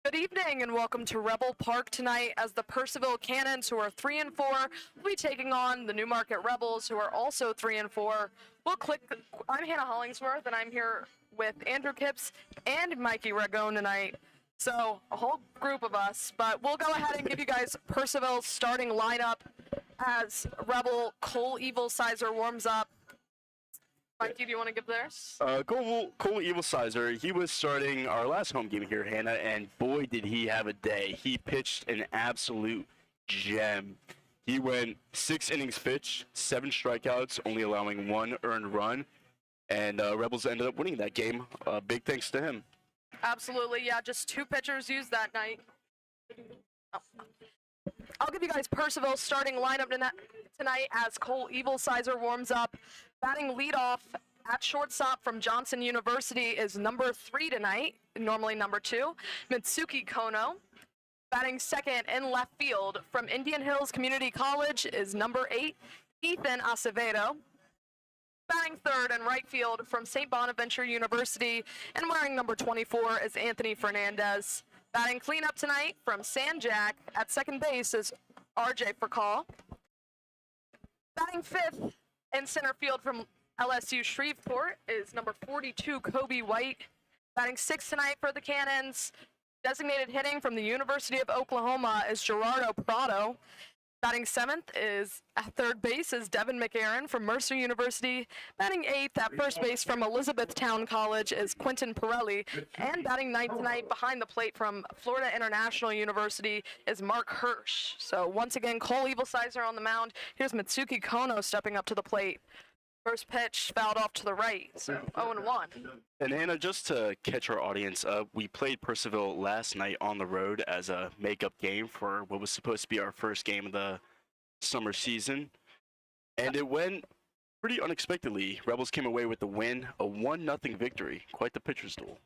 Good evening and welcome to Rebel Park tonight as the Purcellville Cannons, who are 3-4, will be taking on the Newmarket Rebels, who are also 3-4. I'm Hannah Hollingsworth and I'm here with Andrew Kipps and Mikey Ragone tonight. So a whole group of us, but we'll go ahead and give you guys Purcellville's starting lineup as Rebel Cole Evil Sizer warms up. Mikey, do you want to give theirs? Cole Evil Sizer, he was starting our last home game here, Hannah, and boy did he have a day. He pitched an absolute gem. He went 6 innings pitched, 7 strikeouts, only allowing 1 earned run, and Rebels ended up winning that game. Big thanks to him. Absolutely, yeah, just 2 pitchers used that night. I'll give you guys Purcellville's starting lineup tonight as Cole Evil Sizer warms up. Batting leadoff at shortstop from Johnson University is number 3 tonight, normally number 2, Mitsuki Kono. Batting second in left field from Indian Hills Community College is number 8, Ethan Acevedo. Batting third in right field from St. Bonaventure University and wearing number 24 is Anthony Fernandez. Batting cleanup tonight from San Jack at second base is RJ Furcall. Batting fifth in center field from LSU Shreveport is number 42, Kobe White. Batting sixth tonight for the Cannons, designated hitting from the University of Oklahoma is Gerardo Prado. Batting seventh is at third base is Devin McAaron from Mercer University. Batting eighth at first base from Elizabethtown College is Quentin Pirelli. And batting ninth tonight behind the plate from Florida International University is Mark Hirsch. So once again, Cole Evil Sizer on the mound. Here's Mitsuki Kono stepping up to the plate. First pitch fouled off to the right, so 0-1. And Hannah, just to catch our audience, we played Purcellville last night on the road as a makeup game for what was supposed to be our first game of the summer season. And it went pretty unexpectedly. Rebels came away with the win, a 1-0 victory. Quite the pitcher's duel.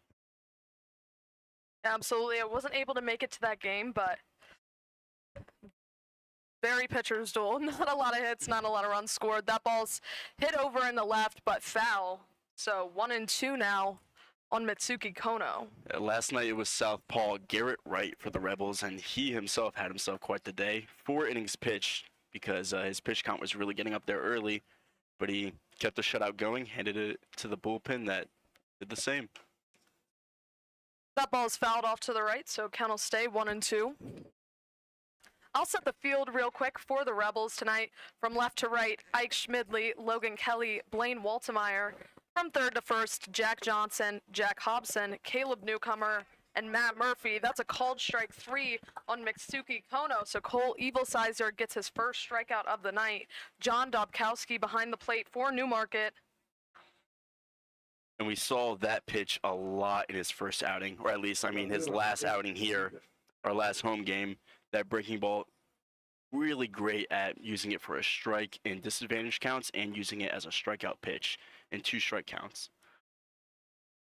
Absolutely. I wasn't able to make it to that game, but very pitcher's duel. Not a lot of hits, not a lot of runs scored. That ball's hit over in the left, but foul. So 1-2 now on Mitsuki Kono. Last night it was southpaw Garrett Wright for the Rebels, and he himself had himself quite the day. 4 innings pitched because his pitch count was really getting up there early, but he kept the shutout going, handed it to the bullpen that did the same. That ball's fouled off to the right, so count will stay 1-2. I'll set the field real quick for the Rebels tonight. From left to right, Ike Schmidley, Logan Kelly, Blaine Waltemeyer. From third to first, Jack Johnson, Jack Hobson, Caleb Newcomer, and Matt Murphy. That's a called strike 3 on Mitsuki Kono. So Cole Evil Sizer gets his first strikeout of the night. John Dobkowski behind the plate for Newmarket. And we saw that pitch a lot in his first outing, or at least, his last outing here, our last home game. That breaking ball, really great at using it for a strike in disadvantage counts and using it as a strikeout pitch in 2 strike counts.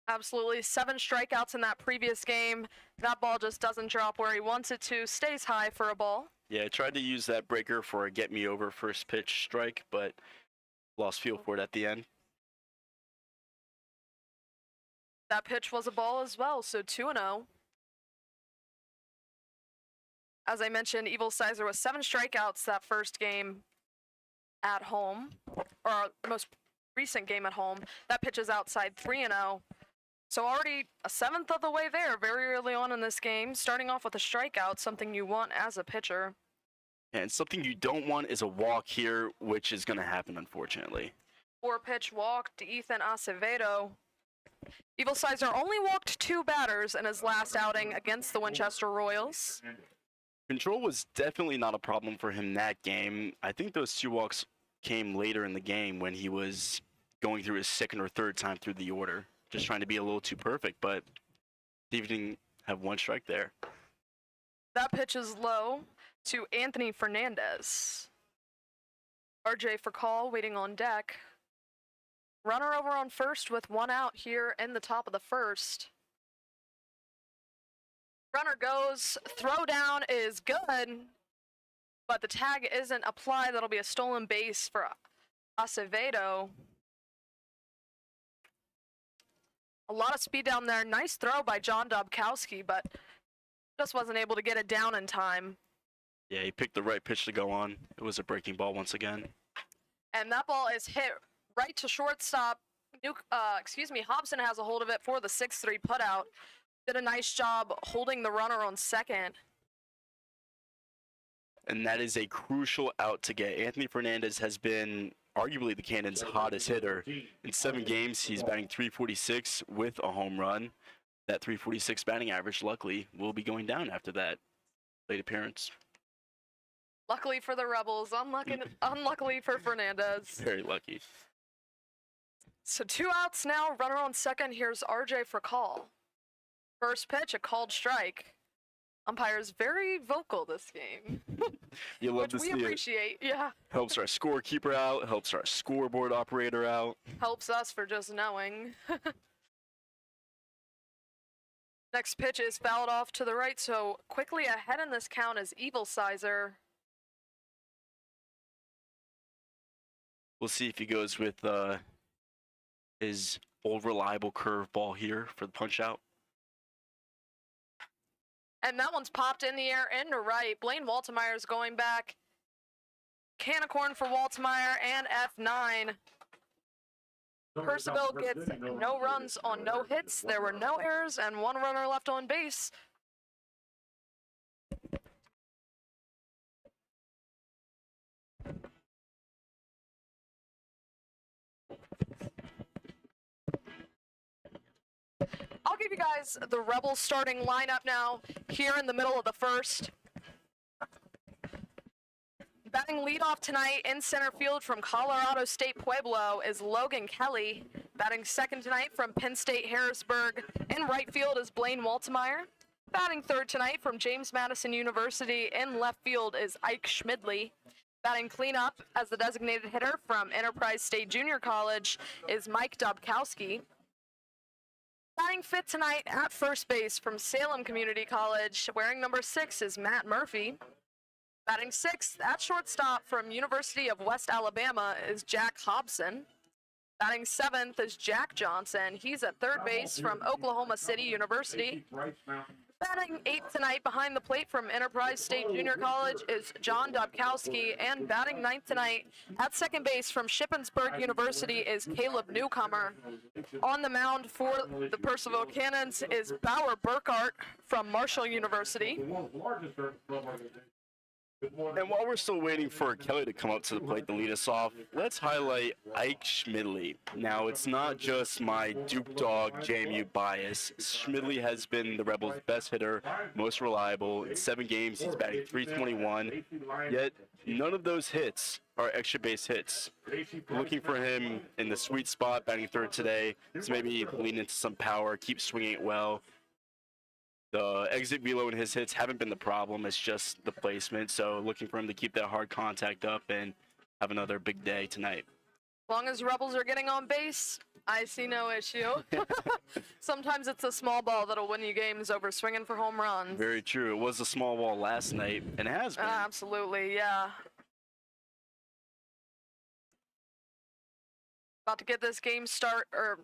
Absolutely. 7 strikeouts in that previous game. That ball just doesn't drop where he wants it to. Stays high for a ball. Yeah, I tried to use that breaker for a get-me-over first pitch strike, but lost feel for it at the end. That pitch was a ball as well, so 2-0. As I mentioned, Evil Sizer was 7 strikeouts that first game at home, or our most recent game at home. That pitch is outside 3-0. So already a 7th of the way there very early on in this game. Starting off with a strikeout, something you want as a pitcher. And something you don't want is a walk here, which is going to happen, unfortunately. 4-pitch walk to Ethan Acevedo. Evil Sizer only walked 2 batters in his last outing against the Winchester Royals. Control was definitely not a problem for him that game. I think those 2 walks came later in the game when he was going through his 2nd or 3rd time through the order, just trying to be a little too perfect, but he didn't have 1 strike there. That pitch is low to Anthony Fernandez. RJ Furcall waiting on deck. Runner over on first with 1 out here in the top of the first. Runner goes, throw down is good, but the tag isn't applied. That'll be a stolen base for Acevedo. A lot of speed down there. Nice throw by John Dobkowski, but Just wasn't able to get it down in time. Yeah, he picked the right pitch to go on. It was a breaking ball once again. And that ball is hit right to shortstop. Hobson has a hold of it for the 6-3 putout. Did a nice job holding the runner on second. And that is a crucial out to get. Anthony Fernandez has been arguably the Cannon's hottest hitter. In 7 games, he's batting .346 with a home run. That .346 batting average, luckily, will be going down after that late appearance. Luckily for the Rebels, unluckily for Fernandez. Very lucky. So 2 outs now, runner on second. Here's RJ for call. First pitch, a called strike. Umpire's very vocal this game. You love which to we see it. appreciate, yeah. Helps our scorekeeper out, helps our scoreboard operator out. Helps us for just knowing. Next pitch is fouled off to the right, so quickly ahead in this count is Evil Sizer. We'll see if he goes with his old reliable curveball here for the punch out. And that one's popped in the air into right. Blaine Waltemeyer's going back. Can of corn for Waltemeyer and F9. Purcellville gets no runs on no hits. There were no errors and 1 runner left on base. I'll give you guys the Rebels starting lineup now here in the middle of the first. Batting leadoff tonight in center field from Colorado State Pueblo is Logan Kelly. Batting second tonight from Penn State Harrisburg. In right field is Blaine Waltemeyer. Batting third tonight from James Madison University. In left field is Ike Schmidley. Batting cleanup as the designated hitter from Enterprise State Junior College is Mike Dobkowski. Batting fifth tonight at first base from Salem Community College, wearing number 6 is Matt Murphy. Batting sixth at shortstop from University of West Alabama is Jack Hobson. Batting seventh is Jack Johnson. He's at third base from Oklahoma City University. Batting eighth tonight behind the plate from Enterprise State Junior College is John Dobkowski. And batting ninth tonight at second base from Shippensburg University is Caleb Newcomer. On the mound for the Purcellville Cannons is Bauer Burkhart from Marshall University. And while we're still waiting for Kelly to come up to the plate to lead us off, let's highlight Ike Schmidley. Now, it's not just my Duke Dog JMU bias. Schmidley has been the Rebels' best hitter, most reliable. In 7 games, he's batting .321. Yet, none of those hits are extra base hits. Looking for him in the sweet spot, batting third today. So maybe lean into some power, keep swinging it well. The exit velo and his hits haven't been the problem. It's just the placement. So looking for him to keep that hard contact up and have another big day tonight. As long as Rebels are getting on base, I see no issue. Sometimes it's a small ball that'll win you games over swinging for home runs. Very true. It was a small ball last night, and it has been. Absolutely, yeah. About to get this game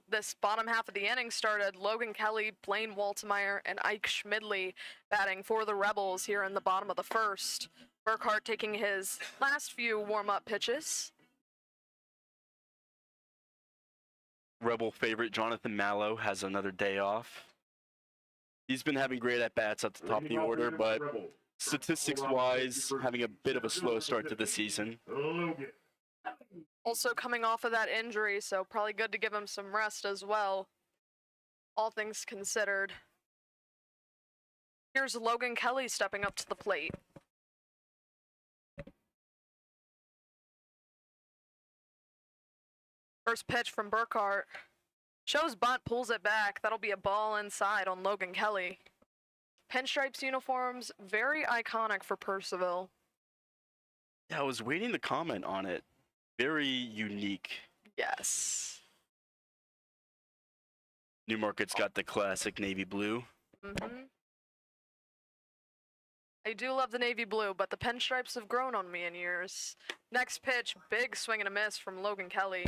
this bottom half of the inning started. Logan Kelly, Blaine Waltemeyer, and Ike Schmidley batting for the Rebels here in the bottom of the first. Burkhart taking his last few warm-up pitches. Rebel favorite Jonathan Mallow has another day off. He's been having great at-bats at the top of the order, but statistics-wise, having a bit of a slow start to the season. Also coming off of that injury, so probably good to give him some rest as well, all things considered. Here's Logan Kelly stepping up to the plate. First pitch from Burkhart. Shows bunt, pulls it back. That'll be a ball inside on Logan Kelly. Pinstripes uniforms, very iconic for Purcellville. Yeah, I was waiting to comment on it. Very unique. Yes. Newmarket's got the classic navy blue. I do love the navy blue, but the pinstripes have grown on me in years. Next pitch, big swing and a miss from Logan Kelly.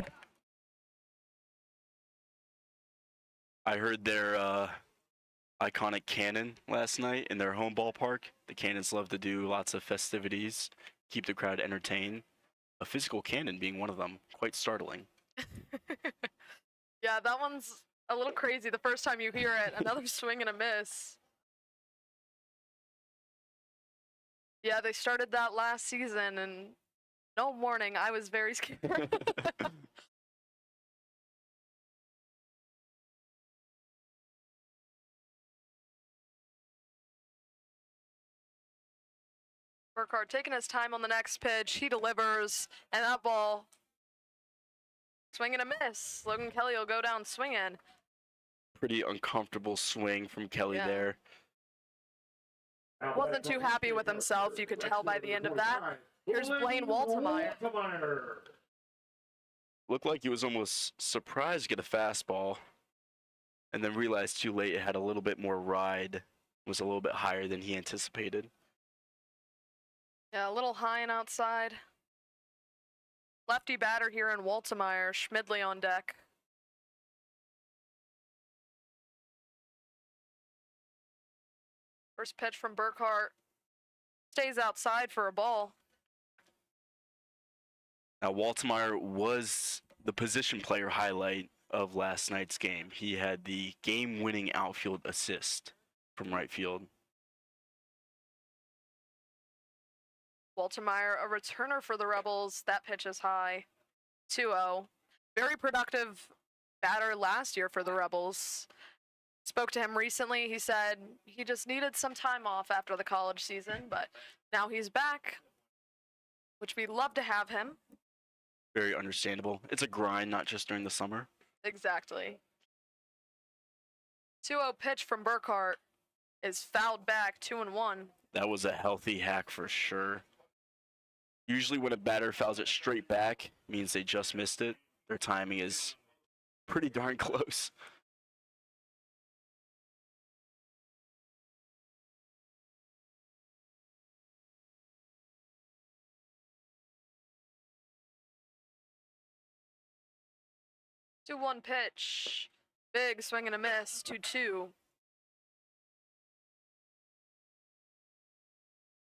I heard their iconic cannon last night in their home ballpark. The Cannons love to do lots of festivities, keep the crowd entertained. A physical cannon being one of them. Quite startling. Yeah, that one's a little crazy the first time you hear it. Another swing and a miss. Yeah, they started that last season, and no warning, I was very scared. Burkhardt taking his time on the next pitch. He delivers, and that ball, swing and a miss. Logan Kelly will go down swinging. Pretty uncomfortable swing from Kelly Yeah. there. Wasn't too happy with himself, you could tell by the end of that. Here's Blaine Waltemeyer. Looked like he was almost surprised to get a fastball, and then realized too late it had a little bit more ride, was a little bit higher than he anticipated. Yeah, a little high and outside. Lefty batter here in Waltemeyer. Schmidley on deck. First pitch from Burkhardt. Stays outside for a ball. Now, Waltemeyer was the position player highlight of last night's game. He had the game-winning outfield assist from right field. Waltemeyer, a returner for the Rebels. That pitch is high. 2-0. Very productive batter last year for the Rebels. Spoke to him recently. He said he just needed some time off after the college season, but now he's back, which we'd love to have him. Very understandable. It's a grind, not just during the summer. Exactly. 2-0 pitch from Burkhardt is fouled back, 2-1. That was a healthy hack for sure. Usually when a batter fouls it straight back, means they just missed it. Their timing is pretty darn close. Two one pitch. Big swing and a miss, 2-2.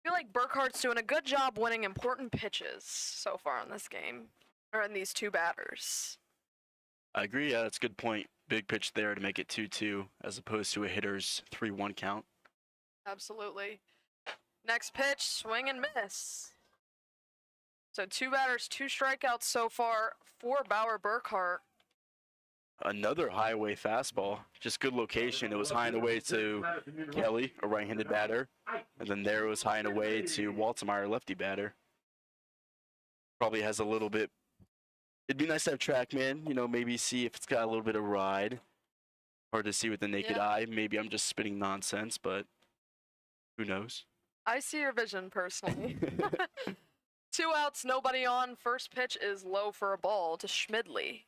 I feel like Burkhardt's doing a good job winning important pitches so far in this game, or in these two batters. I agree, yeah, that's a good point. Big pitch there to make it 2-2 as opposed to a hitter's 3-1 count. Absolutely. Next pitch, swing and miss. So two batters, two strikeouts so far for Bauer Burkhardt. Another highway fastball, just good location. It was high and away to Kelly, a right-handed batter, and then there it was high and away to Waltemeyer, lefty batter. Probably has a little bit. It'd be nice to have TrackMan, you know, maybe see if it's got a little bit of ride. Hard to see with the naked eye. Maybe I'm just spitting nonsense, but who knows? I see your vision personally. 2 outs, nobody on. First pitch is low for a ball to Schmidley.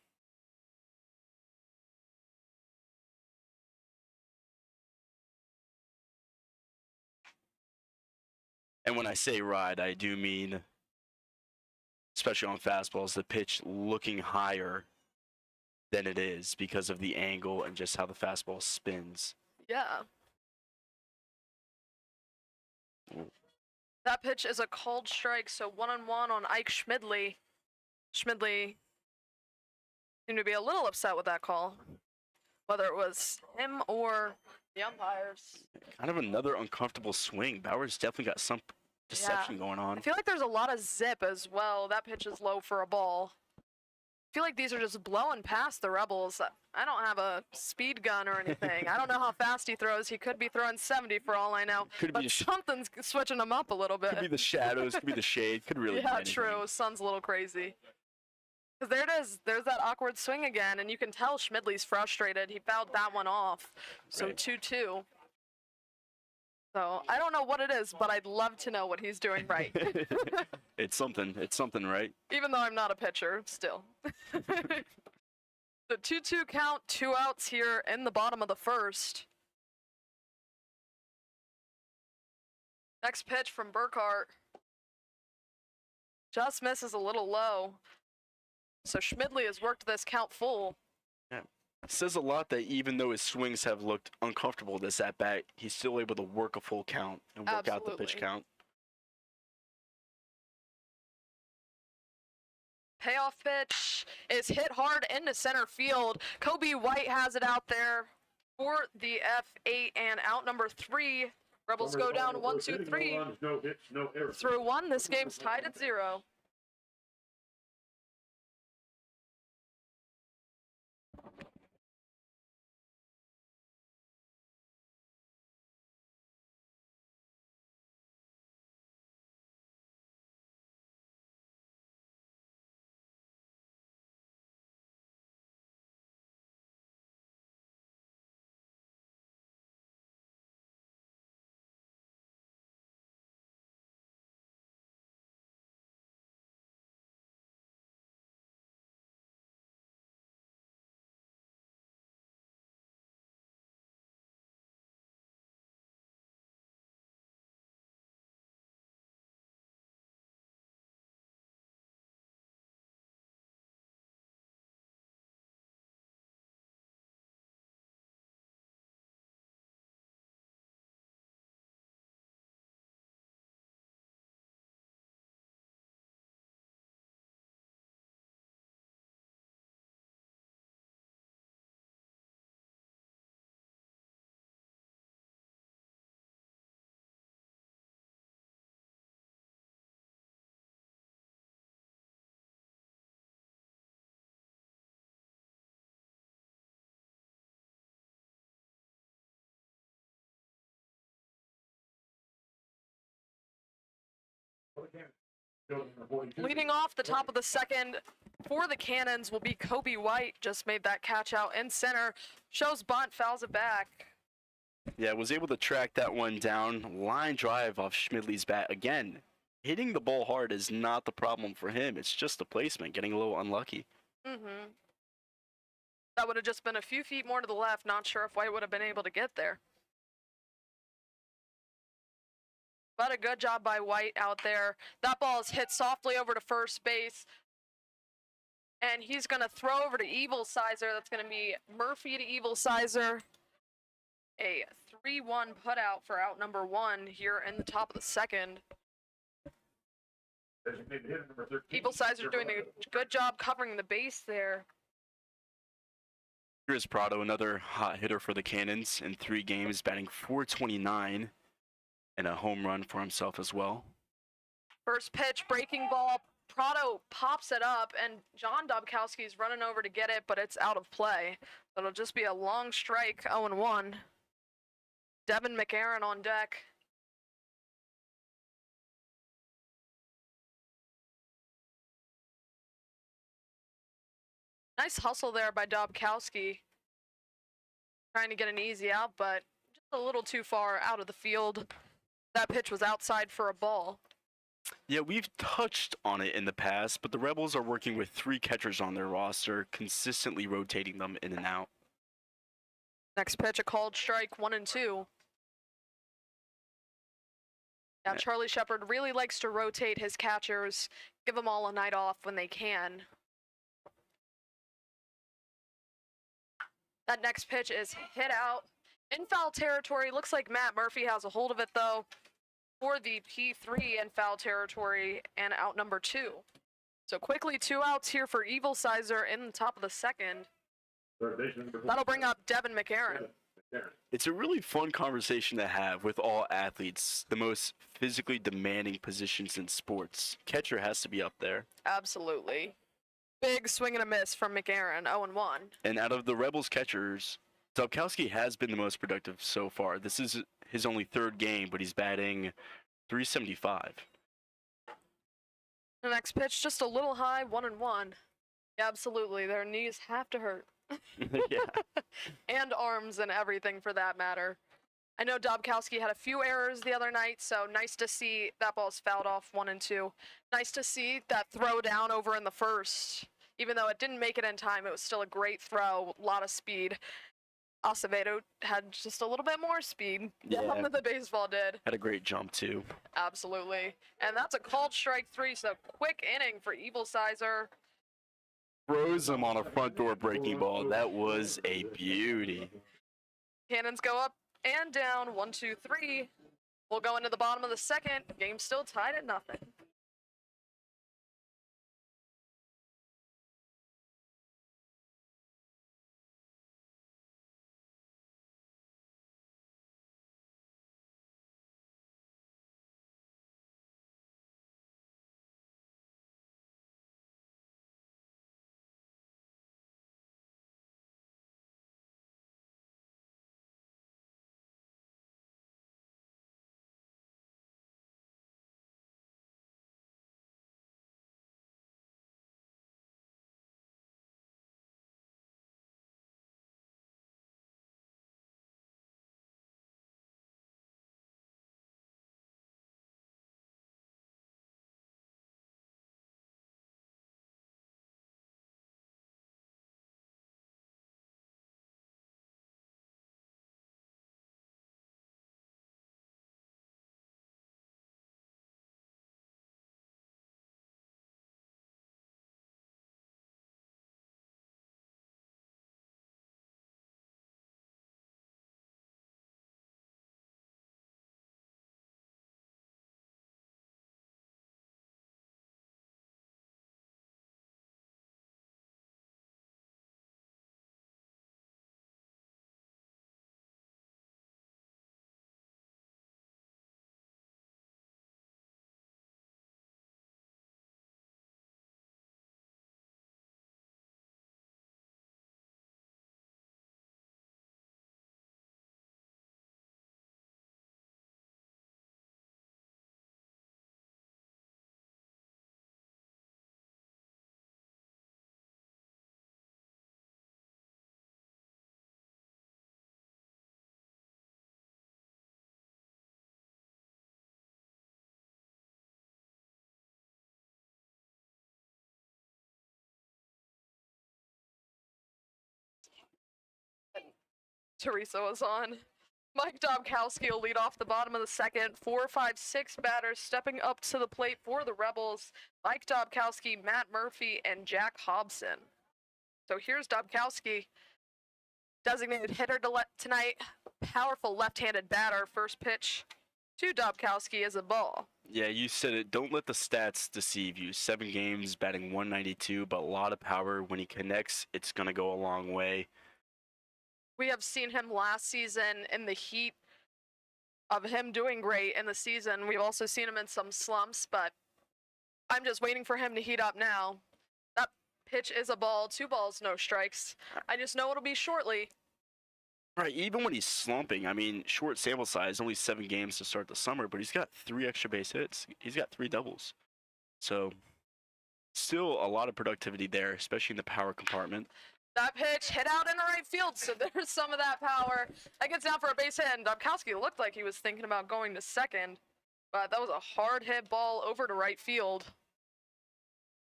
And when I say ride, I do mean, especially on fastballs, the pitch looking higher than it is because of the angle and just how the fastball spins. Yeah. That pitch is a called strike, so 1-1 on Ike Schmidley. Schmidley seemed to be a little upset with that call, whether it was him or the umpires. Kind of another uncomfortable swing. Bauer's definitely got some deception going on. I feel like there's a lot of zip as well. That pitch is low for a ball. I feel like these are just blowing past the Rebels. I don't have a speed gun or anything. I don't know how fast he throws. He could be throwing 70 for all I know. Could be but something's switching him up a little bit. Could be the shadows, could be the shade, could really be Yeah, anything. true. Sun's a little crazy. Because there it is. There's that awkward swing again, and you can tell Schmidley's frustrated. He fouled that one off. So Right. 2-2. So I don't know what it is, but I'd love to know what he's doing right. It's something, right? Even though I'm not a pitcher, still. The 2-2 count, 2 outs here in the bottom of the first. Next pitch from Burkhardt. Just misses a little low. So Schmidley has worked this count full. Says a lot that even though his swings have looked uncomfortable this at bat, he's still able to work a full count and work out the pitch Absolutely. count. Payoff pitch is hit hard into center field. Kobe White has it out there for the F8 and out number 3. Rebels go down 1, 2, 3. No runs, no hits, no errors. Through 1, this game's tied at 0. Leading off the top of the second for the Cannons will be Kobe White. Just made that catch out in center. Shows bunt, fouls it back. Yeah, was able to track that one down. Line drive off Schmidley's bat again. Hitting the ball hard is not the problem for him. It's just the placement, getting a little unlucky. That would have just been a few feet more to the left. Not sure if White would have been able to get there. But a good job by White out there. That ball is hit softly over to first base. And he's going to throw over to Evil Sizer. That's going to be Murphy to Evil Sizer. A 3-1 putout for out number 1 here in the top of the second. Designated hitter number 13. Evil Sizer doing a good job covering the base there. Here's Prado, another hot hitter for the Cannons in 3 games, batting .429 and a home run for himself as well. First pitch, breaking ball. Prado pops it up, and John Dobkowski's running over to get it, but it's out of play. So it'll just be a long strike, 0-1. Devin McAaron on deck. Nice hustle there by Dobkowski. Trying to get an easy out, but just a little too far out of the field. That pitch was outside for a ball. Yeah, we've touched on it in the past, but the Rebels are working with 3 catchers on their roster, consistently rotating them in and out. Next pitch, a called strike, 1-2. Yeah, Charlie Shepard really likes to rotate his catchers, give them all a night off when they can. That next pitch is hit out in foul territory. Looks like Matt Murphy has a hold of it, though, for the P3 in foul territory and out number 2. So quickly 2 outs here for Evil Sizer in the top of the second. That'll bring up Devin McAaron. It's a really fun conversation to have with all athletes, the most physically demanding positions in sports. Catcher has to be up there. Absolutely. Big swing and a miss from McAaron, 0-1. And out of the Rebels catchers, Dobkowski has been the most productive so far. This is his only 3rd game, but he's batting .375. The next pitch, just a little high, 1-1. Yeah, absolutely. Their knees have to hurt. Yeah. And arms and everything for that matter. I know Dobkowski had a few errors the other night, so nice to see that ball's fouled off 1-2. Nice to see that throw down over in the first. Even though it didn't make it in time, it was still a great throw, a lot of speed. Acevedo had just a little bit more speed than the baseball did. Had a great jump, too. Absolutely. And that's a called strike 3, so quick inning for Evil Sizer. froze him on a front door breaking ball. That was a beauty. Cannons go up and down. 1, 2, 3. We'll go into the bottom of the second. Game still tied at nothing. Teresa was on. Mike Dobkowski will lead off the bottom of the second. 4, 5, 6 batters stepping up to the plate for the Rebels. Mike Dobkowski, Matt Murphy, and Jack Hobson. So here's Dobkowski, designated hitter tonight. Powerful left-handed batter. First pitch to Dobkowski is a ball. Yeah, you said it. Don't let the stats deceive you. 7 games, batting 192, but a lot of power. When he connects, it's going to go a long way. We have seen him last season in the heat of him doing great in the season. We've also seen him in some slumps, but I'm just waiting for him to heat up now. That pitch is a ball. 2 balls, no strikes. I just know it'll be shortly. Right, even when he's slumping, I mean, short sample size, only 7 games to start the summer, but he's got 3 extra base hits. He's got 3 doubles. So, still a lot of productivity there, especially in the power compartment. That pitch hit out in the right field, so there's some of that power. That gets down for a base hit, and Dobkowski looked like he was thinking about going to second, but that was a hard hit ball over to right field.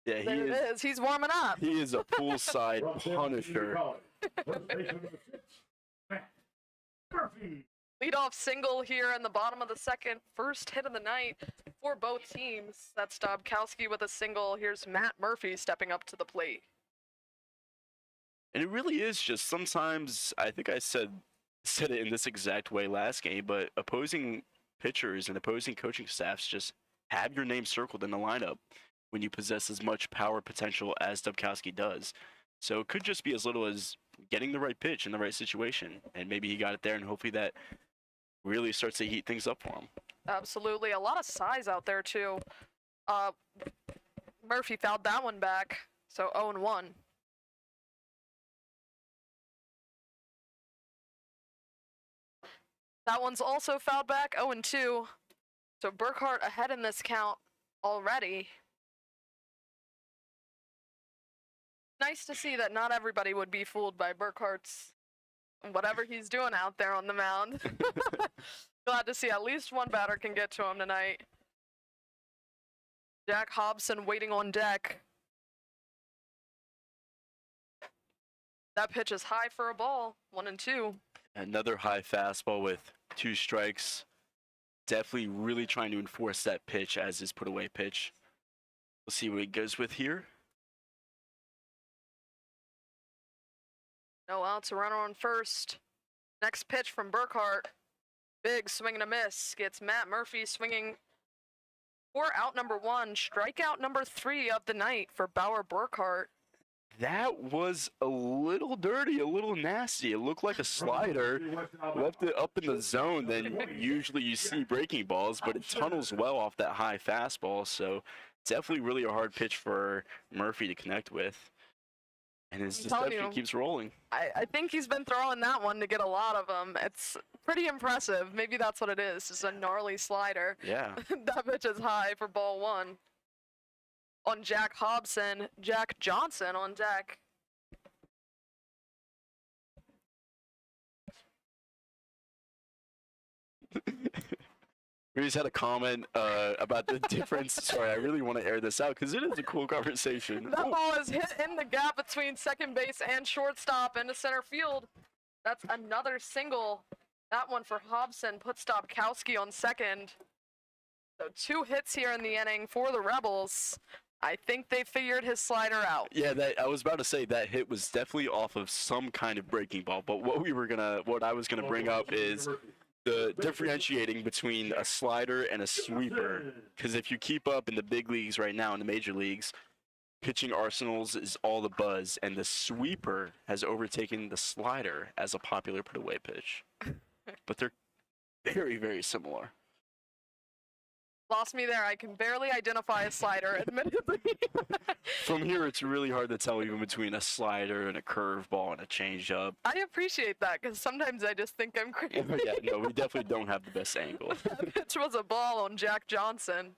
Yeah, There it is. He's warming up. He is a poolside punisher. Murphy. Leadoff single here in the bottom of the second. First hit of the night for both teams. That's Dobkowski with a single. Here's Matt Murphy stepping up to the plate. And it really is just sometimes, I think I said it in this exact way last game, but opposing pitchers and opposing coaching staffs just have your name circled in the lineup when you possess as much power potential as Dobkowski does. So it could just be as little as getting the right pitch in the right situation, and maybe he got it there, and hopefully that really starts to heat things up for him. Absolutely. A lot of size out there, too. Murphy fouled that one back, so 0-1. That one's also fouled back, 0-2. So Burkhart ahead in this count already. Nice to see that not everybody would be fooled by Burkhart's whatever he's doing out there on the mound. Glad to see at least one batter can get to him tonight. Jack Hobson waiting on deck. That pitch is high for a ball, 1-2. Another high fastball with 2 strikes. Definitely really trying to enforce that pitch as his put away pitch. We'll see what he goes with here. No outs, a runner on first. Next pitch from Burkhart. Big swing and a miss. Gets Matt Murphy swinging for out number 1. Strikeout number 3 of the night for Bauer Burkhart. That was a little dirty, a little nasty. It looked like a slider. Left it up in the zone. Then usually you see breaking balls, but it tunnels well off that high fastball. So definitely really a hard pitch for Murphy to connect with. And his deception keeps rolling. I think he's been throwing that one to get a lot of them. It's pretty impressive. Maybe that's what it is. It's a gnarly slider. Yeah. That pitch is high for ball 1. On Jack Hobson, Jack Johnson on deck. We just had a comment about the difference. Sorry, I really want to air this out because it is a cool conversation. That ball is hit in the gap between second base and shortstop into center field. That's another single. That one for Hobson puts Dobkowski on second. So 2 hits here in the inning for the Rebels. I think they figured his slider out. Yeah, I was about to say that hit was definitely off of some kind of breaking ball. But what I was gonna bring up is the differentiating between a slider and a sweeper. Because if you keep up in the big leagues right now, in the major leagues, pitching arsenals is all the buzz, and the sweeper has overtaken the slider as a popular put-away pitch. But they're very, very similar. Lost me there. I can barely identify a slider, admittedly. From here, it's really hard to tell even between a slider and a curveball and a changeup. I appreciate that because sometimes I just think I'm crazy. Yeah, no, we definitely don't have the best angle. That pitch was a ball on Jack Johnson.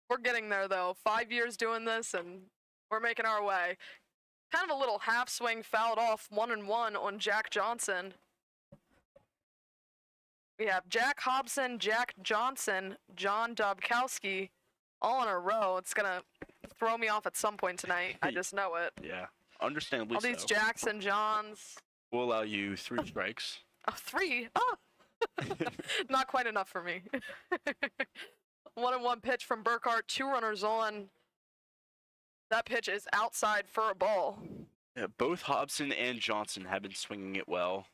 We're getting there, though. 5 years doing this, and we're making our way. Kind of a little half swing fouled off 1-1 on Jack Johnson. We have Jack Hobson, Jack Johnson, John Dobkowski, all in a row. It's going to throw me off at some point tonight. I just know it. Yeah, understandably all these so. Jacks and Johns. We'll allow you 3 strikes. Oh, 3? Oh! Not quite enough for me. 1-1 pitch from Burkhart, 2 runners on. That pitch is outside for a ball. Yeah, both Hobson and Johnson have been swinging it well.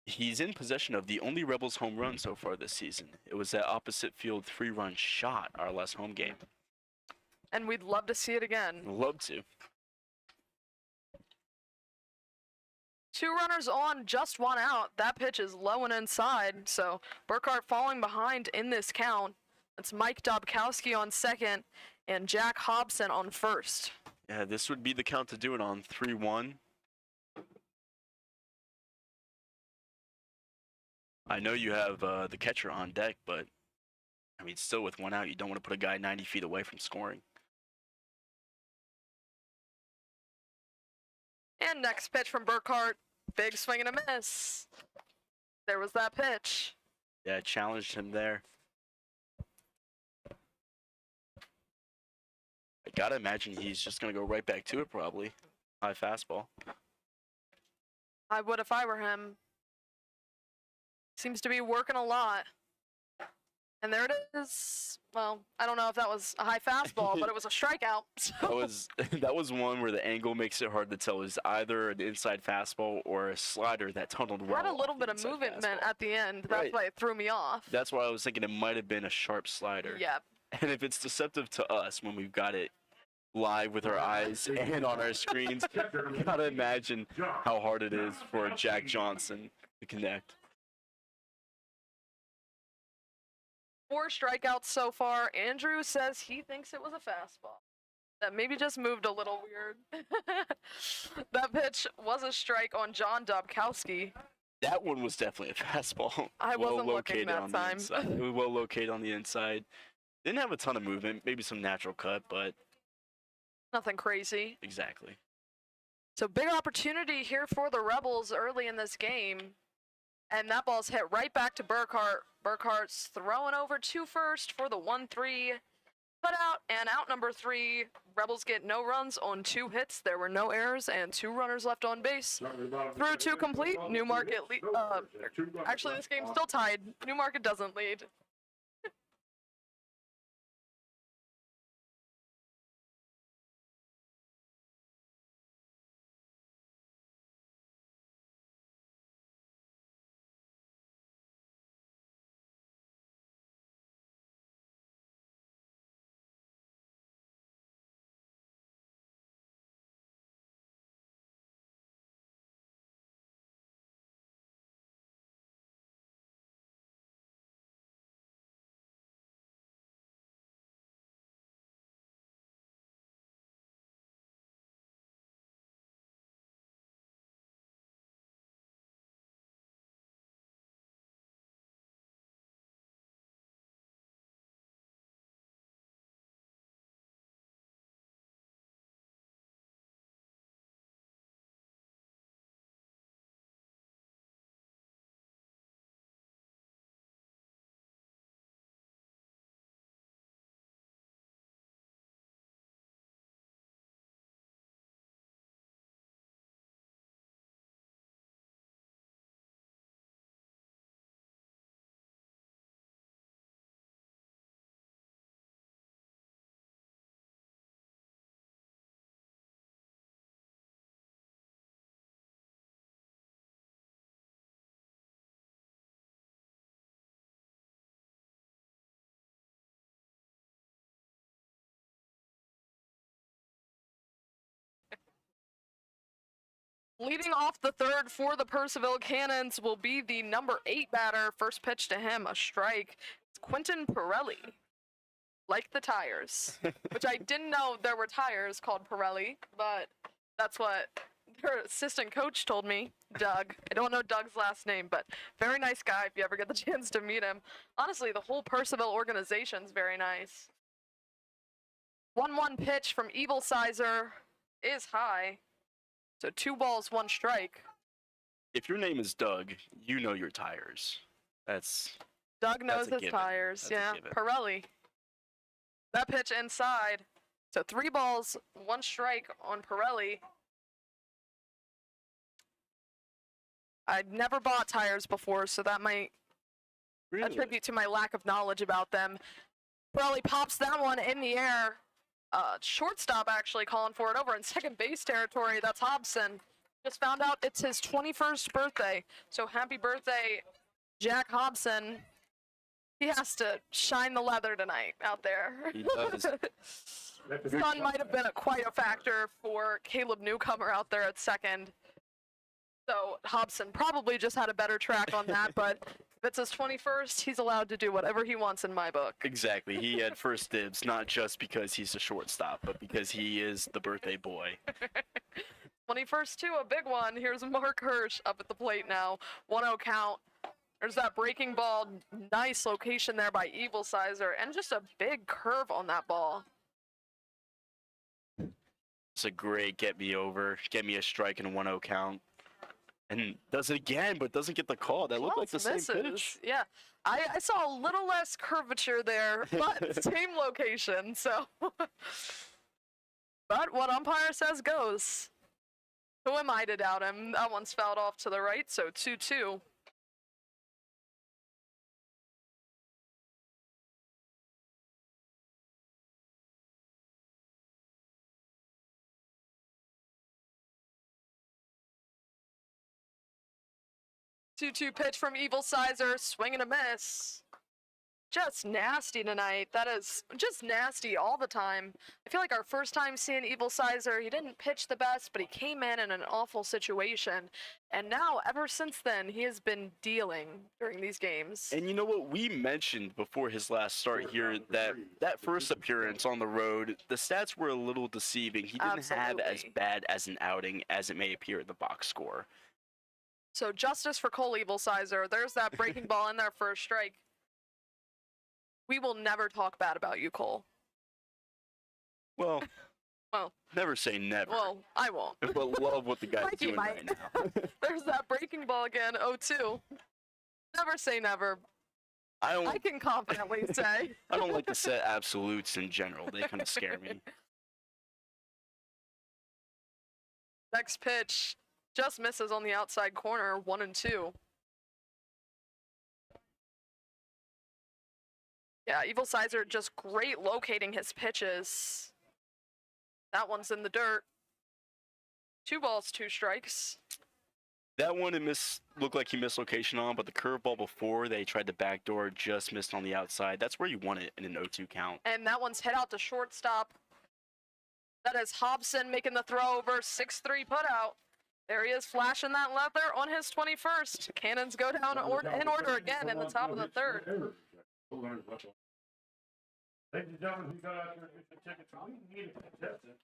He's in possession of the only Rebels home run so far this season. It was that opposite field 3-run shot our last home game. And we'd love to see it again. Love to. 2 runners on, just 1 out. That pitch is low and inside, so Burkhart falling behind in this count. It's Mike Dobkowski on second and Jack Hobson on first. Yeah, this would be the count to do it on, 3-1. I know you have the catcher on deck, but, I mean, still with 1 out, you don't want to put a guy 90 feet away from scoring. And next pitch from Burkhart, big swing and a miss. There was that pitch. Yeah, challenged him there. I gotta imagine he's just gonna go right back to it probably. High fastball. I would if I were him. Seems to be working a lot. And there it is. Well, I don't know if that was a high fastball, but it was a strikeout. So. That was one where the angle makes it hard to tell. It was either an inside fastball or a slider that tunneled well. Had a little bit of movement at the end. That's why it threw me off. That's why I was thinking it might have been a sharp slider. Yep. And if it's deceptive to us when we've got it live with our eyes and on our screens, gotta imagine how hard it is for Jack Johnson to connect. 4 strikeouts so far. Andrew says he thinks it was a fastball. That maybe just moved a little weird. That pitch was a strike on John Dobkowski. That one was definitely a fastball. I wasn't looking that time. It was well located on the inside. Didn't have a ton of movement, maybe some natural cut, but nothing crazy. Exactly. So big opportunity here for the Rebels early in this game. And that ball's hit right back to Burkhart. Burkhart's throwing over to first for the 1-3 put out, and out number 3. Rebels get no runs on 2 hits. There were no errors and 2 runners left on base. Through 2 complete. Newmarket actually, this game's still tied. Newmarket doesn't lead. Leading off the third for the Purcellville Cannons will be the number 8 batter. First pitch to him, a strike. It's Quentin Pirelli. Like the tires, which I didn't know there were tires called Pirelli, but that's what their assistant coach told me, Doug. I don't know Doug's last name, but very nice guy if you ever get the chance to meet him. Honestly, the whole Purcellville organization's very nice. 1-1 pitch from Evil Sizer is high. So 2 balls, 1 strike. If your name is Doug, you know your tires. Doug knows a his given. tires. That's a Yeah, given. Pirelli. That pitch inside. So 3 balls, 1 strike on Pirelli. I'd never bought tires before, so that might attribute to my lack of knowledge about them. Pirelli pops that one in the air. Shortstop actually calling for it over in second base territory. That's Hobson. Just found out it's his 21st birthday. So happy birthday, Jack Hobson. He has to shine the leather tonight out there. He does. The sun might have been quite a factor for Caleb Newcomer out there at second. So Hobson probably just had a better track on that, but if it's his 21st, he's allowed to do whatever he wants in my book. Exactly. He had first dibs, not just because he's a shortstop, but because he is the birthday boy. 21st too, a big one. Here's Mark Hirsch up at the plate now. 1-0 count. There's that breaking ball. Nice location there by Evil Sizer, and just a big curve on that ball. It's a great get me over, get me a strike in a 1-0 count. And does it again, but doesn't get the call. That looked like the same pitch. Yeah, I saw a little less curvature there, but same location, so. But what umpire says goes. Who am I to doubt him? That one's fouled off to the right, so 2-2. Two pitch from Evil Sizer, swing and a miss. Just nasty tonight. That is just nasty all the time. I feel like our first time seeing Evil Sizer, he didn't pitch the best, but he came in an awful situation. And now, ever since then, he has been dealing during these games. And you know what? We mentioned before his last start here that first appearance on the road, the stats were a little deceiving. He didn't have as Absolutely. bad as an outing as it may appear in the box score. So justice for Cole Evil Sizer. There's that breaking ball in there for a strike. We will never talk bad about you, Cole. Well, Well, never say never. well, I won't. But love what the guy's Mikey doing might. right now. There's that breaking ball again, 0-2. Never say never. I can confidently say. I don't like to set absolutes in general. They kind of scare me. Next pitch just misses on the outside corner, 1-2. Yeah, Evil Sizer just great locating his pitches. That one's in the dirt. 2 balls, 2 strikes. That one looked like he missed location on, but the curveball before they tried the backdoor just missed on the outside. That's where you want it in an 0-2 count. And that one's hit out to shortstop. That is Hobson making the throw over, 6-3 putout. There he is flashing that leather on his 21st. Cannons go down in order again in the top of the third. Ladies and gentlemen, we got out here to get the tickets. We need a contestant.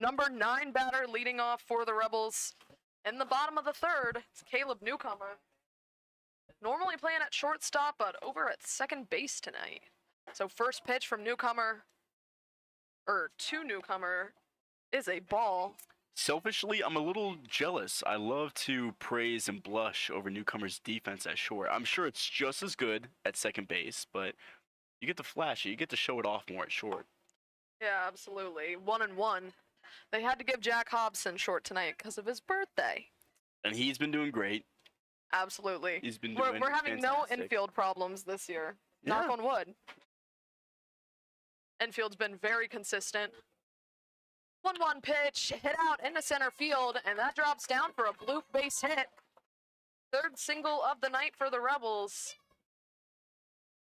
Number 9 batter leading off for the Rebels. In the bottom of the third, it's Caleb Newcomer. Normally playing at shortstop, but over at second base tonight. So first pitch from Newcomer, or to Newcomer, is a ball. Selfishly, I'm a little jealous. I love to praise and blush over Newcomer's defense at short. I'm sure it's just as good at second base, but you get to flash it. You get to show it off more at short. Yeah, absolutely. 1-1. They had to give Jack Hobson short tonight because of his birthday. And he's been doing great. Absolutely. He's been doing We're having fantastic. no infield problems this year. Yeah. Knock on wood. Infield's been very consistent. 1-1 pitch, hit out into center field, and that drops down for a bloop base hit. Third single of the night for the Rebels.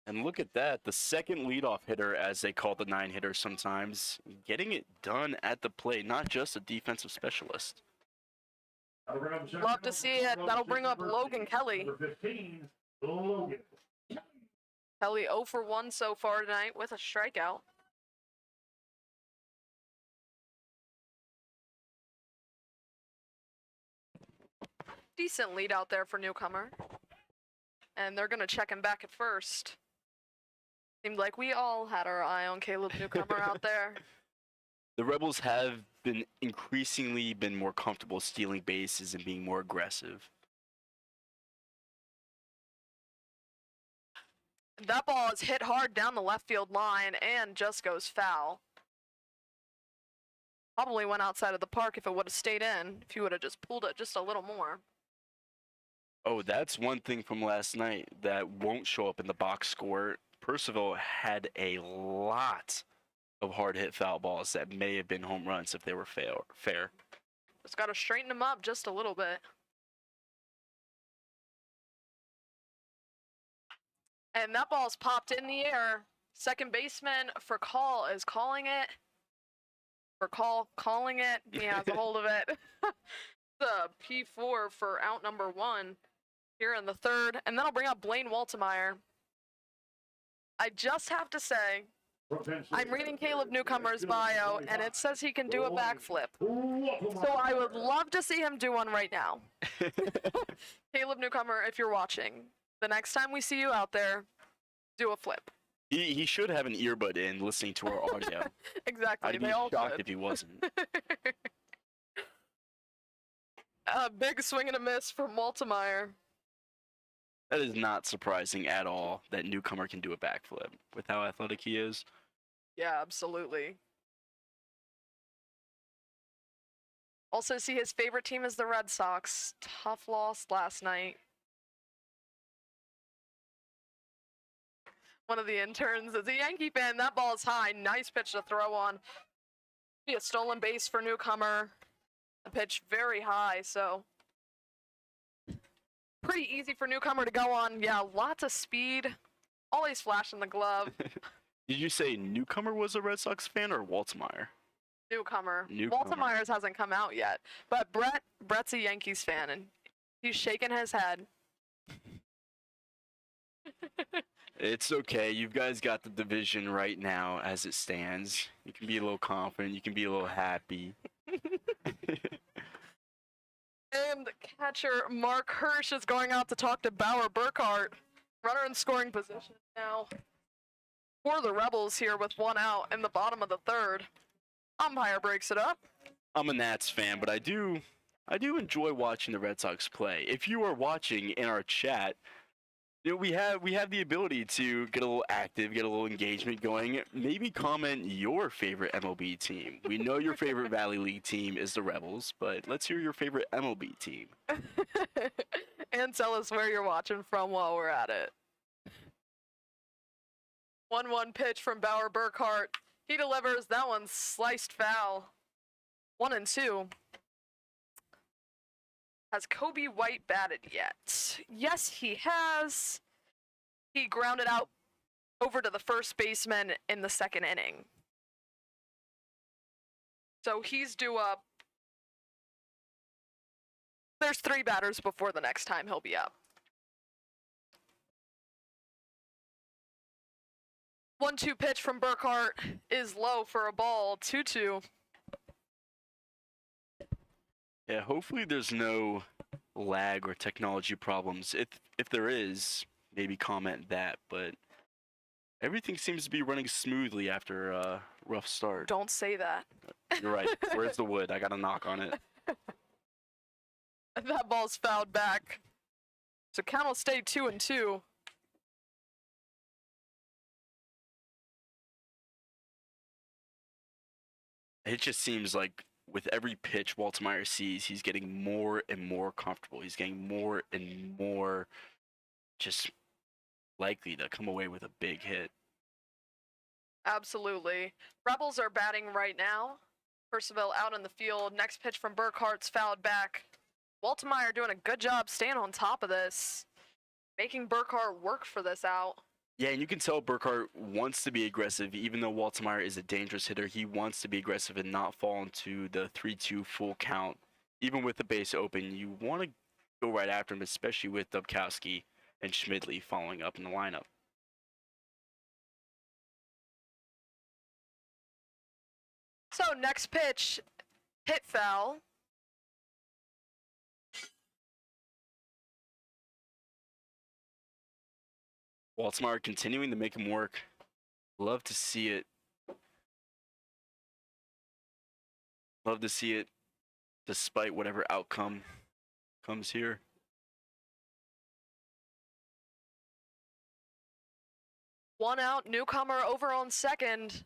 And look at that, the second leadoff hitter, as they call the 9-hitter sometimes, getting it done at the plate, not just a defensive specialist. Love to see it. That'll bring up Logan Kelly. Number 15, Logan. Kelly 0 for 1 so far tonight with a strikeout. Decent lead out there for Newcomer. And they're going to check him back at first. Seemed like we all had our eye on Caleb Newcomer out there. The Rebels have been increasingly more comfortable stealing bases and being more aggressive. That ball is hit hard down the left field line and just goes foul. Probably went outside of the park if it would have stayed in, if you would have just pulled it just a little more. Oh, that's one thing from last night that won't show up in the box score. Purcellville had a lot of hard hit foul balls that may have been home runs if they were fair. Just got to straighten them up just a little bit. And that ball's popped in the air. Second baseman for call is calling it. Calling it. He has a hold of it. The P4 for out number 1 here in the third. And that'll bring up Blaine Waltemeyer. I just have to say, I'm reading Caleb Newcomer's bio, and it says he can do a backflip. So I would love to see him do one right now. Caleb Newcomer, if you're watching, the next time we see you out there, do a flip. He should have an earbud in listening to our audio. Exactly. I'd be they all shocked should. if he wasn't. A big swing and a miss from Waltemeyer. That is not surprising at all that Newcomer can do a backflip with how athletic he is. Yeah, absolutely. Also see his favorite team is the Red Sox. Tough loss last night. One of the interns is a Yankee fan. That ball is high. Nice pitch to throw on. Be a stolen base for Newcomer. The pitch very high, so pretty easy for Newcomer to go on. Yeah, lots of speed. Always flashing the glove. Did you say Newcomer was a Red Sox fan or Waltemeyer? Newcomer. Newcomer. Waltemeyer's hasn't come out yet, but Brett's a Yankees fan, and he's shaking his head. It's okay. You guys got the division right now as it stands. You can be a little confident. You can be a little happy. And catcher Mark Hirsch is going out to talk to Bauer Burkhart. Runner in scoring position now for the Rebels here with 1 out in the bottom of the third. Umpire breaks it up. I'm a Nats fan, but I do enjoy watching the Red Sox play. If you are watching in our chat, you know, we have the ability to get a little active, get a little engagement going. Maybe comment your favorite MLB team. We know your favorite Valley League team is the Rebels, but let's hear your favorite MLB team. And tell us where you're watching from while we're at it. 1-1 pitch from Bauer Burkhart. He delivers. That one's sliced foul. 1-2. Has Kobe White batted yet? Yes, he has. He grounded out over to the first baseman in the second inning. So he's due up. There's 3 batters before the next time he'll be up. 1-2 pitch from Burkhart is low for a ball. 2-2. Yeah, hopefully there's no lag or technology problems. If there is, maybe comment that, but everything seems to be running smoothly after a rough start. Don't say that. You're right. Where's the wood? I got to knock on it. That ball's fouled back. So count will stay 2-2. It just seems like with every pitch Waltmeyer sees, he's getting more and more comfortable. He's getting more and more just likely to come away with a big hit. Absolutely. Rebels are batting right now. Purcellville out in the field. Next pitch from Burkhart's fouled back. Waltmeyer doing a good job staying on top of this, making Burkhart work for this out. Yeah, and you can tell Burkhart wants to be aggressive, even though Waltmeyer is a dangerous hitter. He wants to be aggressive and not fall into the 3-2 full count. Even with the base open, you want to go right after him, especially with Dubkowski and Schmidley following up in the lineup. So next pitch, hit foul. Waltmeyer continuing to make him work. Love to see it. Love to see it despite whatever outcome comes here. One out, newcomer over on second.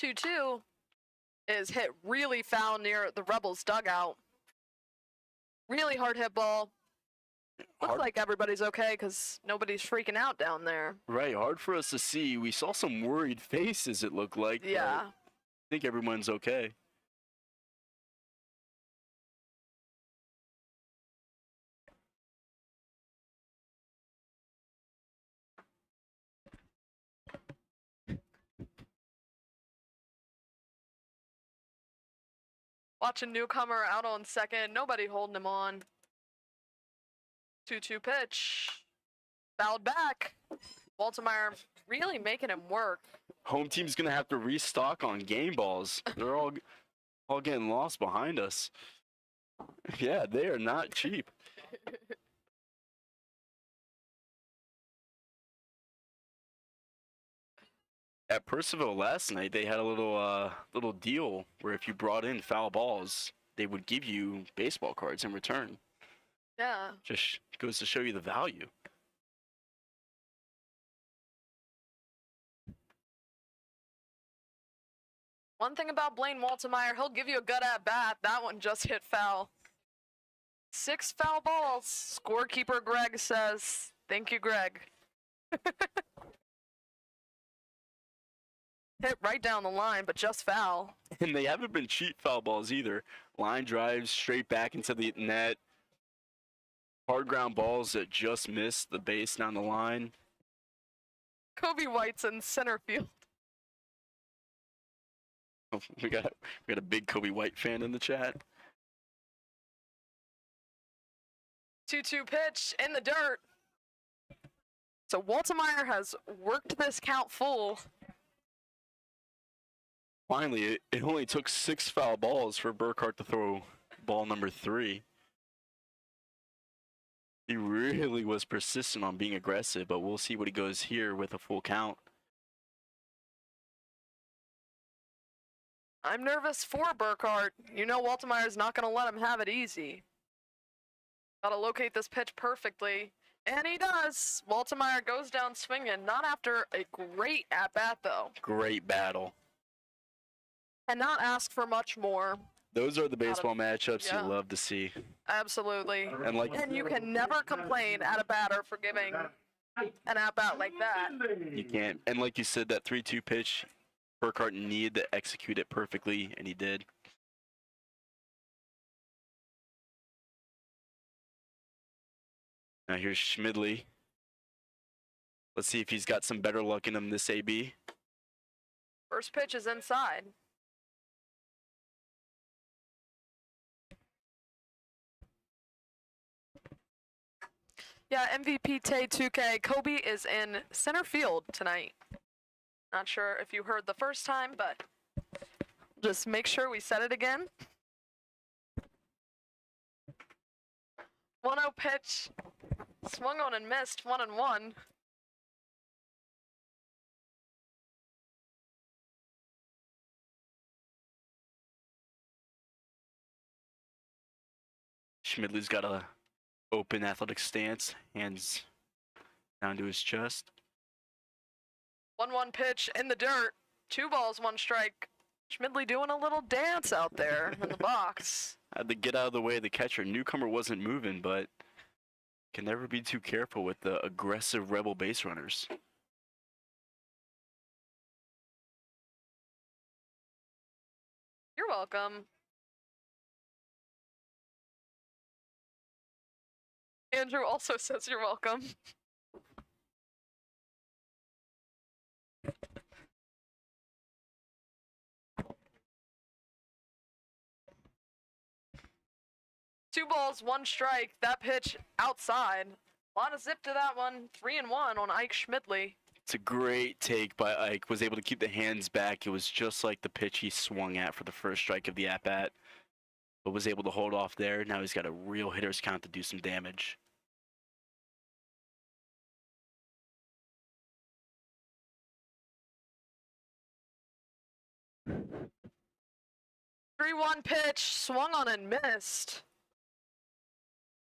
2-2 is hit really foul near the Rebels dugout. Really hard hit ball. Looks like everybody's okay because nobody's freaking out down there. Right, hard for us to see. We saw some worried faces, it looked like. Yeah. I think everyone's okay. Watching newcomer out on second. Nobody holding him on. 2-2 pitch. Fouled back. Waltmeyer really making him work. Home team's gonna have to restock on game balls. They're all getting lost behind us. Yeah, they are not cheap. At Purcellville last night, they had a little deal where if you brought in foul balls, they would give you baseball cards in return. Yeah. Just goes to show you the value. One thing about Blaine Waltmeyer, he'll give you a good at bat. That one just hit foul. 6 foul balls. Scorekeeper Greg says, thank you, Greg. Hit right down the line, but just foul. And they haven't been cheap foul balls either. Line drives straight back into the net. Hard ground balls that just missed the base down the line. Kobe White's in center field. We got a big Kobe White fan in the chat. 2-2 pitch in the dirt. So Waltmeyer has worked this count full. Finally, it only took 6 foul balls for Burkhart to throw ball number 3. He really was persistent on being aggressive, but we'll see what he goes here with a full count. I'm nervous for Burkhart. You know Waltmeyer's not going to let him have it easy. Got to locate this pitch perfectly. And he does. Waltmeyer goes down swinging. Not after a great at-bat, though. Great battle. And not ask for much more. Those are the baseball matchups yeah. you love to see. Absolutely. And you can never complain at a batter for giving an at-bat like that. You can't. And like you said, that 3-2 pitch, Burkhart needed to execute it perfectly, and he did. Now here's Schmidley. Let's see if he's got some better luck in him this AB. First pitch is inside. Yeah, MVP Tay 2K. Kobe is in center field tonight. Not sure if you heard the first time, but just make sure we said it again. 1-0 pitch. Swung on and missed. 1-1. Schmidley's got a open athletic stance, hands down to his chest. 1-1 pitch in the dirt. 2 balls, 1 strike. Schmidley doing a little dance out there in the box. Had to get out of the way of the catcher. Newcomer wasn't moving, but can never be too careful with the aggressive Rebel base runners. You're welcome. Andrew also says you're welcome. Two balls, 1 strike. That pitch outside. A lot of zip to that one. 3-1 on Ike Schmidley. It's a great take by Ike. Was able to keep the hands back. It was just like the pitch he swung at for the first strike of the at-bat, but was able to hold off there. Now he's got a real hitter's count to do some damage. Three-one pitch, swung on and missed.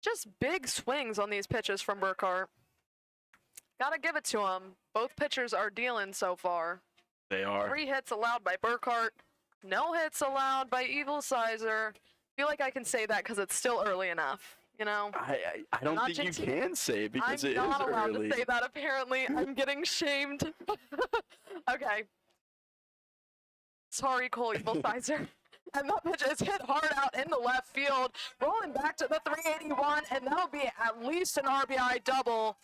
Just big swings on these pitches from Burkhart. Gotta give it to him. Both pitchers are dealing so far. They are. 3 hits allowed by Burkhart. No hits allowed by Evil Sizer. Feel like I can say that because it's still early enough, you know? I don't Not think you can say it because I'm it is not allowed early. to say that, apparently. I'm getting shamed. Okay. Sorry, Cole Evil Sizer. And that pitch is hit hard out in the left field, rolling back to the 381, and that'll be at least an RBI double.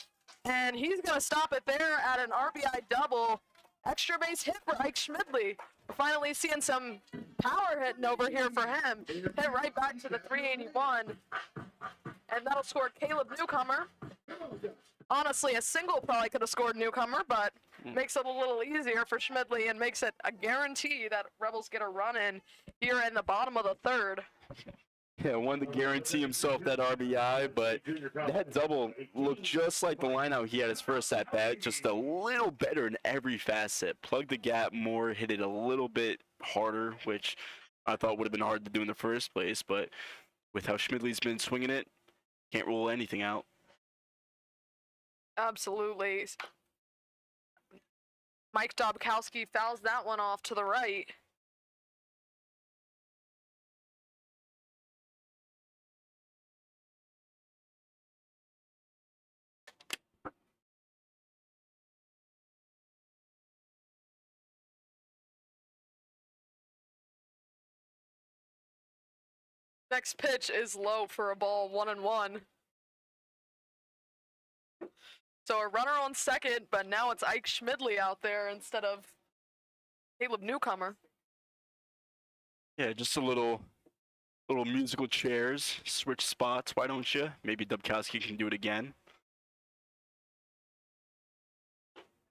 And he's going to stop it there at an RBI double. Extra base hit for Ike Schmidley. We're finally seeing some power hitting over here for him. Hit right back to the 381. And that'll score Caleb Newcomer. Honestly, a single probably could have scored Newcomer, but makes it a little easier for Schmidley and makes it a guarantee that Rebels get a run in here in the bottom of the 3rd. Yeah, wanted to guarantee himself that RBI, but that double looked just like the lineout he had his first at bat, just a little better in every facet. Plugged the gap more, hit it a little bit harder, which I thought would have been hard to do in the first place, but with how Schmidley's been swinging it, can't rule anything out. Absolutely. Mike Dobkowski fouls that one off to the right. Next pitch is low for a ball, 1-1. So a runner on second, but now it's Ike Schmidley out there instead of Caleb Newcomer. Yeah, just a little musical chairs, switch spots, why don't you? Maybe Dobkowski can do it again.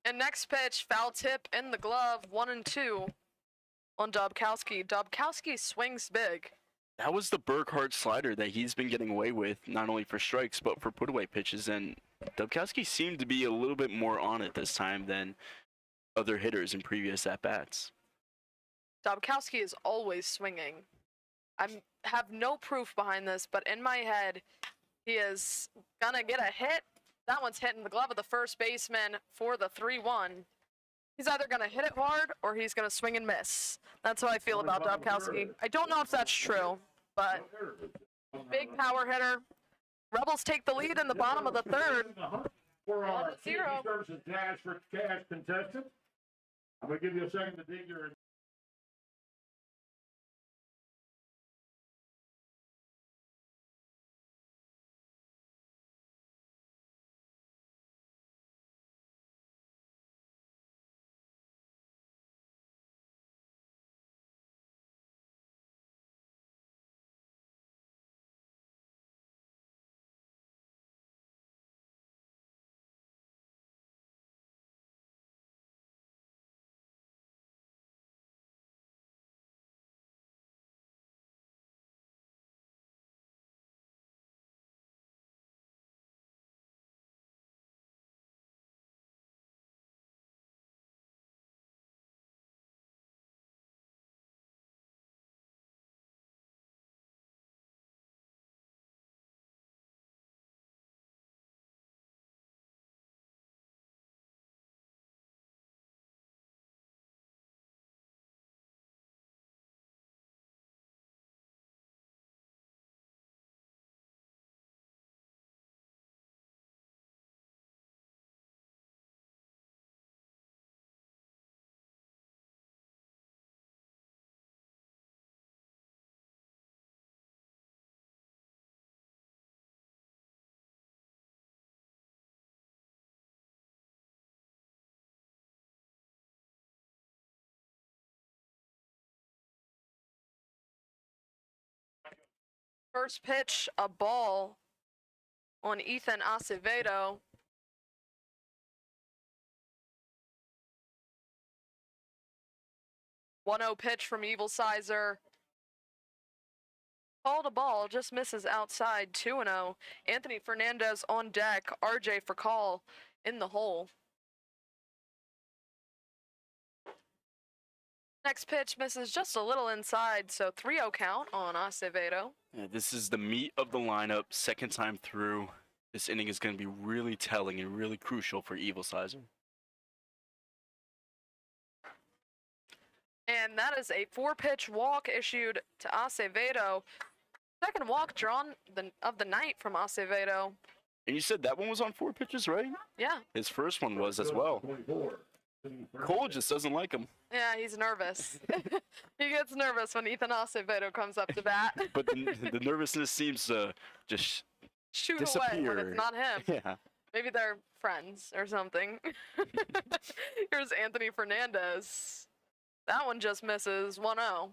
And next pitch, foul tip in the glove, 1-2 on Dobkowski. Dobkowski swings big. That was the Burkhart slider that he's been getting away with, not only for strikes, but for put-away pitches, and Dobkowski seemed to be a little bit more on it this time than other hitters in previous at-bats. Dobkowski is always swinging. I have no proof behind this, but in my head, he is gonna get a hit. That one's hitting the glove of the first baseman for the 3-1. He's either gonna hit it hard or he's gonna swing and miss. That's how I feel about Dobkowski. I don't know if that's true, but big power hitter. Rebels take the lead in the bottom of the 3rd. For our 1-0. Services Dash for Cash contestant. I'm going to give you a second to dig your First pitch, a ball on Ethan Acevedo. One-zero pitch from Evil Sizer. Called a ball, just misses outside. 2-0. Anthony Fernandez on deck. RJ for call in the hole. Next pitch misses just a little inside, so 3-0 count on Acevedo. Yeah, this is the meat of the lineup. Second time through. This inning is going to be really telling and really crucial for Evil Sizer. And that is a 4-pitch walk issued to Acevedo. Second walk drawn of the night from Acevedo. And you said that one was on 4 pitches, right? Yeah. His first one was as well. Cole just doesn't like him. Yeah, he's nervous. He gets nervous when Ethan Acevedo comes up to bat. But the nervousness seems to just Shoot disappear. away when it's not him. Yeah. Maybe they're friends or something. Here's Anthony Fernandez. That one just misses. 1-0.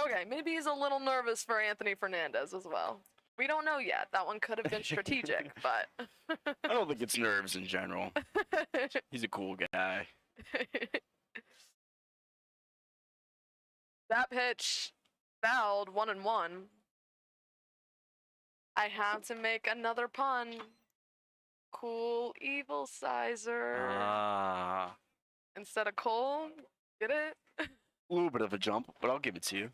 Okay, maybe he's a little nervous for Anthony Fernandez as well. We don't know yet. That one could have been strategic, but I don't think it's nerves in general. He's a cool guy. That pitch fouled. 1-1. I have to make another pun. Cool Evil Sizer. Ah. Instead of Cole. Get it? A little bit of a jump, but I'll give it to you.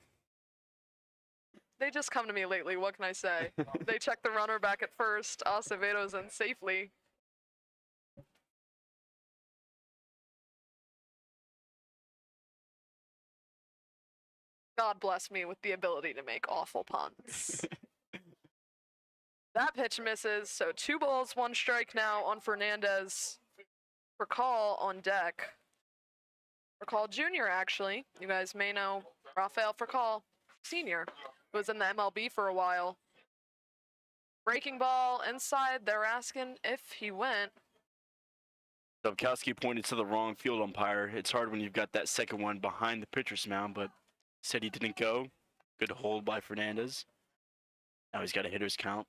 They just come to me lately. What can I say? They check the runner back at first. Acevedo's in safely. God bless me with the ability to make awful puns. That pitch misses, so 2 balls, 1 strike now on Fernandez. For call on deck. For call Jr., actually. You guys may know Rafael for call Sr., who was in the MLB for a while. Breaking ball inside. They're asking if he went. Dubkowski pointed to the wrong field umpire. It's hard when you've got that second one behind the pitcher's mound, but said he didn't go. Good hold by Fernandez. Now he's got a hitter's count.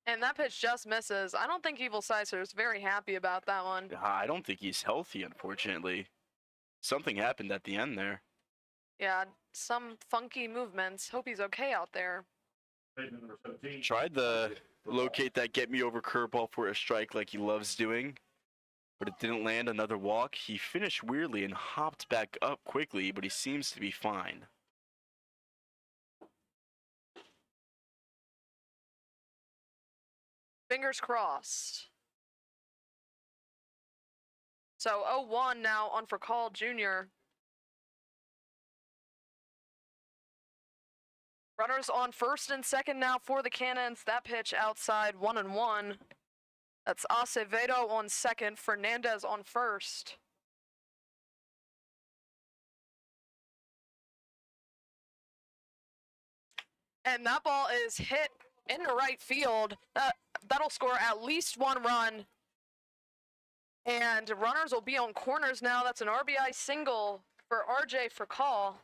And that pitch just misses. I don't think Evil Sizer is very happy about that one. I don't think he's healthy, unfortunately. Something happened at the end there. Yeah, some funky movements. Hope he's okay out there. Tried to locate that get me over curveball for a strike like he loves doing, but it didn't land. Another walk. He finished weirdly and hopped back up quickly, but he seems to be fine. Fingers crossed. So 0-1 now on for call Jr. Runners on first and second now for the Cannons. That pitch outside. 1-1. That's Acevedo on second. Fernandez on first. And that ball is hit into right field. That'll score at least 1 run. And runners will be on corners now. That's an RBI single for RJ for call.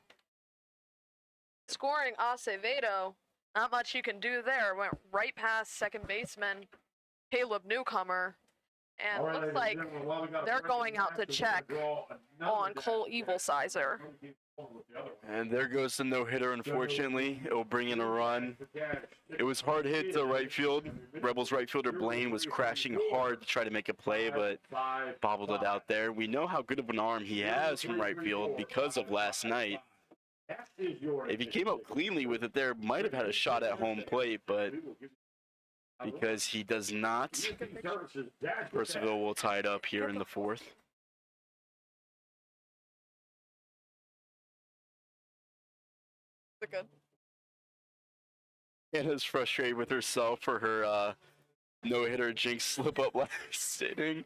Scoring Acevedo. Not much you can do there. Went right past second baseman Caleb Newcomer. And looks like they're going out to check on Cole Evil Sizer. And there goes the no-hitter, unfortunately. It will bring in a run. It was hard hit to right field. Rebels right fielder Blaine was crashing hard to try to make a play, but bobbled it out there. We know how good of an arm he has from right field because of last night. If he came up cleanly with it there, might have had a shot at home plate, but because he does not, Purcellville will tie it up here in the 4th. Good. Anna's frustrated with herself for her no-hitter jinx slip-up last inning.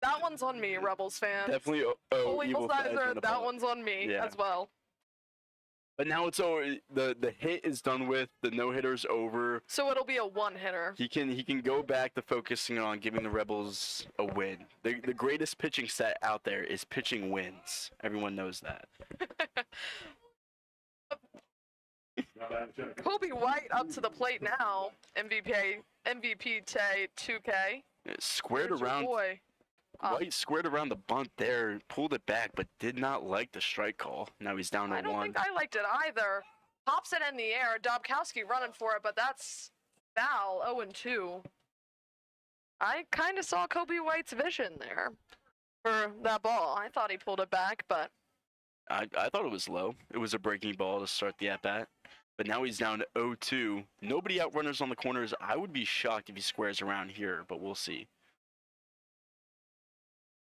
That one's on me, Rebels fans. Definitely Cole Evil Evil Sizer, Sizer. that one's on me Yeah. as well. But now it's over. The hit is done with. The no hitter's over. So it'll be a one-hitter. He can go back to focusing on giving the Rebels a win. The greatest pitching set out there is pitching wins. Everyone knows that. Kobe White up to the plate now. MVP Tay 2K. Squared There's your around. boy. White squared around the bunt there, pulled it back, but did not like the strike call. Now he's down to I don't one. think I liked it either. Pops it in the air. Dobkowski running for it, but that's foul. 0-2. I kind of saw Kobe White's vision there for that ball. I thought he pulled it back, but I thought it was low. It was a breaking ball to start the at-bat. But now he's down to 0-2. Nobody out runners on the corners. I would be shocked if he squares around here, but we'll see.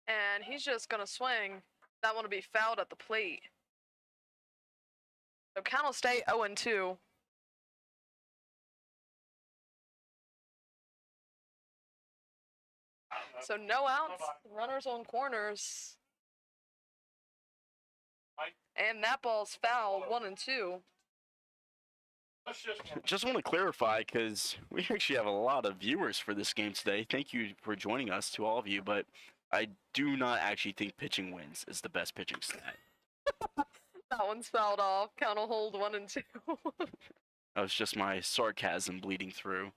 and he's just going to swing. That one will be fouled at the plate. So count will stay 0-2. So no outs, runners on corners. And that ball's foul, 1-2. Just want to clarify, because we actually have a lot of viewers for this game today. Thank you for joining us, to all of you, but I do not actually think pitching wins is the best pitching stat. That one's fouled off. Count will hold 1-2. That was just my sarcasm bleeding through.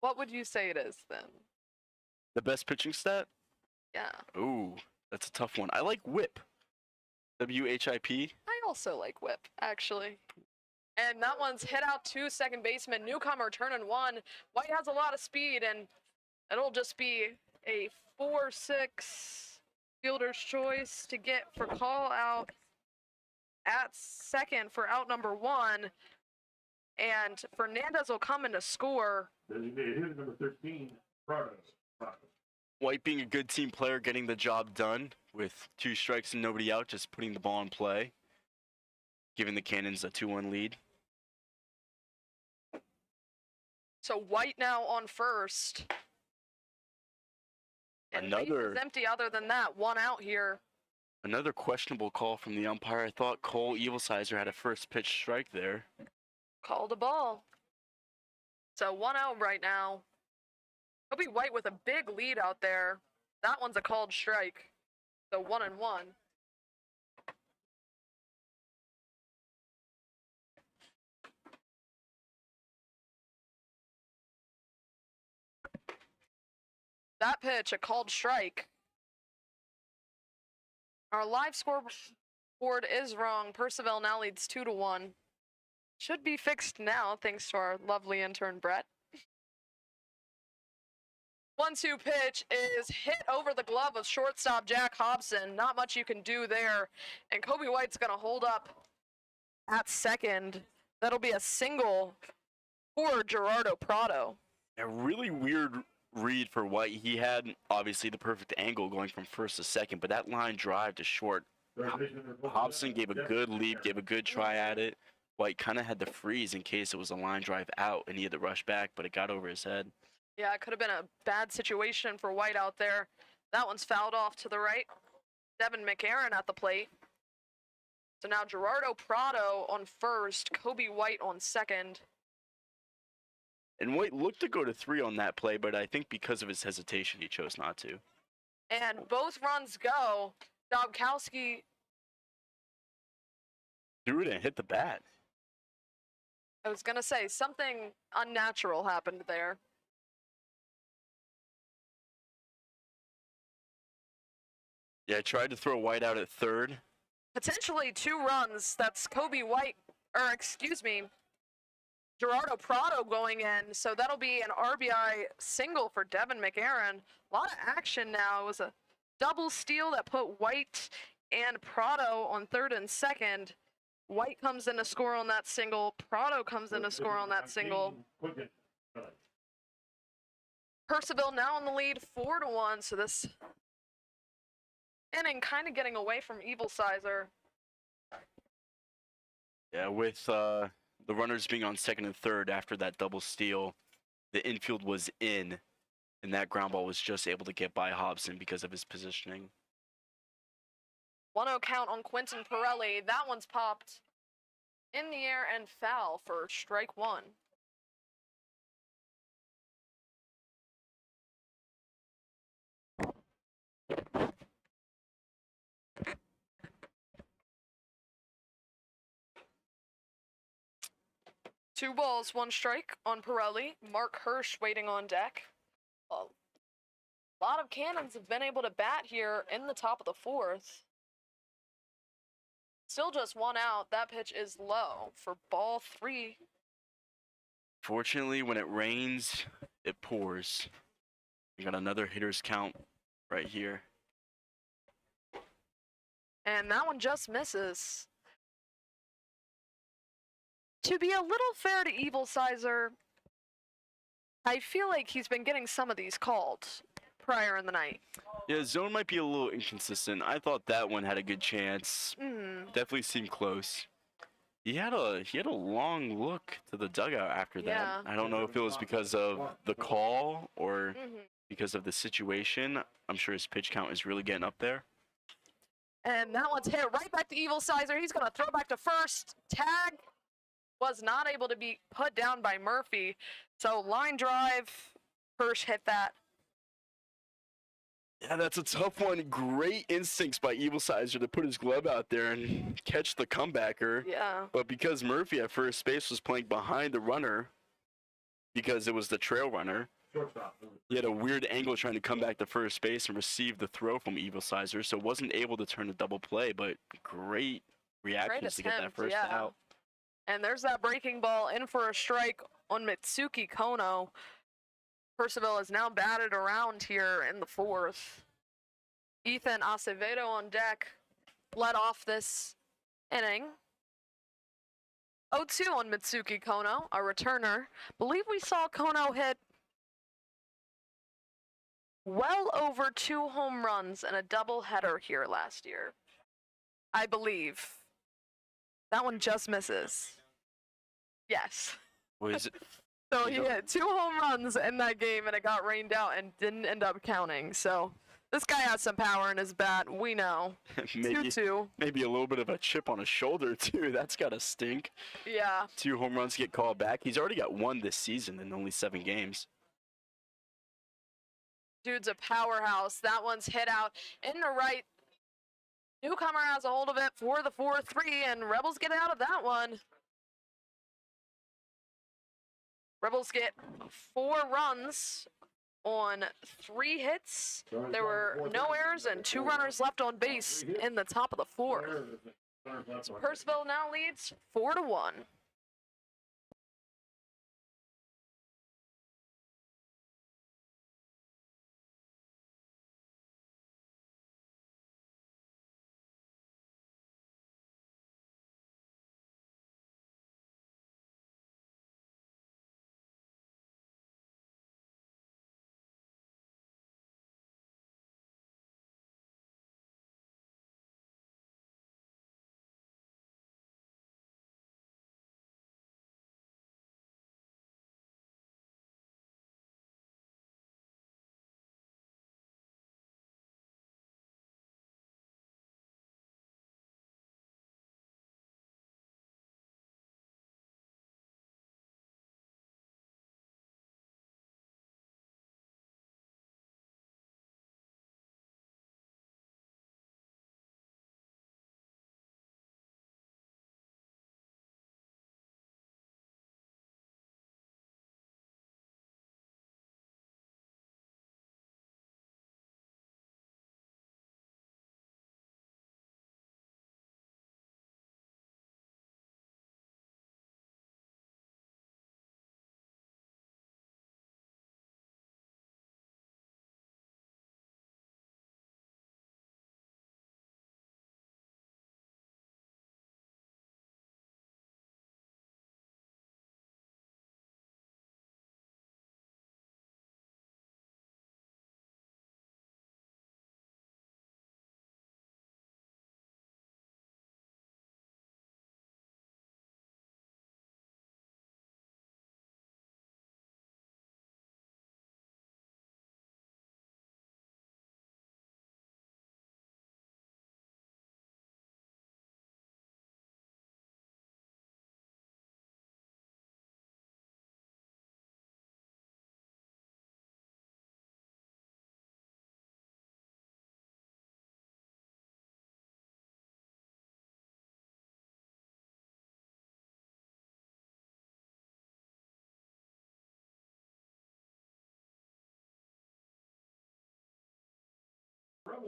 What would you say it is then? The best pitching stat? Yeah. Ooh, that's a tough one. I like whip. WHIP. I also like whip, actually. And that one's hit out to second baseman. Newcomer turning one. White has a lot of speed, and it'll just be a 4-6 fielder's choice to get for call out at second for out number one. And Fernandez will come in to score. Designated hitter number 13, Prado. White being a good team player, getting the job done with 2 strikes and nobody out, just putting the ball in play, giving the Cannons a 2-1 lead. So White now on first. And base Another- is empty other than that. One out here. Another questionable call from the umpire. I thought Cole Evilsizer had a first pitch strike there. Called a ball. So one out right now. Kobe White with a big lead out there. That one's a called strike. So 1-1. That pitch, a called strike. Our live scoreboard is wrong. Purcellville now leads 2-1. Should be fixed now, thanks to our lovely intern, Brett. 1-2 pitch is hit over the glove of shortstop Jack Hobson. Not much you can do there. And Kobe White's going to hold up at second. That'll be a single for Gerardo Prado. A really weird read for White. He had, obviously, the perfect angle going from first to second, but that line drive to short, Hobson gave a good leap, gave a good try at it. White kind of had to freeze in case it was a line drive out and he had to rush back, but it got over his head. Yeah, it could have been a bad situation for White out there. That one's fouled off to the right. Devin McAaron at the plate. So now Gerardo Prado on first, Kobe White on second. And White looked to go to 3 on that play, but I think because of his hesitation, he chose not to. And both runs go. Dobkowski, Threw it and hit the bat. I was going to say, something unnatural happened there. Yeah, tried to throw White out at third. Potentially 2 runs. That's Kobe White, or excuse me, Gerardo Prado going in. So that'll be an RBI single for Devin McAaron. A lot of action now. It was a double steal that put White and Prado on third and second. White comes in to score on that single. Prado comes in to score on that single. Purcellville now in the lead 4-1. So this inning kind of getting away from Evilsizer. Yeah, with the runners being on second and third after that double steal, the infield was in, and that ground ball was just able to get by Hobson because of his positioning. 1-0 count on Quentin Pirelli. That one's popped in the air and foul for strike one. Two balls, one strike on Pirelli. Mark Hirsch waiting on deck. A lot of cannons have been able to bat here in the top of the fourth. Still just one out. That pitch is low for ball three. Fortunately, when it rains, it pours. We got another hitter's count right here. And that one just misses. To be a little fair to Evil Sizer, I feel like he's been getting some of these called prior in the night. Yeah, zone might be a little inconsistent. I thought that one had a good chance. Definitely seemed close. He had a long look to the dugout after that. Yeah. I don't know if it was because of the call or because of the situation. I'm sure his pitch count is really getting up there. And that one's hit right back to Evil Sizer. He's going to throw back to first. Tag was not able to be put down by Murphy. So line drive, Hirsch hit that. Yeah, that's a tough one. Great instincts by Evil Sizer to put his glove out there and catch the comebacker. Yeah. But because Murphy at first base was playing behind the runner, because it was the trail runner, he had a weird angle trying to come back to first base and receive the throw from Evil Sizer, so wasn't able to turn a double play, but great reactions to get that attempt, first yeah. out. And there's that breaking ball in for a strike on Mitsuki Kono. Purcellville is now batted around here in the fourth. Ethan Acevedo on deck led off this inning. 0-2 on Mitsuki Kono, a returner. Believe we saw Kono hit well over 2 home runs and a doubleheader here last year. I believe. That one just misses. Yes. Was it? So he hit 2 home runs in that game, and it got rained out and didn't end up counting. So this guy has some power in his bat. We know. 2-2. Maybe a little bit of a chip on his shoulder, too. That's got to stink. Yeah. 2 home runs get called back. He's already got 1 this season in only 7 games. Dude's a powerhouse. That one's hit out in the right. Newcomer has a hold of it for the 4-3, and Rebels get out of that one. Rebels get 4 runs on 3 hits. There were no errors and 2 runners left on base in the top of the 4th. So Purcellville now leads 4-1.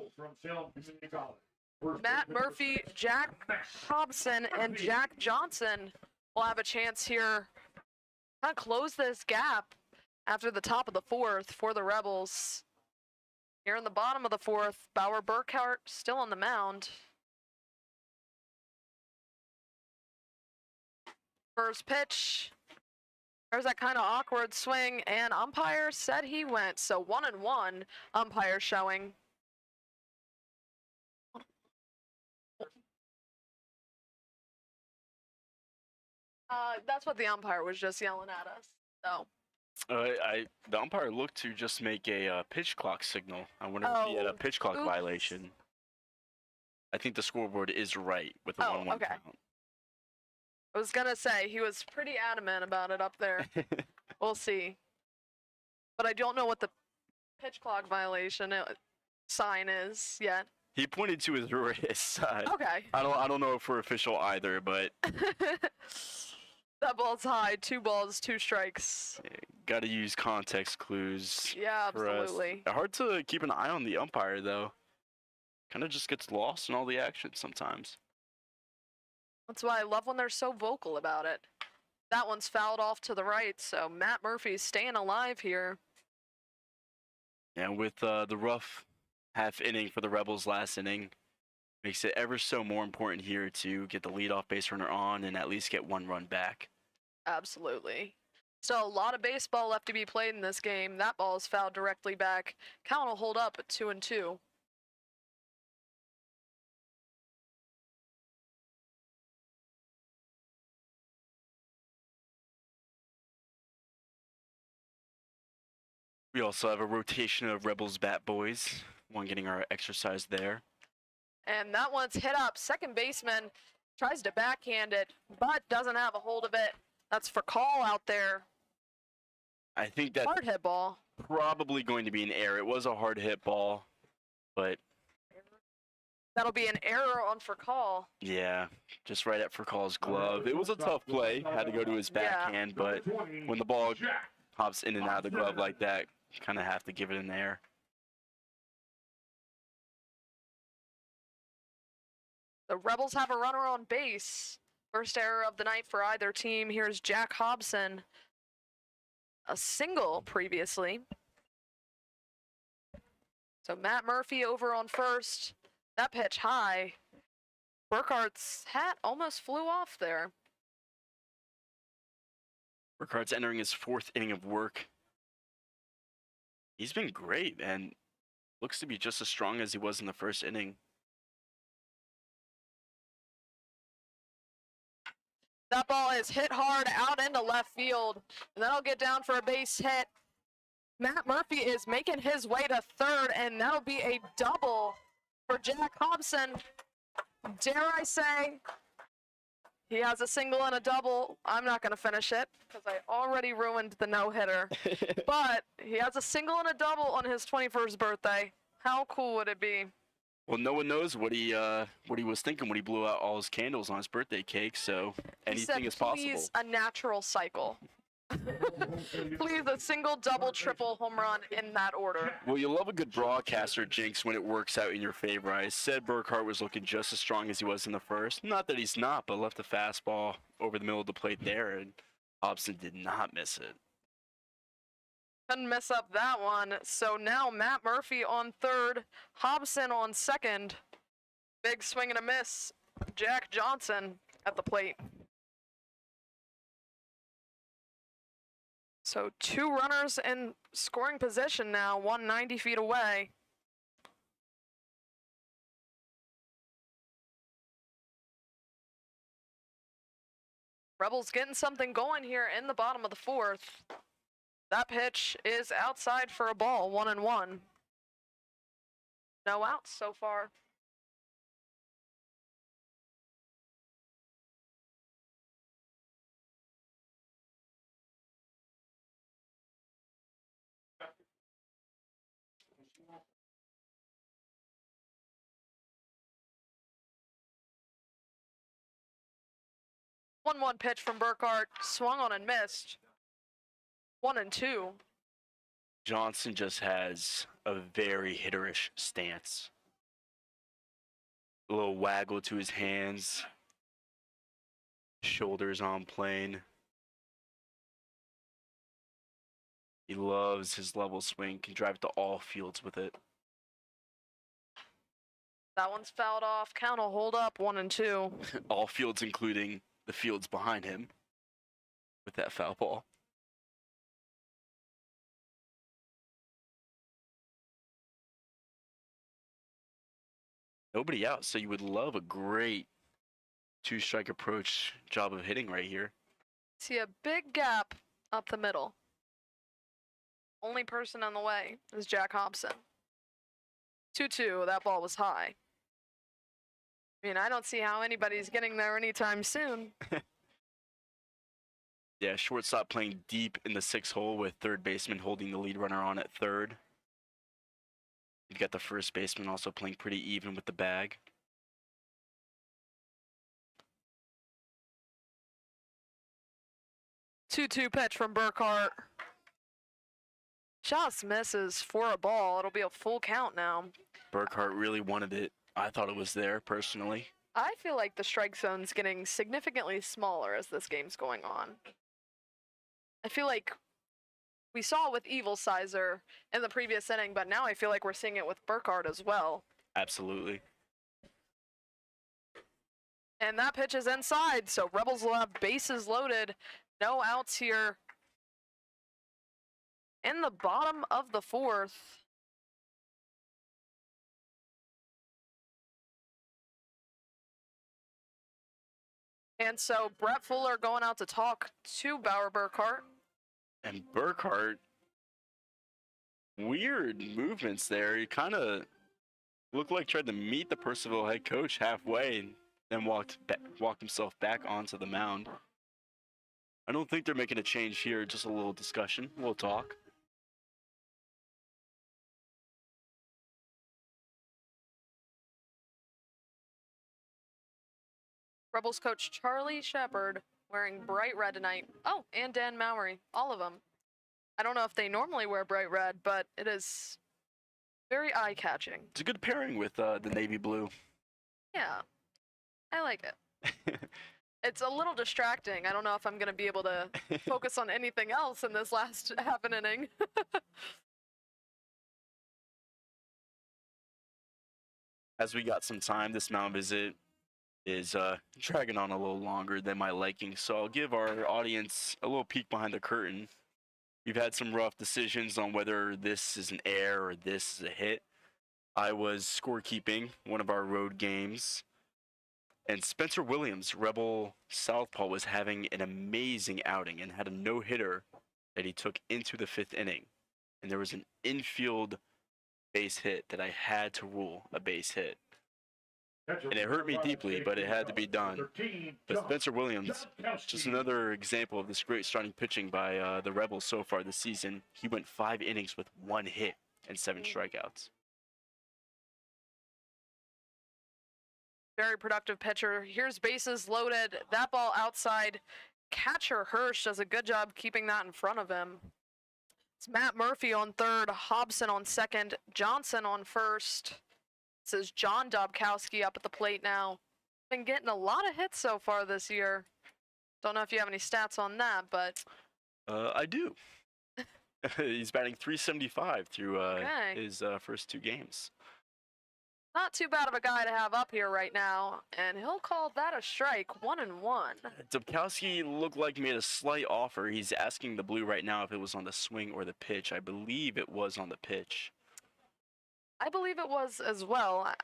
Rebels from Salem Community College. First Matt baseman, Murphy, Jack Hobson, and Jack Johnson will have a chance here to close this gap after the top of the fourth for the Rebels. Here in the bottom of the fourth, Bauer Burkhart still on the mound. First pitch. There's that kind of awkward swing, and umpire said he went. So 1-1, umpire showing. That's what the umpire was just yelling at us. So. The umpire looked to just make a pitch clock signal. I wonder if he had a pitch clock violation. I think the scoreboard is right with the 1-1 okay. count. I was gonna say he was pretty adamant about it up there. We'll see. But I don't know what the pitch clock violation sign is yet. He pointed to his wrist side. Okay. I don't know if we're official either, but that ball's high. 2 balls, 2 strikes. got to use context clues. Yeah, for us. absolutely. Hard to keep an eye on the umpire though. Kind of just gets lost in all the action sometimes. That's why I love when they're so vocal about it. That one's fouled off to the right, so Matt Murphy's staying alive here. And with the rough half inning for the Rebels last inning, makes it ever so more important here to get the leadoff base runner on and at least get 1 run back. Absolutely. Still a lot of baseball left to be played in this game. That ball is fouled directly back. Count will hold up at 2-2. We also have a rotation of Rebels bat boys, one getting our exercise there. And that one's hit up. Second baseman tries to backhand it, but doesn't have a hold of it. That's for call out there. I think that's Hard hit ball. probably going to be an error. It was a hard hit ball, but That'll be an error on for call. yeah, just right at Furcall's glove. It was a tough play. Had to go to his backhand, but when the ball hops in and out of the glove like that, kind of have to give it in there. The Rebels have a runner on base. First error of the night for either team. Here's Jack Hobson. A single previously. So Matt Murphy over on first. That pitch high. Burkhart's hat almost flew off there. Burkhart's entering his 4th inning of work. He's been great and looks to be just as strong as he was in the 1st inning. That ball is hit hard out into left field, and that'll get down for a base hit. Matt Murphy is making his way to third, and that'll be a double for Jack Hobson. Dare I say, he has a single and a double. I'm not going to finish it because I already ruined the no-hitter. But he has a single and a double on his 21st birthday. How cool would it be? Well, no one knows what he was thinking when he blew out all his candles on his birthday cake, so anything is possible. Please, a natural cycle. Please, a single, double, triple home run in that order. Well, you love a good broadcaster jinx when it works out in your favor. I said Burkhart was looking just as strong as he was in the 1st. Not that he's not, but left a fastball over the middle of the plate there, and Hobson did not miss it. Couldn't mess up that one. So now Matt Murphy on third, Hobson on second. Big swing and a miss. Jack Johnson at the plate. So 2 runners in scoring position now, 190 feet away. Rebels getting something going here in the bottom of the 4th. That pitch is outside for a ball, 1-1. No outs so far. One pitch from Burkhart, swung on and missed. 1-2. Johnson just has a very hitterish stance. A little waggle to his hands. Shoulders on plane. He loves his level swing, can drive to all fields with it. That one's fouled off. Count will hold up 1-2. All fields, including the fields behind him, with that foul ball. Nobody out, so you would love a great two-strike approach job of hitting right here. See a big gap up the middle. Only person on the way is Jack Hobson. 2-2, that ball was high. I mean, I don't see how anybody's getting there anytime soon. Yeah, shortstop playing deep in the 6th hole with third baseman holding the lead runner on at third. You've got the first baseman also playing pretty even with the bag. Two pitch from Burkhart. Just misses for a ball. It'll be a full count now. Burkhart really wanted it. I thought it was there, personally. I feel like the strike zone's getting significantly smaller as this game's going on. I feel like we saw it with Evil Sizer in the previous inning, but now I feel like we're seeing it with Burkhart as well. Absolutely. And that pitch is inside, so Rebels will have bases loaded. No outs here. In the bottom of the 4th. And so Brett Fuller going out to talk to Bauer Burkhart. And Burkhart, weird movements there. He kind of looked like tried to meet the Purcellville head coach halfway and then walked himself back onto the mound. I don't think they're making a change here, just a little discussion, a little talk. Rebels coach Charlie Shepard wearing bright red tonight. Oh, and Dan Mowry, all of them. I don't know if they normally wear bright red, but it is very eye-catching. It's a good pairing with the navy blue. Yeah, I like it. It's a little distracting. I don't know if I'm going to be able to focus on anything else in this last half an inning. As we got some time, this mound visit is dragging on a little longer than my liking, so I'll give our audience a little peek behind the curtain. We've had some rough decisions on whether this is an error or this is a hit. I was scorekeeping one of our road games, and Spencer Williams, Rebel Southpaw, was having an amazing outing and had a no-hitter that he took into the 5th inning. And there was an infield base hit that I had to rule a base hit. And it hurt me deeply, but it had to be done. But Spencer Williams, just another example of this great starting pitching by the Rebels so far this season. He went 5 innings with 1 hit and 7 strikeouts. Very productive pitcher. Here's bases loaded. That ball outside. Catcher Hirsch does a good job keeping that in front of him. It's Matt Murphy on third, Hobson on second, Johnson on first. This is John Dobkowski up at the plate now. Been getting a lot of hits so far this year. Don't know if you have any stats on that, but... I do. He's batting .375 through his first 2 games. Not too bad of a guy to have up here right now, and he'll call that a strike, 1-1. Dobkowski looked like he made a slight offer. He's asking the blue right now if it was on the swing or the pitch. I believe it was on the pitch. I believe it was as well. A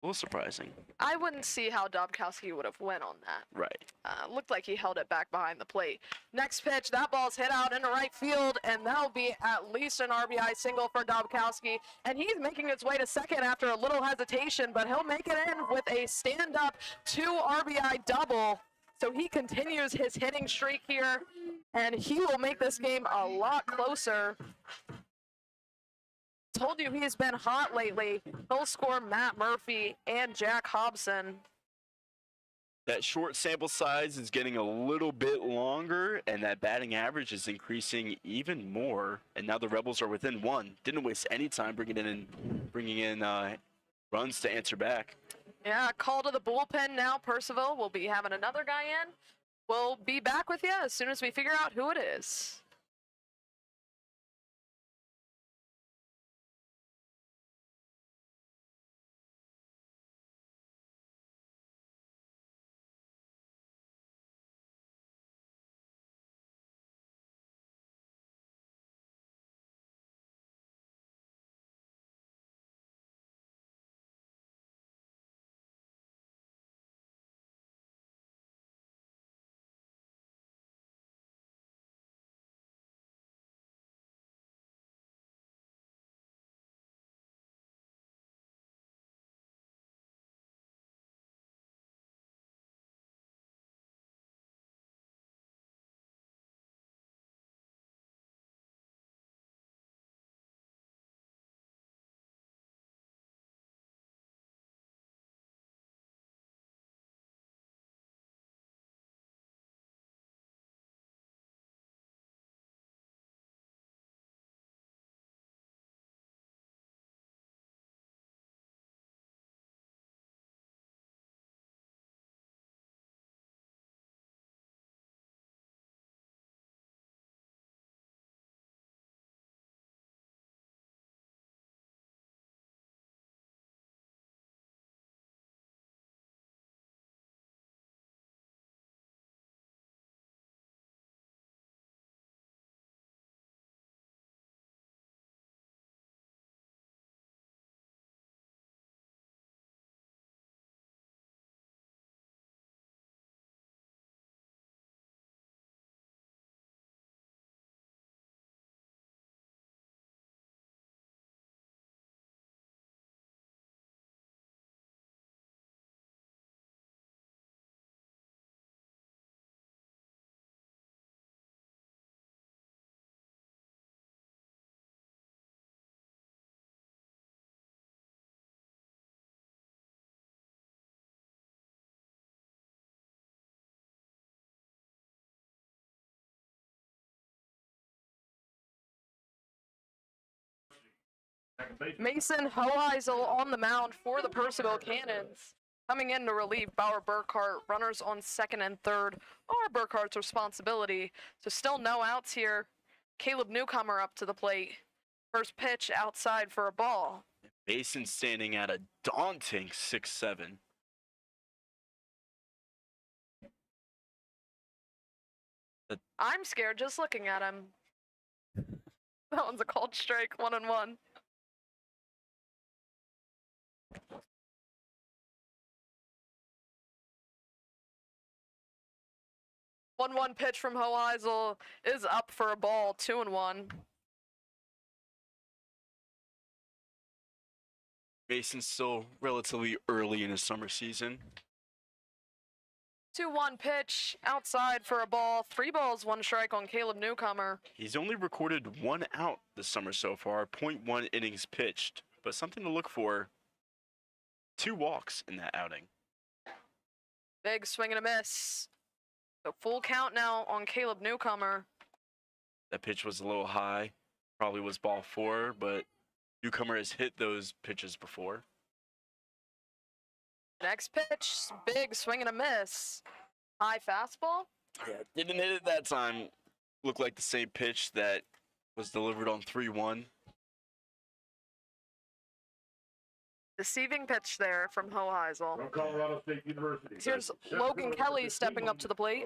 little surprising. I wouldn't see how Dobkowski would have went on that. Right. Looked like he held it back behind the plate. Next pitch, that ball's hit out into right field, and that'll be at least an RBI single for Dobkowski. And he's making his way to second after a little hesitation, but he'll make it in with a stand-up 2 RBI double. So he continues his hitting streak here, and he will make this game a lot closer. Told you he's been hot lately. He'll score Matt Murphy and Jack Hobson. That short sample size is getting a little bit longer, and that batting average is increasing even more. And now the Rebels are within 1. Didn't waste any time bringing in runs to answer back. Yeah, call to the bullpen now. Purcellville will be having another guy in. We'll be back with you as soon as we figure out who it is. Mason Hoheisel on the mound for the Purcellville Cannons. Coming in to relieve Bauer Burkhart. Runners on second and third are Burkhart's responsibility. So still no outs here. Caleb Newcomer up to the plate. First pitch outside for a ball. Mason standing at a daunting 6'7". I'm scared just looking at him. That one's a called strike, 1-1. One pitch from Hoheisel is up for a ball, 2-1. Mason's still relatively early in his summer season. 2-1 pitch outside for a ball. 3 balls, 1 strike on Caleb Newcomer. He's only recorded 1 out this summer so far, 0.1 innings pitched. But something to look for, 2 walks in that outing. Big swing and a miss. So full count now on Caleb Newcomer. That pitch was a little high. Probably was ball 4, but Newcomer has hit those pitches before. Next pitch, big swing and a miss. High fastball. Yeah, didn't hit it that time. Looked like the same pitch that was delivered on 3-1. Deceiving pitch there from Hoheisel. From Colorado State University. Here's Logan Kelly stepping up to the plate.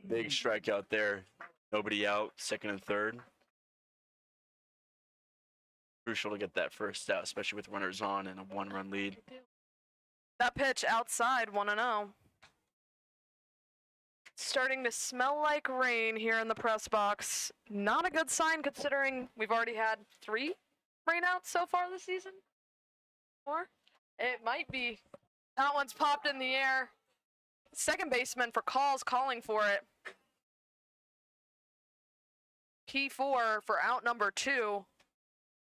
Big strikeout there. Nobody out, second and third. Crucial to get that first out, especially with runners on and a 1-run lead. That pitch outside, 1-0. Starting to smell like rain here in the press box. Not a good sign considering we've already had 3 rainouts so far this season. 4? It might be. That one's popped in the air. Second baseman for calls calling for it. P4 for out number 2.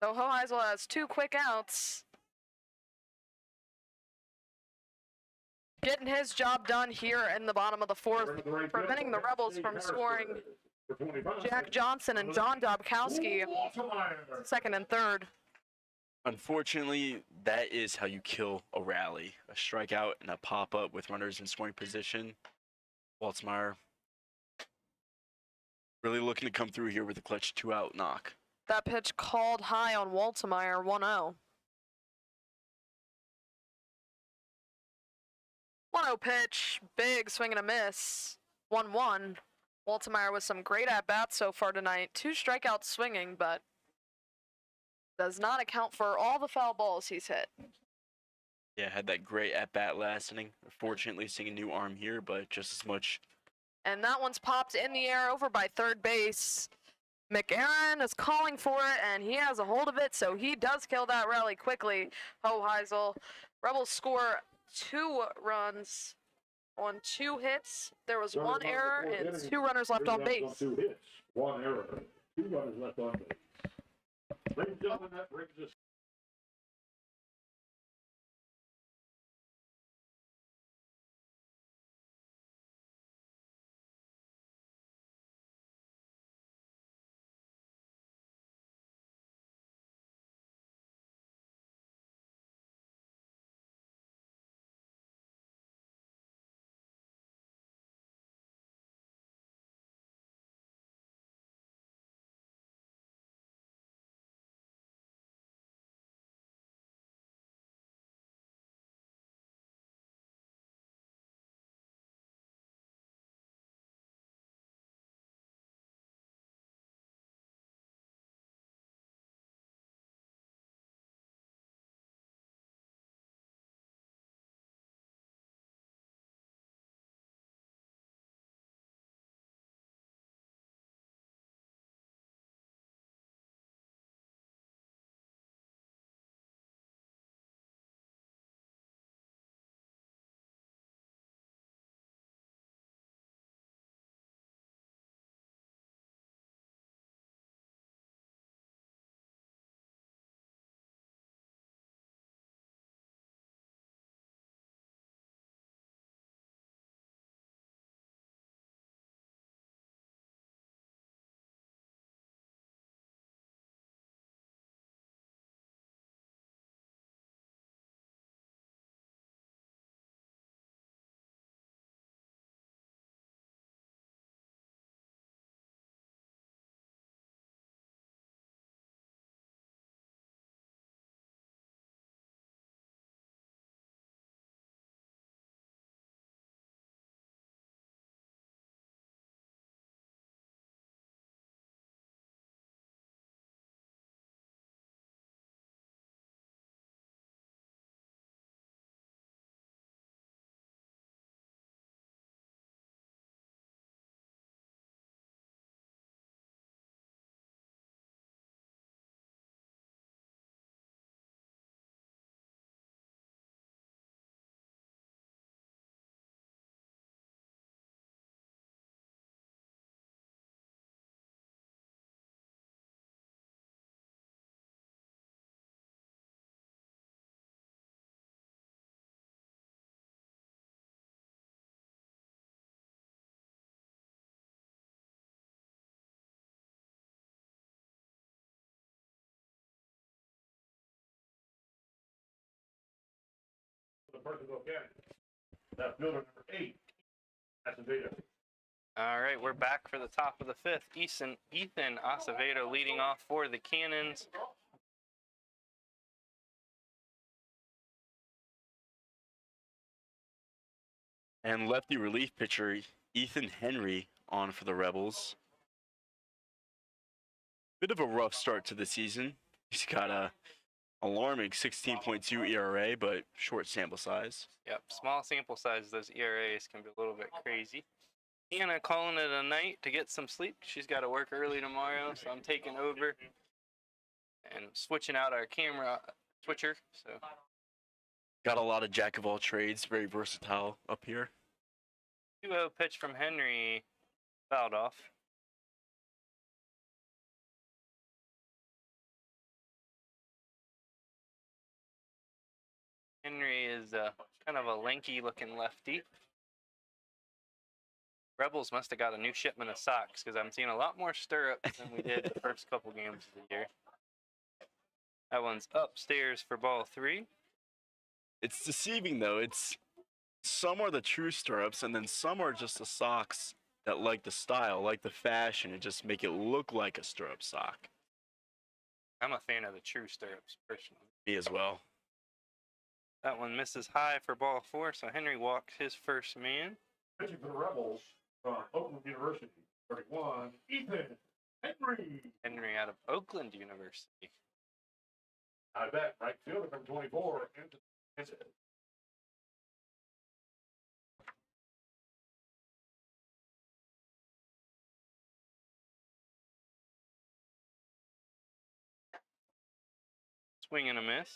So Hoheisel has 2 quick outs. Getting his job done here in the bottom of the 4th, preventing the Rebels from scoring. Jack Johnson and John Dobkowski, second and third. Unfortunately, that is how you kill a rally. A strikeout and a pop-up with runners in scoring position. Waltzmeyer really looking to come through here with a clutch 2-out knock. That pitch called high on Waltemeyer, 1-0. 1-0 pitch, big swing and a miss, 1-1. Waltemeyer with some great at-bats so far tonight. 2 strikeouts swinging, but does not account for all the foul balls he's hit. Yeah, had that great at-bat last inning. Fortunately, seeing a new arm here, but just as much. And that one's popped in the air over by third base. McAaron is calling for it, and he has a hold of it, so he does kill that rally quickly. Hoheisel. Rebels score 2 runs on 2 hits. There was 1 error and 2 runners left on base. 2 hits, 1 error, 2 runners left on base. Ladies and gentlemen, that brings us. The Purcellville County. That fielder number 8. Acevedo. All right, we're back for the top of the 5th. Ethan Acevedo leading off for the Cannons. And lefty relief pitcher Ethan Henry on for the Rebels. Bit of a rough start to the season. He's got a alarming 16.2 ERA, but short sample size. Yep, small sample size. Those ERAs can be a little bit crazy. Anna calling it a night to get some sleep. She's got to work early tomorrow, so I'm taking over and switching out our camera switcher. So Got a lot of jack of all trades, very versatile up here. 2-0 pitch from Henry, fouled off. Henry is kind of a lanky-looking lefty. Rebels must have got a new shipment of socks because I'm seeing a lot more stirrups than we did the first couple games of the year. That one's upstairs for ball 3. It's deceiving though. It's some are the true stirrups, and then some are just the socks that like the style, like the fashion, and just make it look like a stirrup sock. I'm a fan of the true stirrups, personally. Me as well. That one misses high for ball 4, so Henry walks his first man. Pitching for the Rebels from Oakland University, 31, Ethan Henry. Henry out of Oakland University. I bet right fielder from 24 into the Swing and a miss.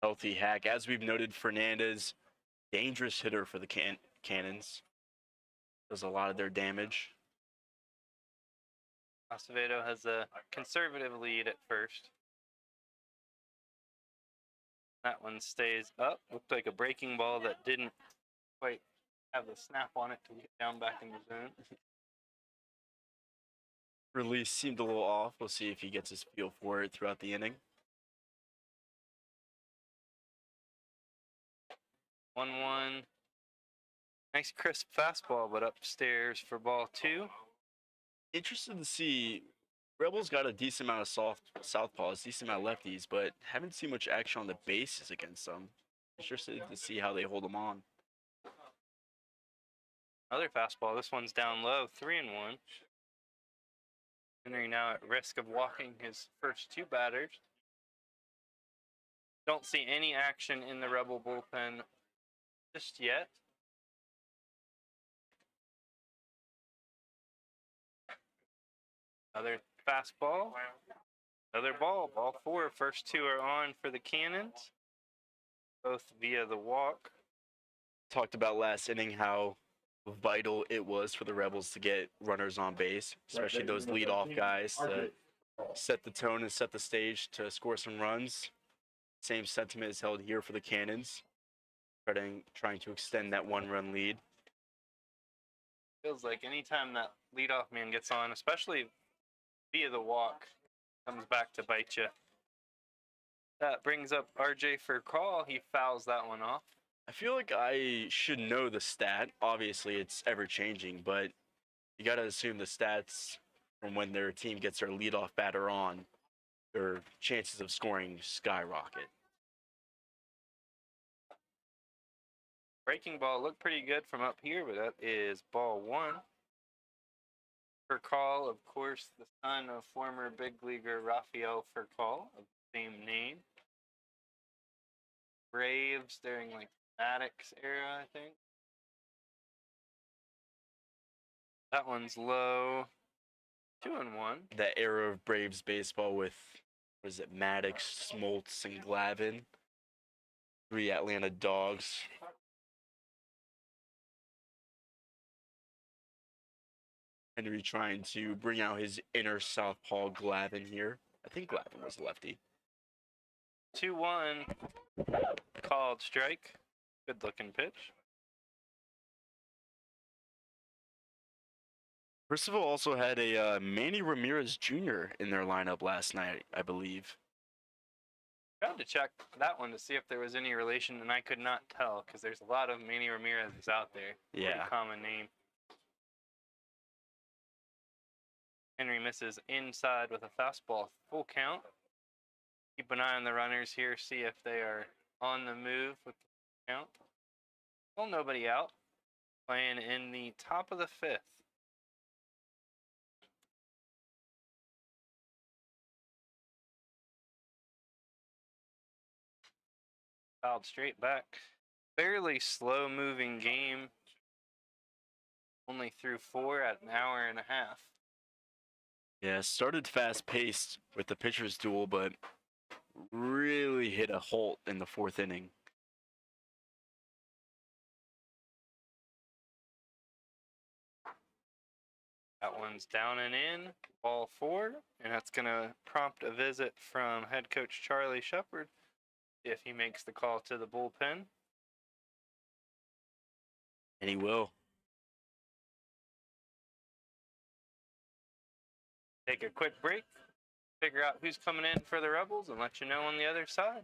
Healthy hack. As we've noted, Fernandez, dangerous hitter for the Cannons. Does a lot of their damage. Acevedo has a conservative lead at first. That one stays up. Looked like a breaking ball that didn't quite have the snap on it to get down back in the zone. Release seemed a little off. We'll see if he gets his feel for it throughout the inning. 1-1. Nice crisp fastball, but upstairs for ball 2. Interested to see. Rebels got a decent amount of southpaws, decent amount of lefties, but haven't seen much action on the bases against them. Interested to see how they hold them on. Another fastball. This one's down low. 3-1. Henry now at risk of walking his first 2 batters. Don't see any action in the Rebel bullpen just yet. Another fastball. Another ball. Ball 4. First 2 are on for the Cannons. Both via the walk. Talked about last inning how vital it was for the Rebels to get runners on base, especially those leadoff guys to set the tone and set the stage to score some runs. Same sentiment is held here for the Cannons, trying to extend that 1-run lead. Feels like anytime that leadoff man gets on, especially via the walk, comes back to bite you. That brings up RJ for call. He fouls that one off. I feel like I should know the stat. Obviously, it's ever-changing, but you got to assume the stats from when their team gets their leadoff batter on, their chances of scoring skyrocket. Breaking ball looked pretty good from up here, but that is ball 1. For call, of course, the son of former big leaguer Rafael Furcal of the same name. Braves during like Maddox era, I think. That one's low. 2-1. That era of Braves baseball with, was it Maddox, Smoltz, and Glavine? 3 Atlanta Dogs. Henry trying to bring out his inner southpaw Glavine here. I think Glavine was lefty. 2-1. Called strike. Good looking pitch. Purcellville also had a Manny Ramirez Jr. in their lineup last night, I believe. Tried to check that one to see if there was any relation, and I could not tell because there's a lot of Manny Ramirez's out there. Yeah. Pretty common name. Henry misses inside with a fastball. Full count. Keep an eye on the runners here, see if they are on the move with the count. Well, nobody out. Playing in the top of the 5th. Fouled straight back. Fairly slow moving game. Only through 4 at an hour and a half. Yeah, started fast-paced with the pitcher's duel, but really hit a halt in the 4th inning. That one's down and in, ball 4, and that's going to prompt a visit from head coach Charlie Shepard if he makes the call to the bullpen. And he will. Take a quick break. figure out who's coming in for the Rebels and let you know on the other side.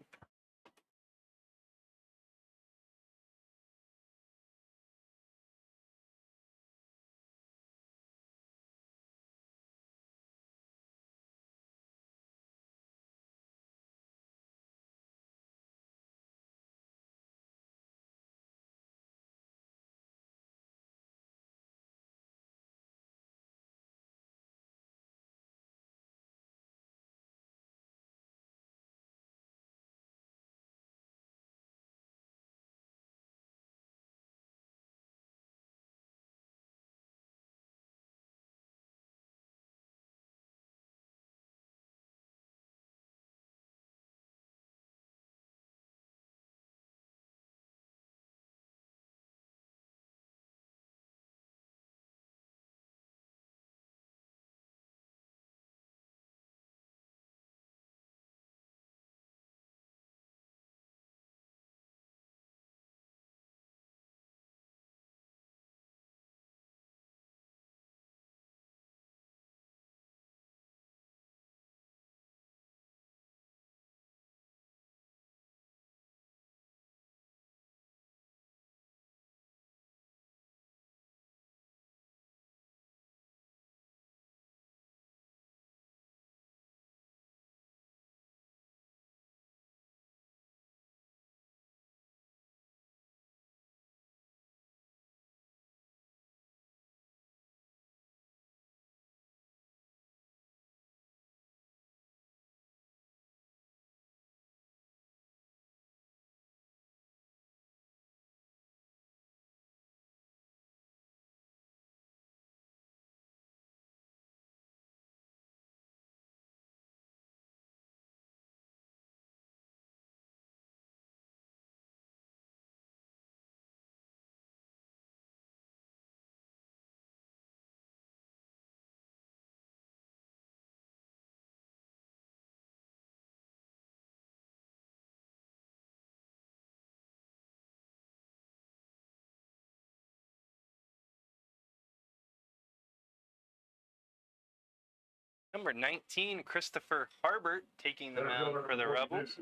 Number 19, Christopher Harbert, taking the mound for the Rebels.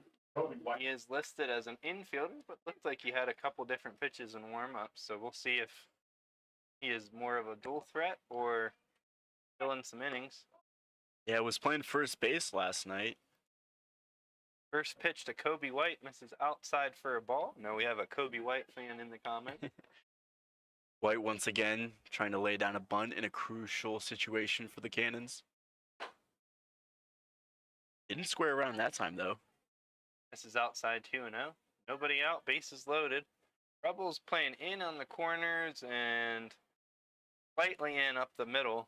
He is listed as an infielder, but looked like he had a couple different pitches in warm-up, so we'll see if he is more of a dual threat or filling some innings. Yeah, was playing first base last night. First pitch to Kobe White, misses outside for a ball. No, we have a Kobe White fan in the comment. White once again trying to lay down a bunt in a crucial situation for the Cannons. Didn't square around that time, though. This is outside 2-0. Nobody out, bases loaded. Rebels playing in on the corners and slightly in up the middle.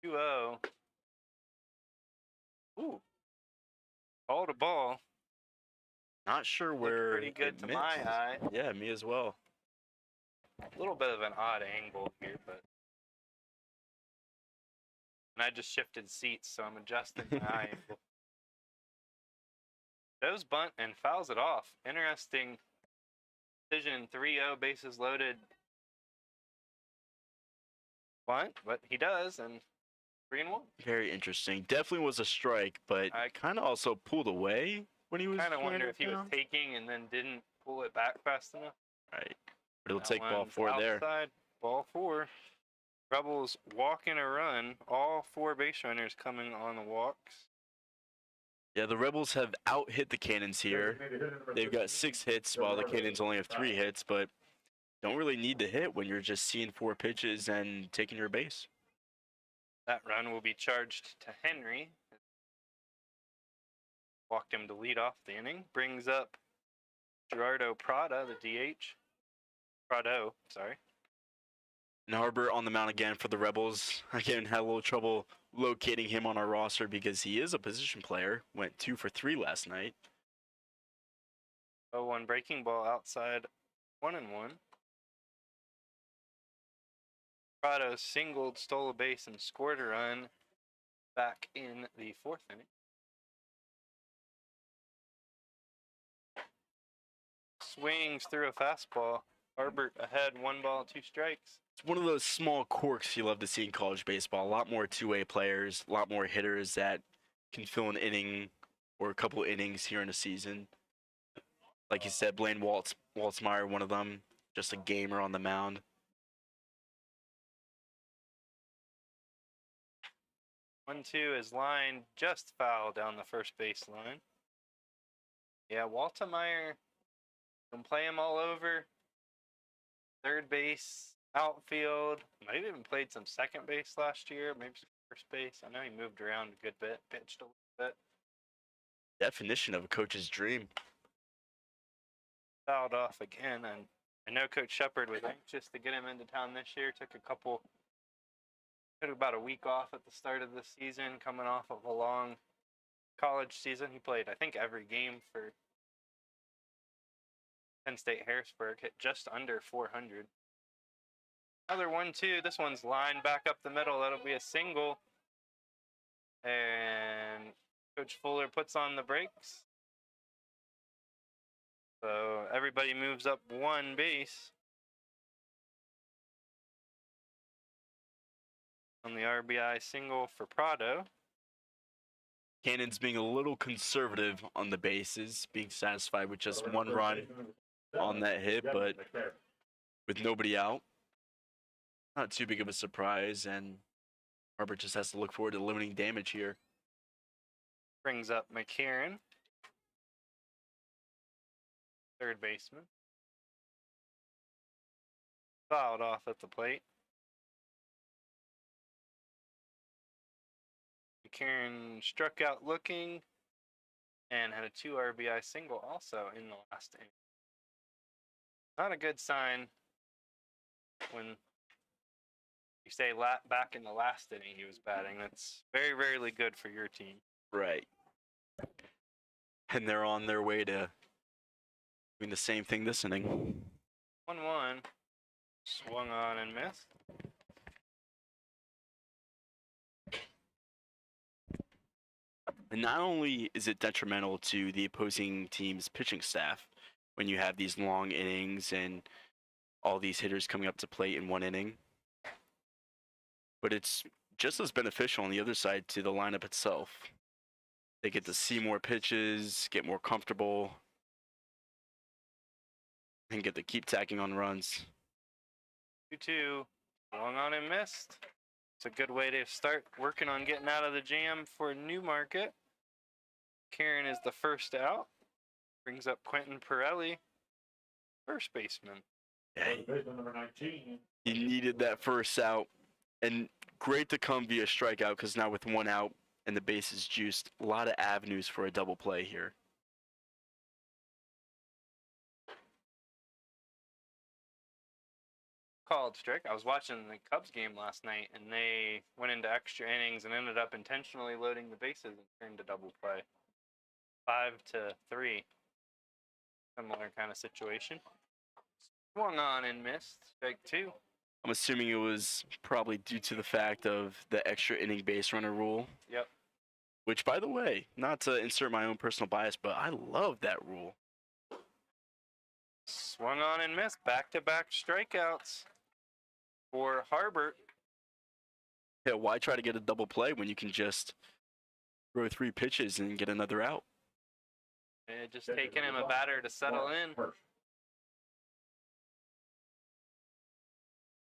2-0. Ooh. Ball to ball. Not sure Looked where pretty good it to missed. my eye. Yeah, me as well. A little bit of an odd angle here, but. And I just shifted seats, so I'm adjusting my eye angle. Does bunt and fouls it off. Interesting decision. 3-0, bases loaded. Bunt, but he does, and 3-1. Very interesting. Definitely was a strike, but I kind of also pulled away when he was kind of trying wonder it if he was down. taking and then didn't pull it back fast enough. Right. But it'll That take ball one's 4 there. outside, ball 4. Rebels walking a run. All 4 base runners coming on the walks. Yeah, the Rebels have out-hit the Cannons here. They've got 6 hits, while the Cannons only have 3 hits, but don't really need to hit when you're just seeing 4 pitches and taking your base. That run will be charged to Henry. Walked him to lead off the inning. Brings up Gerardo Prada, the DH. Prado, sorry. And Harbor on the mound again for the Rebels. Again, had a little trouble locating him on our roster because he is a position player. Went 2 for 3 last night. 0-1 breaking ball outside. 1-1. Prado singled, stole a base, and scored a run back in the 4th inning. Swings through a fastball. Harbert ahead, 1 ball, 2 strikes. It's one of those small quirks you love to see in college baseball. A lot more two-way players, a lot more hitters that can fill an inning or a couple innings here in a season. Like you said, Blaine Waltzmeyer, one of them, just a gamer on the mound. 1-2 is line just foul down the first base line. Yeah, Waltemeyer can play him all over. Third base, outfield. Might have even played some second base last year, maybe some first base. I know he moved around a good bit, pitched a little bit. Definition of a coach's dream. Fouled off again, and I know Coach Shepard was anxious to get him into town this year. Took about a week off at the start of the season, coming off of a long college season. He played, I think, every game for Penn State Harrisburg, hit just under 400. Another 1-2. This one's lined back up the middle. That'll be a single. And Coach Fuller puts on the brakes. So everybody moves up one base. On the RBI single for Prado. Cannon's being a little conservative on the bases, being satisfied with just one run on that hit, but with nobody out, not too big of a surprise, and Harbert just has to look forward to limiting damage here. Brings up McCarron, third baseman. Fouled off at the plate. McCarron struck out looking and had a 2 RBI single also in the last inning. Not a good sign when you say back in the last inning he was batting. That's very rarely good for your team. Right. And they're on their way to doing the same thing this inning. 1-1. Swung on and missed. And not only is it detrimental to the opposing team's pitching staff when you have these long innings and all these hitters coming up to plate in one inning, but it's just as beneficial on the other side to the lineup itself. They get to see more pitches, get more comfortable, and get to keep tacking on runs. 2-2. Swung on and missed. It's a good way to start working on getting out of the jam for Newmarket. Karen is the first out. Brings up Quentin Pirelli, first baseman. Hey, Baseman number 19. he needed that first out, and great to come via strikeout because now with one out and the base is juiced, a lot of avenues for a double play here. Called strike. I was watching the Cubs game last night, and they went into extra innings and ended up intentionally loading the bases and turned to double play. 5-3. Similar kind of situation. Swung on and missed. Strike 2. I'm assuming it was probably due to the fact of the extra inning base runner rule. Yep. Which, by the way, not to insert my own personal bias, but I love that rule. Swung on and missed. Back-to-back strikeouts for Harbert. Yeah, why try to get a double play when you can just throw 3 pitches and get another out? And just taking him a batter to settle in.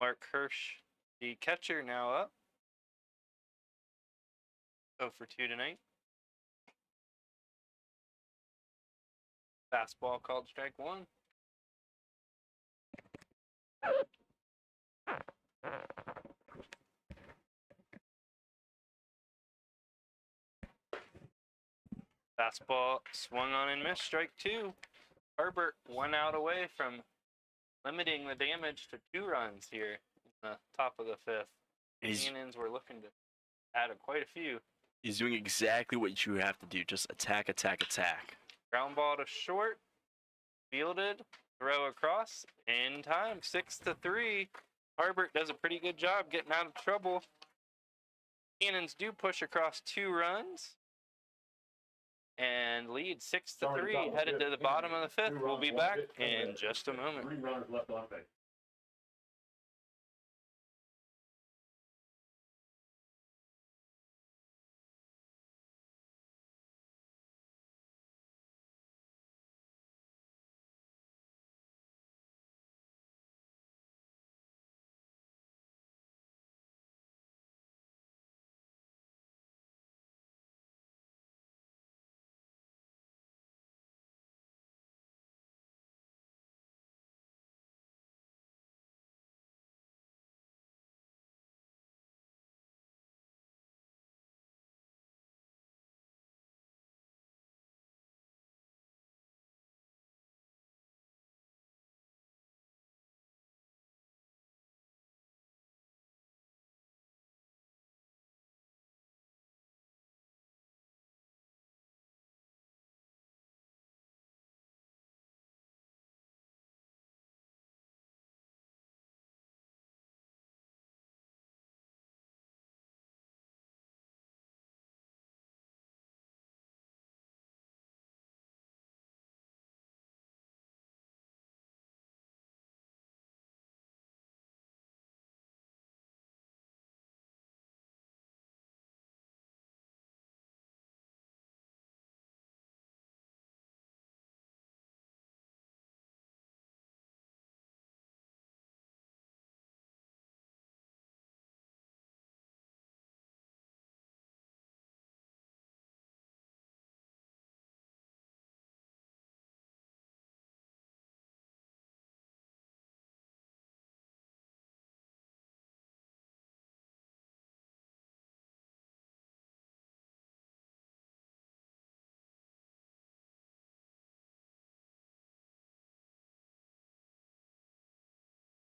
Mark Hirsch, the catcher, now up. 0 for 2 tonight. Fastball called strike 1. Fastball swung on and missed, strike 2. Herbert 1 out away from limiting the damage to 2 runs here in the top of the 5th. Cannons were looking to add quite a few. He's doing exactly what you have to do. Just attack, attack, attack. Ground ball to short. Fielded. Throw across. In time. 6-3. Harbert does a pretty good job getting out of trouble. Cannons do push across 2 runs. And lead 6-3. Headed to the bottom of the 5th. We'll be back in just a moment. 3 runners left on base.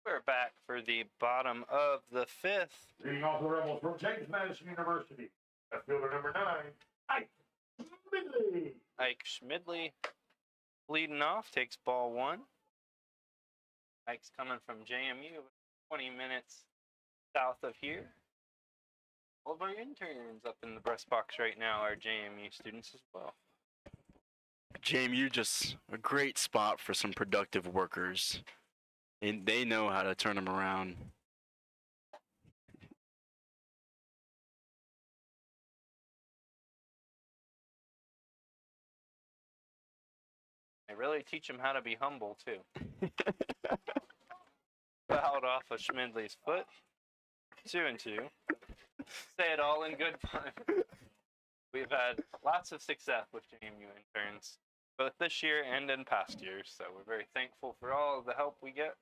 We're back for the bottom of the fifth. Leading off the Rebels from James Madison University. That's fielder number 9, Ike Midley. Ike Schmidley leading off, takes ball 1. Ike's coming from JMU, 20 minutes south of here. All of our interns up in the breast box right now are JMU students as well. JMU, just a great spot for some productive workers. And they know how to turn them around. They really teach them how to be humble, too. Fouled off of Schmidley's foot. 2-2. Say it all in good fun. We've had lots of success with JMU interns, both this year and in past years, so we're very thankful for all of the help we get.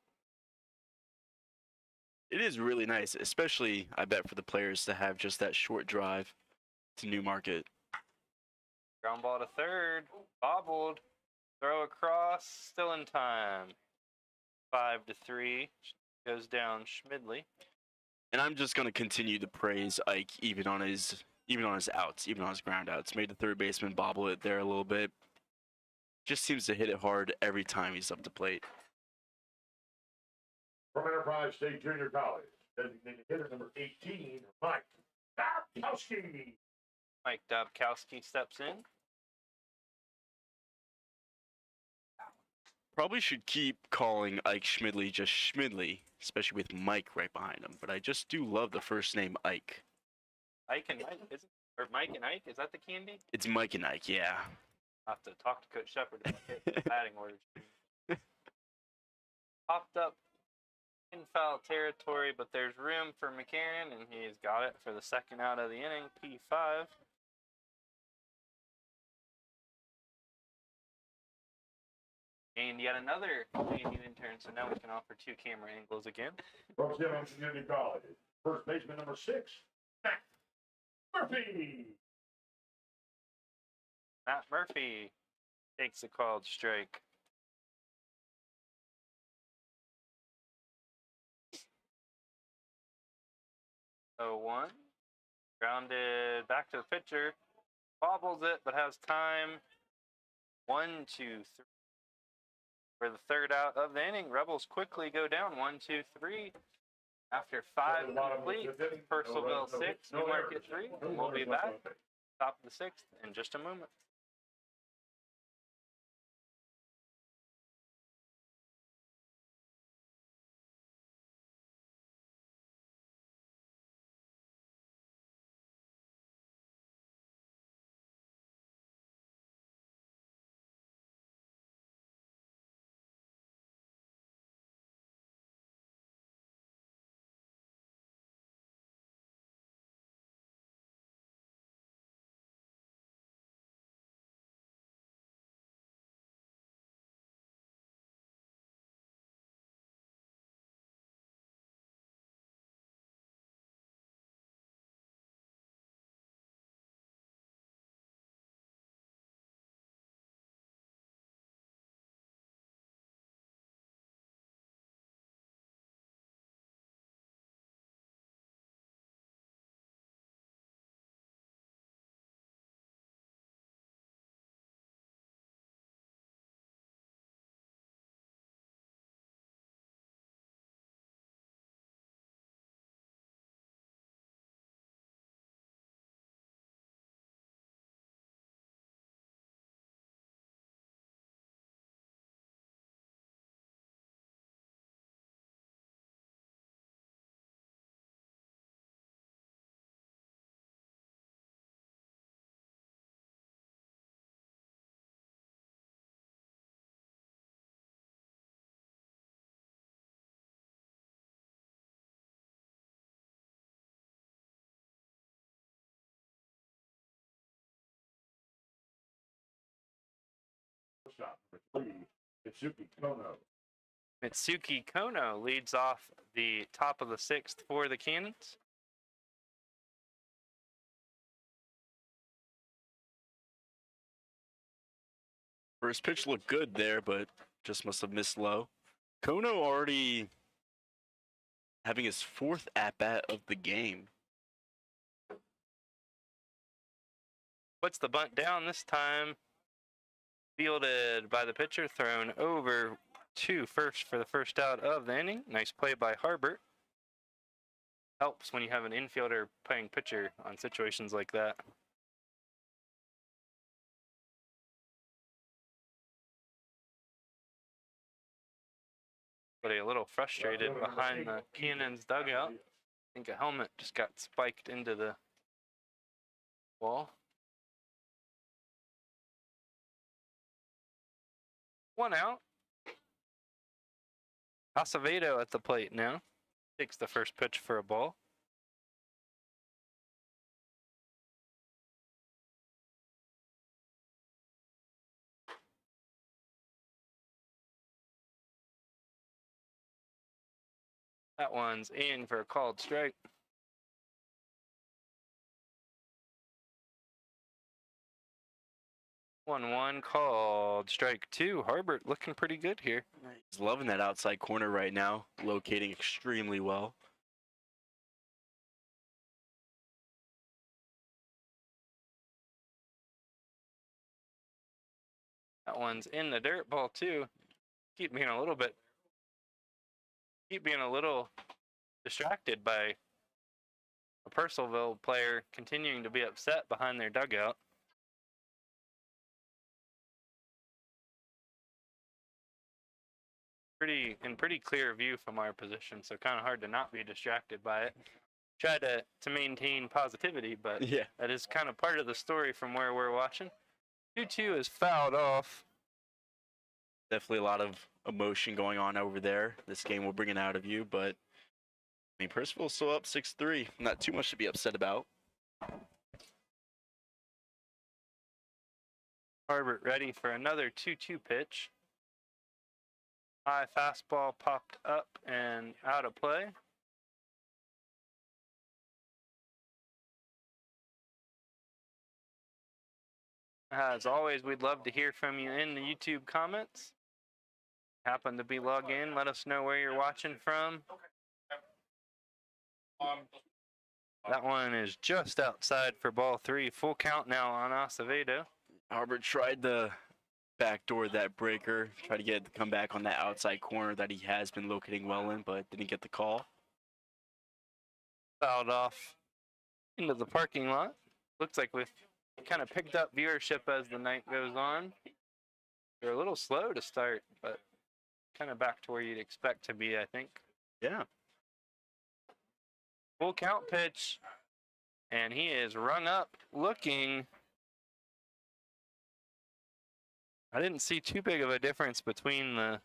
It is really nice, especially, I bet, for the players to have just that short drive to Newmarket. Ground ball to third, bobbled, throw across, still in time. 5-3, goes down Schmidley. And I'm just going to continue to praise Ike even on his outs, even on his ground outs. Made the third baseman bobble it there a little bit. Just seems to hit it hard every time he's up the plate. From Enterprise State Junior College, designated hitter number 18, Mike Dabkowski. Mike Dabkowski steps in. Probably should keep calling Ike Schmidley just Schmidley, especially with Mike right behind him. But I just do love the first name Ike. Ike and Mike, or Mike and Ike, is that the candy? It's Mike and Ike, yeah. I'll have to talk to Coach Shepard about the batting order. Popped up in foul territory, but there's room for McCarron, and he's got it for the second out of the inning, P5. And yet another JMU intern, so now we can offer 2 camera angles again. From Simmons Community College, first baseman number 6, Matt Murphy. Matt Murphy takes a called strike. Oh, 1. Grounded back to the pitcher. Bobbles it, but has time. 1, 2, 3. For the third out of the inning, Rebels quickly go down 1, 2, 3. After 5 complete, Purcellville 6, Newmarket 3. We'll be back. Top of the 6th in just a moment. Stop number 3, Mitsuki Kono. Mitsuki Kono leads off the top of the 6th for the Cannons. First pitch looked good there, but just must have missed low. Kono already having his 4th at-bat of the game. Puts the bunt down this time. Fielded by the pitcher, thrown over to first for the first out of the inning. Nice play by Harbert. Helps when you have an infielder playing pitcher on situations like that. But a little frustrated behind the Cannons dugout. I think a helmet just got spiked into the wall. 1 out. Acevedo at the plate now. Takes the first pitch for a ball. That one's in for a called strike. 1-1 called strike 2. Harbert looking pretty good here. He's loving that outside corner right now, locating extremely well. That one's in the dirt, ball 2. Keep being a little distracted by a Purcellville player continuing to be upset behind their dugout. Pretty clear view from our position, so kind of hard to not be distracted by it. Try to maintain positivity, but Yeah. that is kind of part of the story from where we're watching. 2-2 is fouled off. Definitely a lot of emotion going on over there. This game will bring it out of you, but I mean, Purcellville's still up 6-3. Not too much to be upset about. Harbert ready for another 2-2 pitch. High fastball popped up and out of play. As always, we'd love to hear from you in the YouTube comments. Happen to be logged in, let us know where you're watching from. That one is just outside for ball 3. Full count now on Acevedo. Harbert tried to backdoor that breaker, try to get it to come back on that outside corner that he has been locating well in, but didn't get the call. Fouled off into the parking lot. Looks like we've kind of picked up viewership as the night goes on. They're a little slow to start, but kind of back to where you'd expect to be, I think. Yeah. Full count pitch, and he is rung up looking. I didn't see too big of a difference between the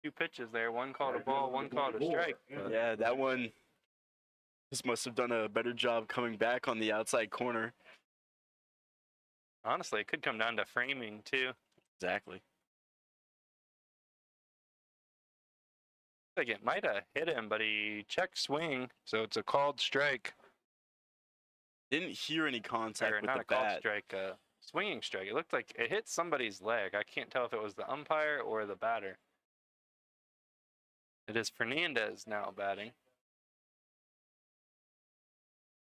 2 pitches there. One called a ball, one called a strike. Yeah, that one just must have done a better job coming back on the outside corner. Honestly, it could come down to framing, too. Exactly. Like it might have hit him, but he checked swing, so it's a called strike. Didn't hear any contact Or with not the a called bat. strike, a swinging strike. It looked like it hit somebody's leg. I can't tell if it was the umpire or the batter. It is Fernandez now batting.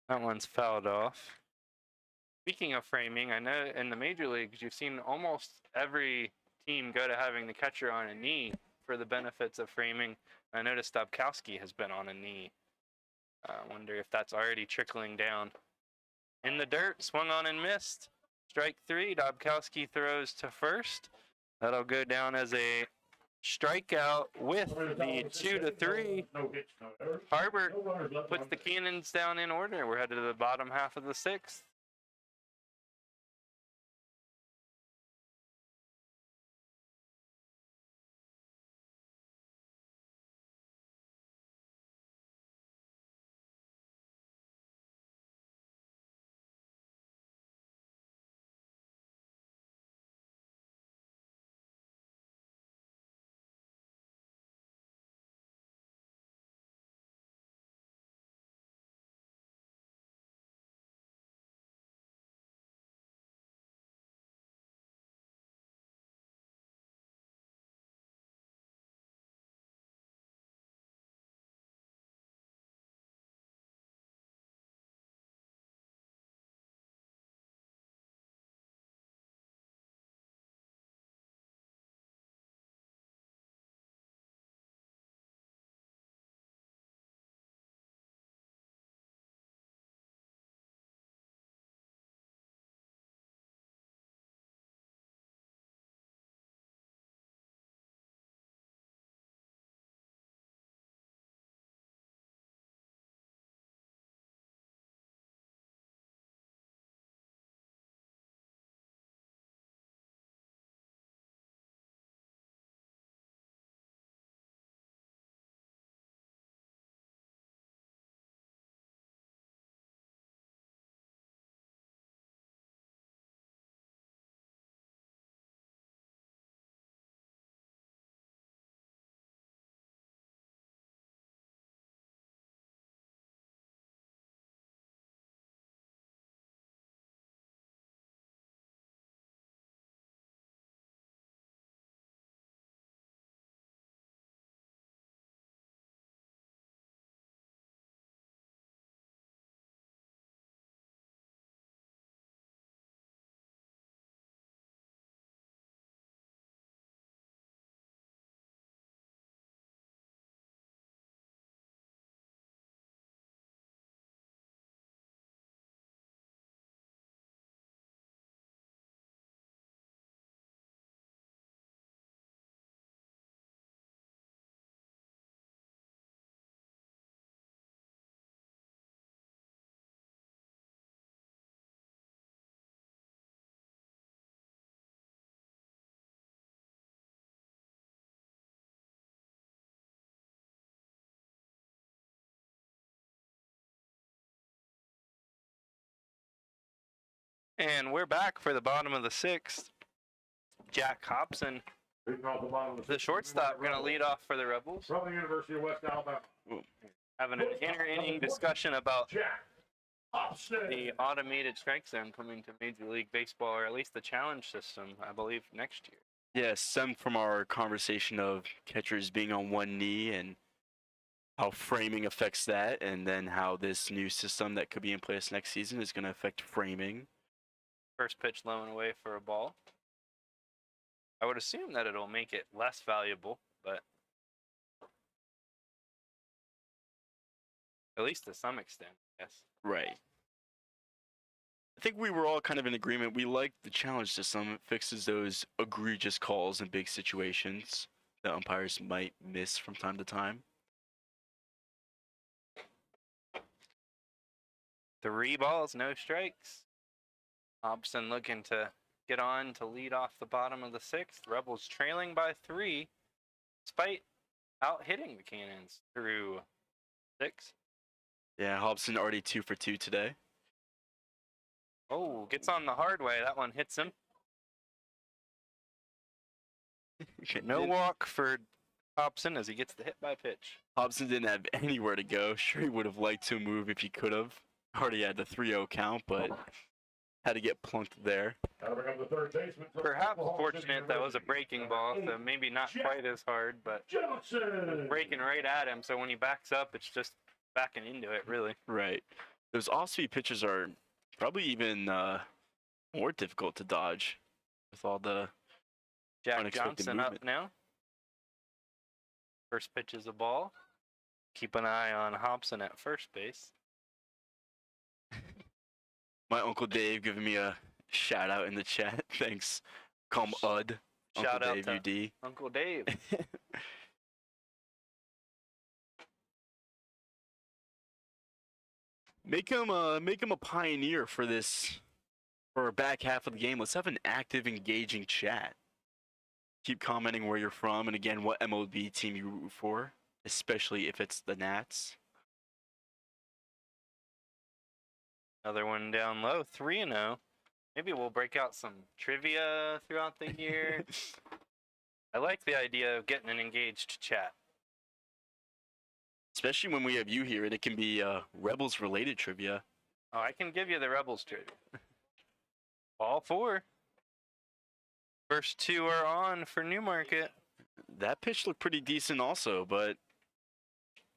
That one's fouled off. Speaking of framing, I know in the major leagues you've seen almost every team go to having the catcher on a knee for the benefits of framing. I noticed Dobkowski has been on a knee. I wonder if that's already trickling down. In the dirt, swung on and missed. Strike 3, Dobkowski throws to first. That'll go down as a strikeout with the 2-3. Harbert puts the Cannons down in order. We're headed to the bottom half of the 6th. And we're back for the bottom of the 6th. Jack Hobson, Leading off the bottom of the sixth, shortstop, going to lead off for the Rebels. from the University of West Alabama, Having an inter-inning discussion about Jack Hobson. the automated strike zone coming to Major League Baseball, or at least the challenge system, I believe, next year. Yeah, stemmed from our conversation of catchers being on one knee and how framing affects that, and then how this new system that could be in place next season is going to affect framing. First pitch low and away for a ball. I would assume that it'll make it less valuable, but at least to some extent, yes. Right. I think we were all kind of in agreement. We like the challenge system. It fixes those egregious calls in big situations that umpires might miss from time to time. 3 balls, no strikes. Hobson looking to get on to lead off the bottom of the 6th. Rebels trailing by 3, despite out hitting the Cannons through 6. Yeah, Hobson already 2 for 2 today. Oh, gets on the hard way. That one hits him. No walk for Hobson as he gets the hit by pitch. Hobson didn't have anywhere to go. Sure, he would have liked to move if he could have. Already had the 3-0 count, but had to get plunked there. That'll bring up the third baseman from Perhaps Oklahoma City fortunate that was a University. breaking ball, so maybe not quite as hard, but Johnson. breaking right at him. So when he backs up, it's just backing into it, really. Right. Those off-speed pitches are probably even more difficult to dodge with all the Jack unexpected Johnson movement. up now. First pitch is a ball. Keep an eye on Hobson at first base. My Uncle Dave giving me a shout out in the chat. Thanks. Call him Ud. Shout Uncle out Dave to UD. Uncle Dave. Make him a pioneer for this, for a back half of the game. Let's have an active, engaging chat. Keep commenting where you're from, and again, what MLB team you root for, especially if it's the Nats. Another one down low, 3-0. Maybe we'll break out some trivia throughout the year. I like the idea of getting an engaged chat. Especially when we have you here, and it can be Rebels-related trivia. Oh, I can give you the Rebels trivia. All 4. First 2 are on for Newmarket. That pitch looked pretty decent also, but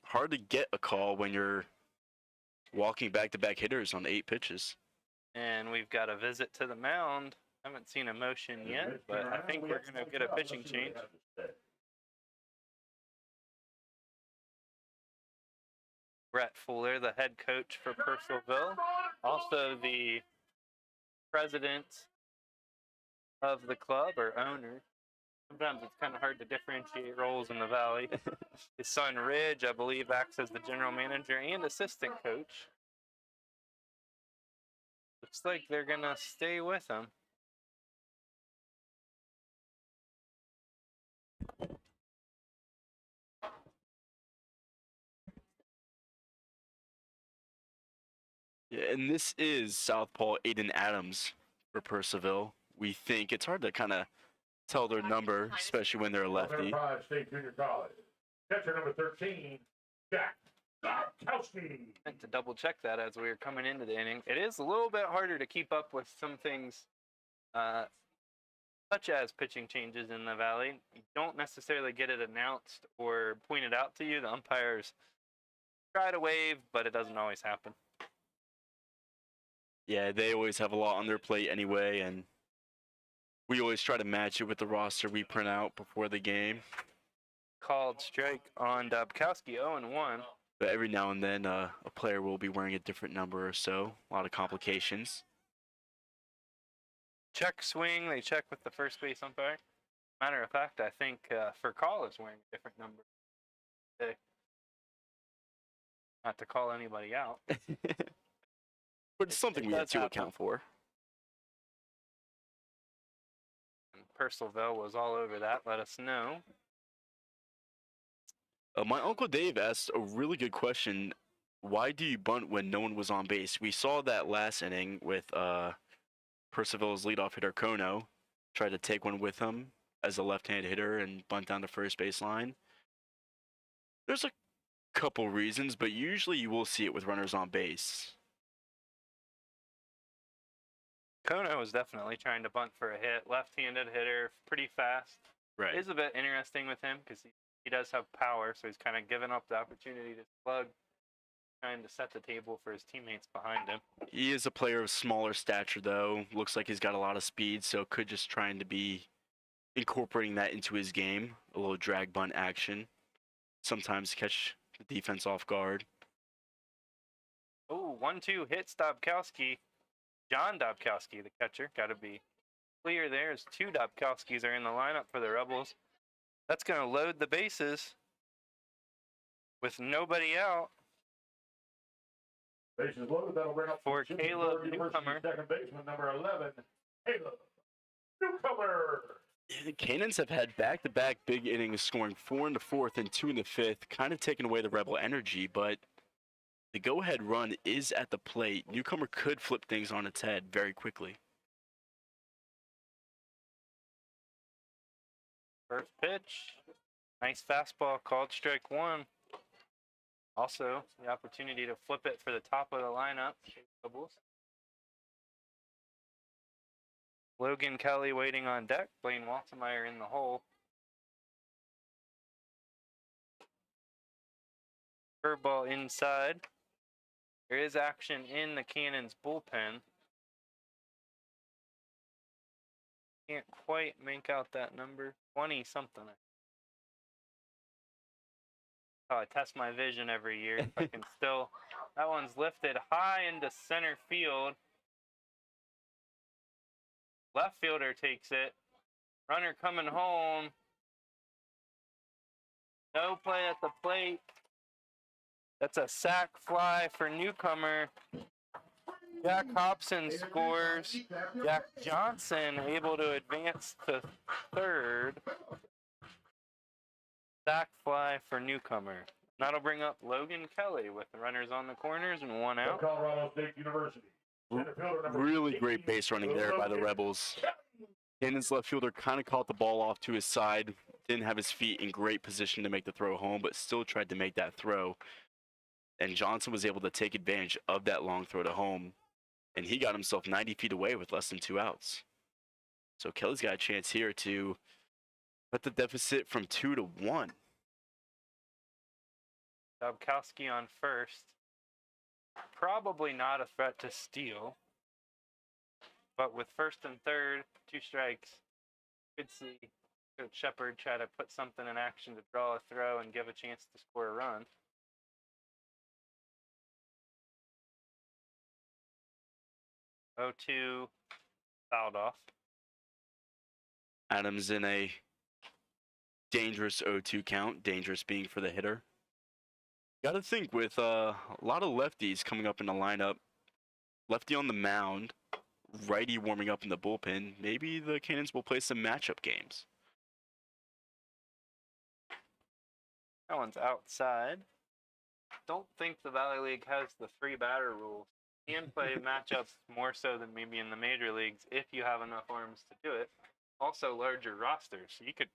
hard to get a call when you're walking back-to-back hitters on 8 pitches. And we've got a visit to the mound. Haven't seen a motion yet, but I think we're going to get a pitching change. Brett Fuller, the head coach for Purcellville, also the president of the club, or owner. Sometimes it's kind of hard to differentiate roles in the Valley. His son Ridge, I believe, acts as the general manager and assistant coach. Looks like they're going to stay with him. Yeah, and this is Southpaw Aiden Adams for Purcellville. We think it's hard to kind of tell their number, especially when they're a lefty. Pride State Junior College. Catcher number 13, Jack Sarkowski. I meant to double check that as we were coming into the inning. It is a little bit harder to keep up with some things, such as pitching changes in the Valley. You don't necessarily get it announced or pointed out to you. The umpires try to wave, but it doesn't always happen. Yeah, they always have a lot on their plate anyway, and we always try to match it with the roster we print out before the game. Called strike on Dobkowski, 0-1. But every now and then, a player will be wearing a different number or so. A lot of complications. Check swing, they check with the first base umpire. Matter of fact, I think Furcall is wearing a different number today. Not to call anybody out. But it's something we have does to happen. account for. And Purcellville was all over that, let us know. My Uncle Dave asked a really good question. Why do you bunt when no one was on base? We saw that last inning with Purcellville's leadoff hitter Kono tried to take one with him as a left-handed hitter and bunt down the first baseline. There's a couple reasons, but usually you will see it with runners on base. Kono was definitely trying to bunt for a hit. Left-handed hitter, pretty fast. Right. It is a bit interesting with him because he does have power, so he's kind of given up the opportunity to slug, trying to set the table for his teammates behind him. He is a player of smaller stature, though. Looks like he's got a lot of speed, so could just trying to be incorporating that into his game. A little drag bunt action. Sometimes catch the defense off guard. Oh, 1-2 hits Dobkowski. John Dobkowski, the catcher. Got to be clear there as 2 Dobkowskis are in the lineup for the Rebels. That's going to load the bases with nobody out. Bases loaded, that'll bring up For Shippensburg Caleb University Newcomer. Second baseman, number 11, Caleb Newcomer. The Cannons have had back-to-back big innings, scoring 4 in the 4th and 2 in the 5th, kind of taking away the Rebel energy, but the go-ahead run is at the plate. Newcomer could flip things on its head very quickly. First pitch. Nice fastball called strike 1. Also, the opportunity to flip it for the top of the lineup. Rebels. Logan Kelly waiting on deck. Blaine Waltemeyer in the hole. Curveball inside. There is action in the Cannons bullpen. Can't quite make out that number. 20 something. Oh, I test my vision every year. If I can still. That one's lifted high into center field. Left fielder takes it. Runner coming home. No play at the plate. That's a sac fly for Newcomer. Jack Hobson scores. Jack Johnson able to advance to third. Sac fly for Newcomer. That'll bring up Logan Kelly with the runners on the corners and 1 out. Colorado State University. Really great base running there by the Rebels. Cannon's left fielder kind of caught the ball off to his side, didn't have his feet in great position to make the throw home, but still tried to make that throw. And Johnson was able to take advantage of that long throw to home, and he got himself 90 feet away with less than 2 outs. So Kelly's got a chance here to cut the deficit from 2 to 1. Dobkowski on first. Probably not a threat to steal. But with first and third, 2 strikes, could see Coach Shepard try to put something in action to draw a throw and give a chance to score a run. Oh, 2 fouled off. Adams in a dangerous 0-2 count, dangerous being for the hitter. Got to think with a lot of lefties coming up in the lineup, lefty on the mound, righty warming up in the bullpen, maybe the Cannons will play some matchup games. That one's outside. Don't think the Valley League has the 3-batter rule. You can play matchups more so than maybe in the major leagues if you have enough arms to do it. Also larger rosters. So you could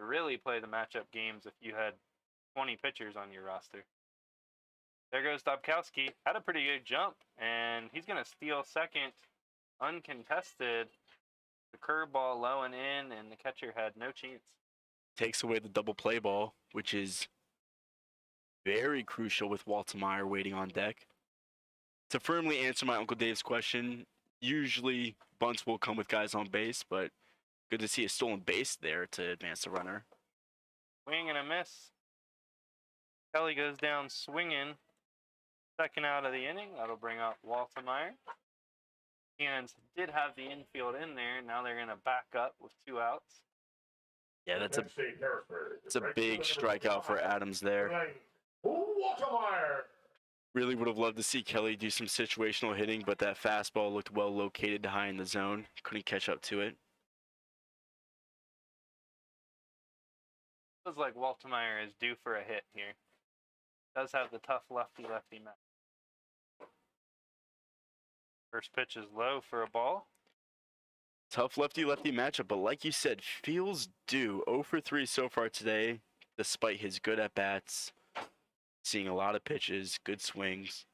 really play the matchup games if you had 20 pitchers on your roster. There goes Dobkowski. Had a pretty good jump, and he's going to steal second uncontested. The curveball low and in, and the catcher had no chance. Takes away the double play ball, which is very crucial with Waltemeyer waiting on deck. To firmly answer my Uncle Dave's question, usually bunts will come with guys on base, but good to see a stolen base there to advance the runner. Swing and a miss. Kelly goes down swinging. Second out of the inning. That'll bring up Waltemeyer. Cannons did have the infield in there. Now they're going to back up with 2 outs. Yeah, that's a big strikeout for Adams there. Waltemeyer. Really would have loved to see Kelly do some situational hitting, but that fastball looked well located high in the zone. Couldn't catch up to it. Feels like Waltemeyer is due for a hit here. Does have the tough lefty-lefty match. First pitch is low for a ball. Tough lefty-lefty matchup, but like you said, feels due. 0 for 3 so far today, despite his good at-bats. Seeing a lot of pitches, good swings.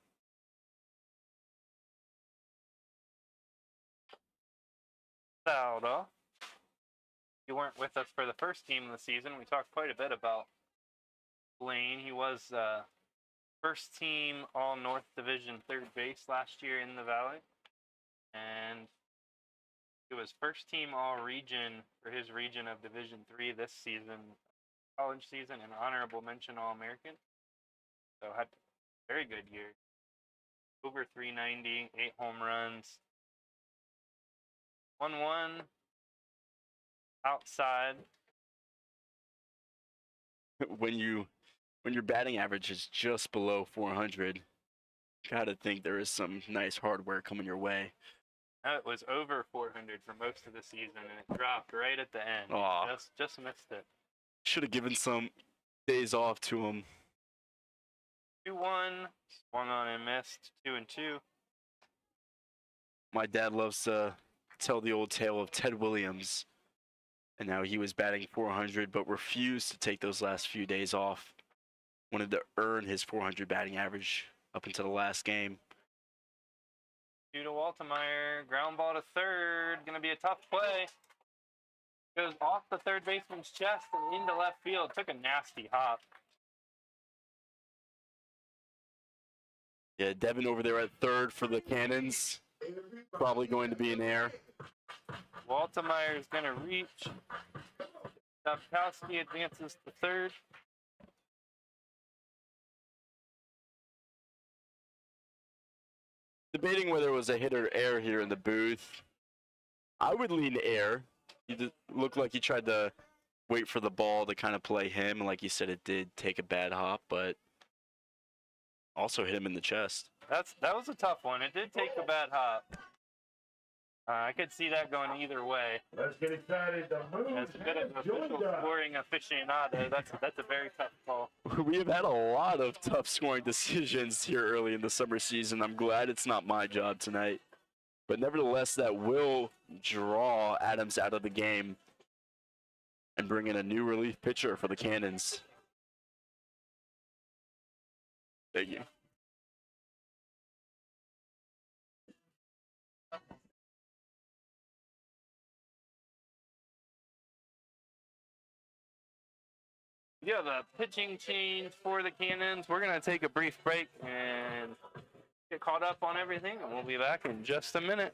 Fouled off. You weren't with us for the first game of the season. We talked quite a bit about Blaine. He was first team All North Division third base last year in the Valley. And he was first team All Region for his region of Division 3 this season, college season, and honorable mention All American. So had a very good year. Over 390, 8 home runs. 1-1 outside. When your batting average is just below 400, gotta think there is some nice hardware coming your way. It was over 400 for most of the season, and it dropped right at the end. Aw. Just missed it. Should have given some days off to him. 2-1, swung on and missed. 2-2. My dad loves to tell the old tale of Ted Williams and how he was batting 400 but refused to take those last few days off. Wanted to earn his 400 batting average up until the last game. 2 to Waltemeyer, ground ball to third. Gonna be a tough play. Goes off the third baseman's chest and into left field. Took a nasty hop. Yeah, Devin over there at third for the Cannons. Probably going to be an error. Waltemeyer's gonna reach. Dubkowski advances to third. Debating whether it was a hit or error here in the booth. I would lean air. He looked like he tried to wait for the ball to kind of play him. Like you said, it did take a bad hop, but also hit him in the chest. That was a tough one. It did take a bad hop. I could see that going either way. Let's get excited. The moon As a bit of has official joined us. scoring aficionado, that's a very tough call. We have had a lot of tough scoring decisions here early in the summer season. I'm glad it's not my job tonight. But nevertheless, that will draw Adams out of the game and bring in a new relief pitcher for the Cannons. Thank you. Yeah, the pitching change for the Cannons. We're going to take a brief break and get caught up on everything, and we'll be back in just a minute.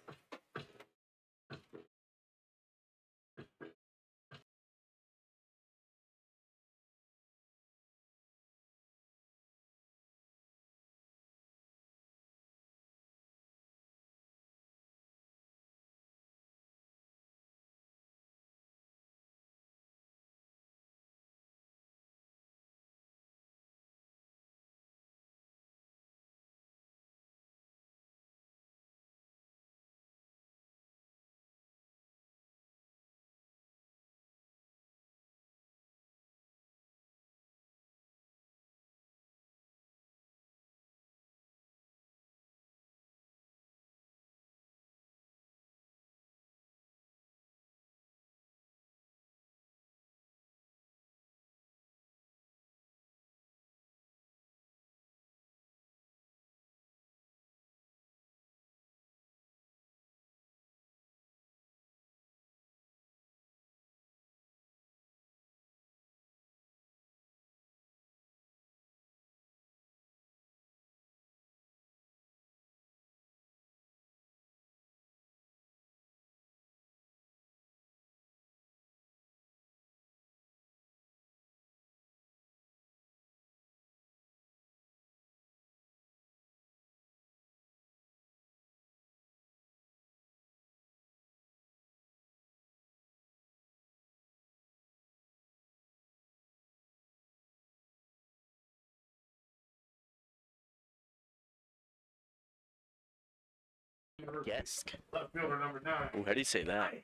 Gesk. Left fielder number 9. Oh, how do you say that?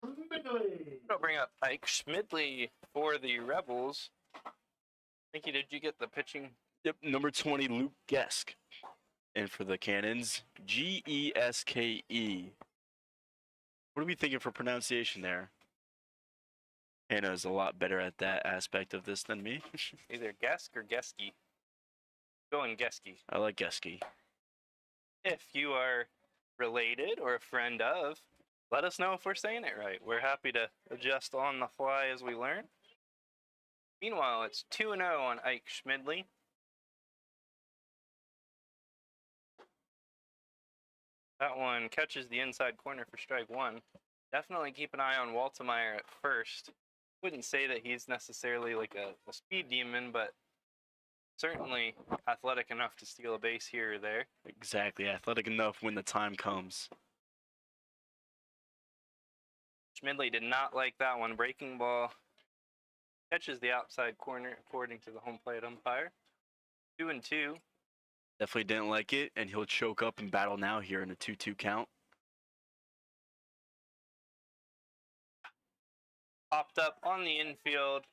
Midley. I'll bring up Ike Schmidley for the Rebels. Thank you. Did you get the pitching? Yep, number 20, Luke Gesk. And for the Cannons, Geske. What are we thinking for pronunciation there? Hannah's a lot better at that aspect of this than me. Either Gesk or Gesky. Going Gesky. I like Geski. If you are related or a friend of, let us know if we're saying it right. We're happy to adjust on the fly as we learn. Meanwhile, it's 2-0 on Ike Schmidley. That one catches the inside corner for strike one. Definitely keep an eye on Waltemeyer at first. Wouldn't say that he's necessarily like a speed demon, but certainly athletic enough to steal a base here or there. Exactly, athletic enough when the time comes. Schmidley did not like that one. Breaking ball catches the outside corner according to the home plate umpire. 2-2. Definitely didn't like it, and he'll choke up and battle now here in a 2-2 count. Popped up on the infield,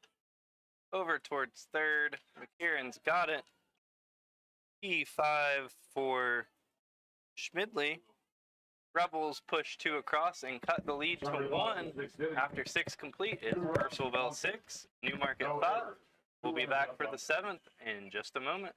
over towards third. McCarron's got it. P5 for Schmidley. Rebels push 2 across and cut the lead to 1 after 6 complete. It's Purcellville 6, Newmarket 5. We'll be back for the 7th in just a moment.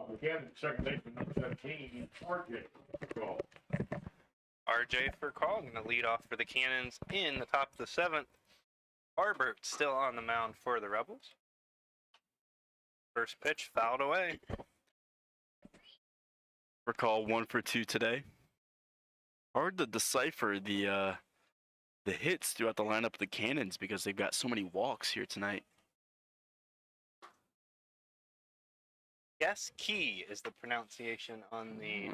Mechanic, second baseman, number 17, RJ. Call. RJ for call, going to lead off for the Cannons in the top of the 7th. Harbert still on the mound for the Rebels. First pitch fouled away. Recall 1 for 2 today. Hard to decipher the hits throughout the lineup of the Cannons because they've got so many walks here tonight. Yes, Key is the pronunciation on the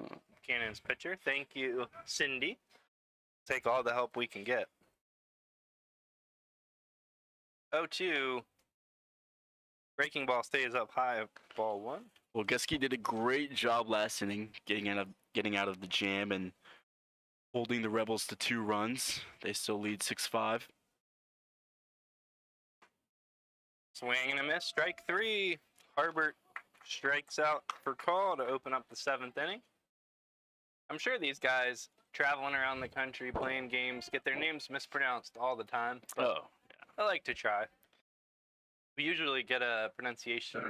Cannons pitcher. Thank you, Cindy. Take all the help we can get. 0-2. Breaking ball stays up high, ball 1. Well, Geski did a great job last inning getting out of the jam and holding the Rebels to 2 runs. They still lead 6-5. Swing and a miss, strike 3. Harbert strikes out for call to open up the 7th inning. I'm sure these guys traveling around the country playing games get their names mispronounced all the time. But I like to try. We usually get a pronunciation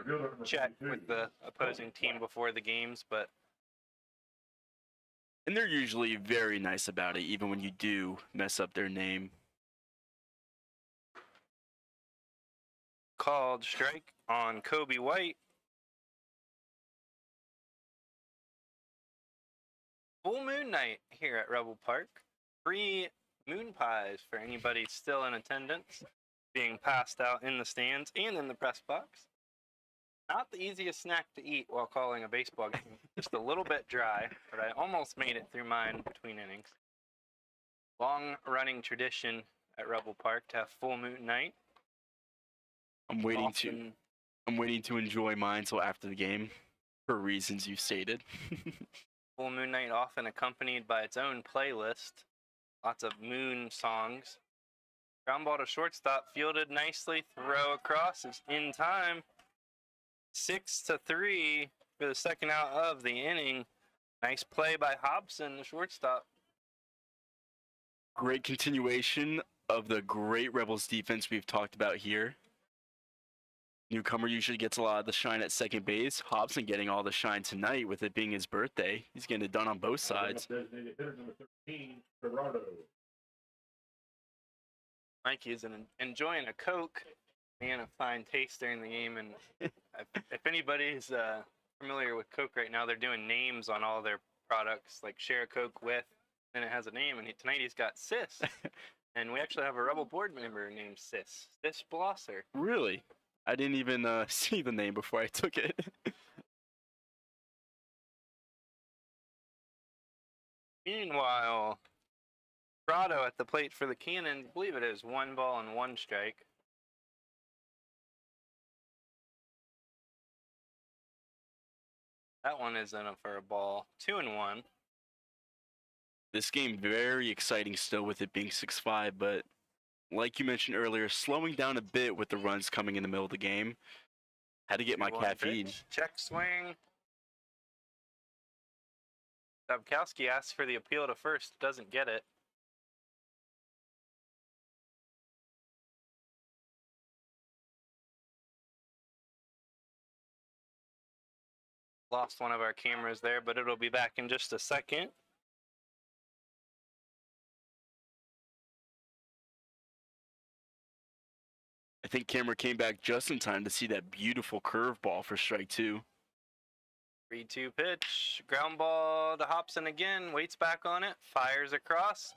check with the opposing team before the games, And they're usually very nice about it, even when you do mess up their name. called strike on Kobe White. Full moon night here at Rebel Park. Free moon pies for anybody still in attendance, being passed out in the stands and in the press box. Not the easiest snack to eat while calling a baseball game. Just a little bit dry, but I almost made it through mine between innings. Long running tradition at Rebel Park to have full moon night. I'm waiting Often I'm waiting to enjoy mine till after the game, for reasons you stated. Full Moon Night often accompanied by its own playlist. Lots of moon songs. Ground ball to shortstop, fielded nicely. Throw across is in time. 6-3 for the second out of the inning. Nice play by Hobson, the shortstop. Great continuation of the great Rebels defense we've talked about here. Newcomer usually gets a lot of the shine at second base. Hobson getting all the shine tonight with it being his birthday. He's getting it done on both sides. Designated hitter number 13, Gerardo. Mikey's enjoying a Coke. Man, a fine taste during the game. And if anybody's familiar with Coke right now, they're doing names on all their products, like share a Coke with, and it has a name. And tonight he's got Sis. And we actually have a Rebel board member named Sis Blosser. Really? I didn't even see the name before I took it. Meanwhile, Prado at the plate for the Cannon. I believe it is 1 ball and 1 strike. That one is in for a ball. 2-1. This game very exciting still with it being 6-5, but like you mentioned earlier, slowing down a bit with the runs coming in the middle of the game. Had to get my 2-1 caffeine. pitch, check swing. Dabkowski asks for the appeal to first, doesn't get it. Lost one of our cameras there, but it'll be back in just a second. I think camera came back just in time to see that beautiful curveball for strike 2. 3-2 pitch, ground ball to Hobson again, waits back on it, fires across.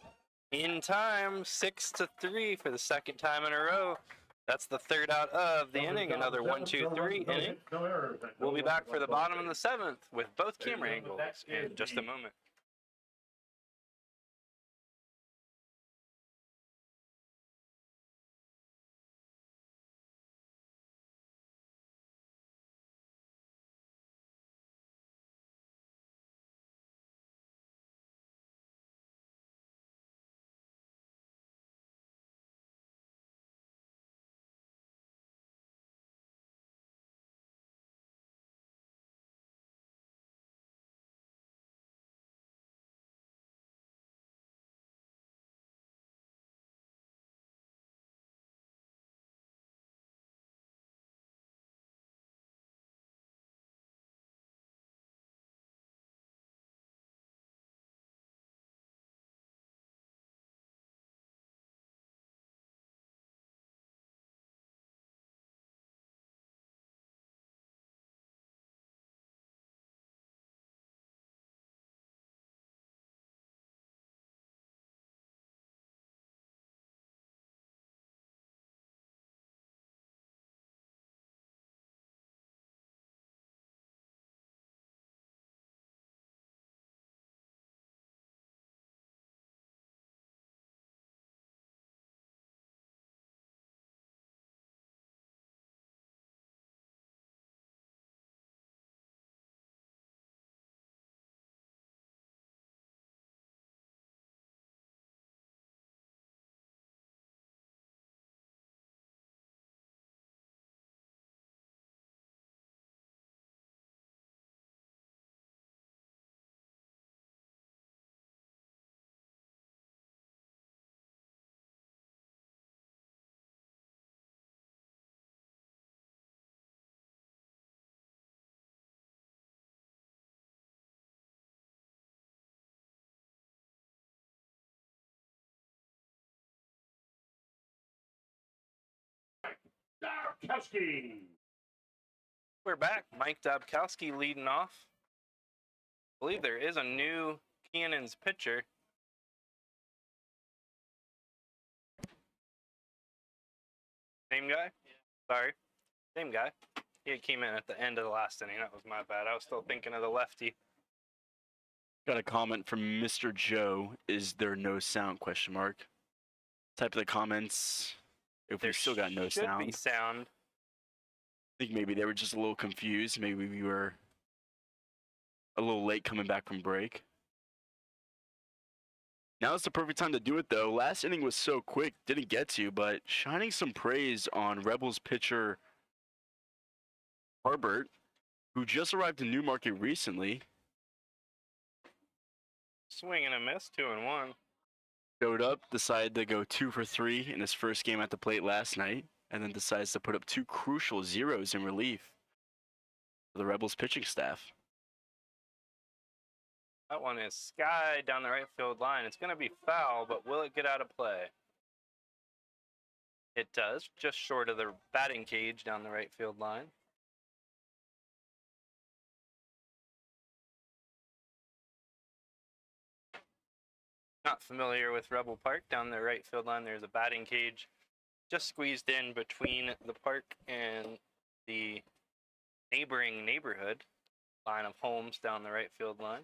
In time, 6-3 for the second time in a row. That's the third out of the inning, another 1-2-3 inning. We'll be back for the bottom of the 7th with both camera angles in just a moment. Dabkowski. We're back. Mike Dabkowski leading off. I believe there is a new Cannons pitcher. Same guy? Sorry. Same guy. He came in at the end of the last inning. That was my bad. I was still thinking of the lefty. Got a comment from Mr. Joe. Is there no sound? Question mark. Type of the comments if we still got no should sound. be sound. think maybe they were just a little confused. Maybe we were a little late coming back from break. Now is the perfect time to do it, though. Last inning was so quick, didn't get to, but shining some praise on Rebels pitcher Harbert, who just arrived in Newmarket recently. Swing and a miss, 2-1. Showed up, decided to go 2 for 3 in his first game at the plate last night, and then decides to put up 2 crucial zeros in relief for the Rebels pitching staff. That one is sky down the right field line. It's going to be foul, but will it get out of play? It does, just short of the batting cage down the right field line. Not familiar with Rebel Park. Down the right field line, there's a batting cage just squeezed in between the park and the neighboring neighborhood line of homes down the right field line.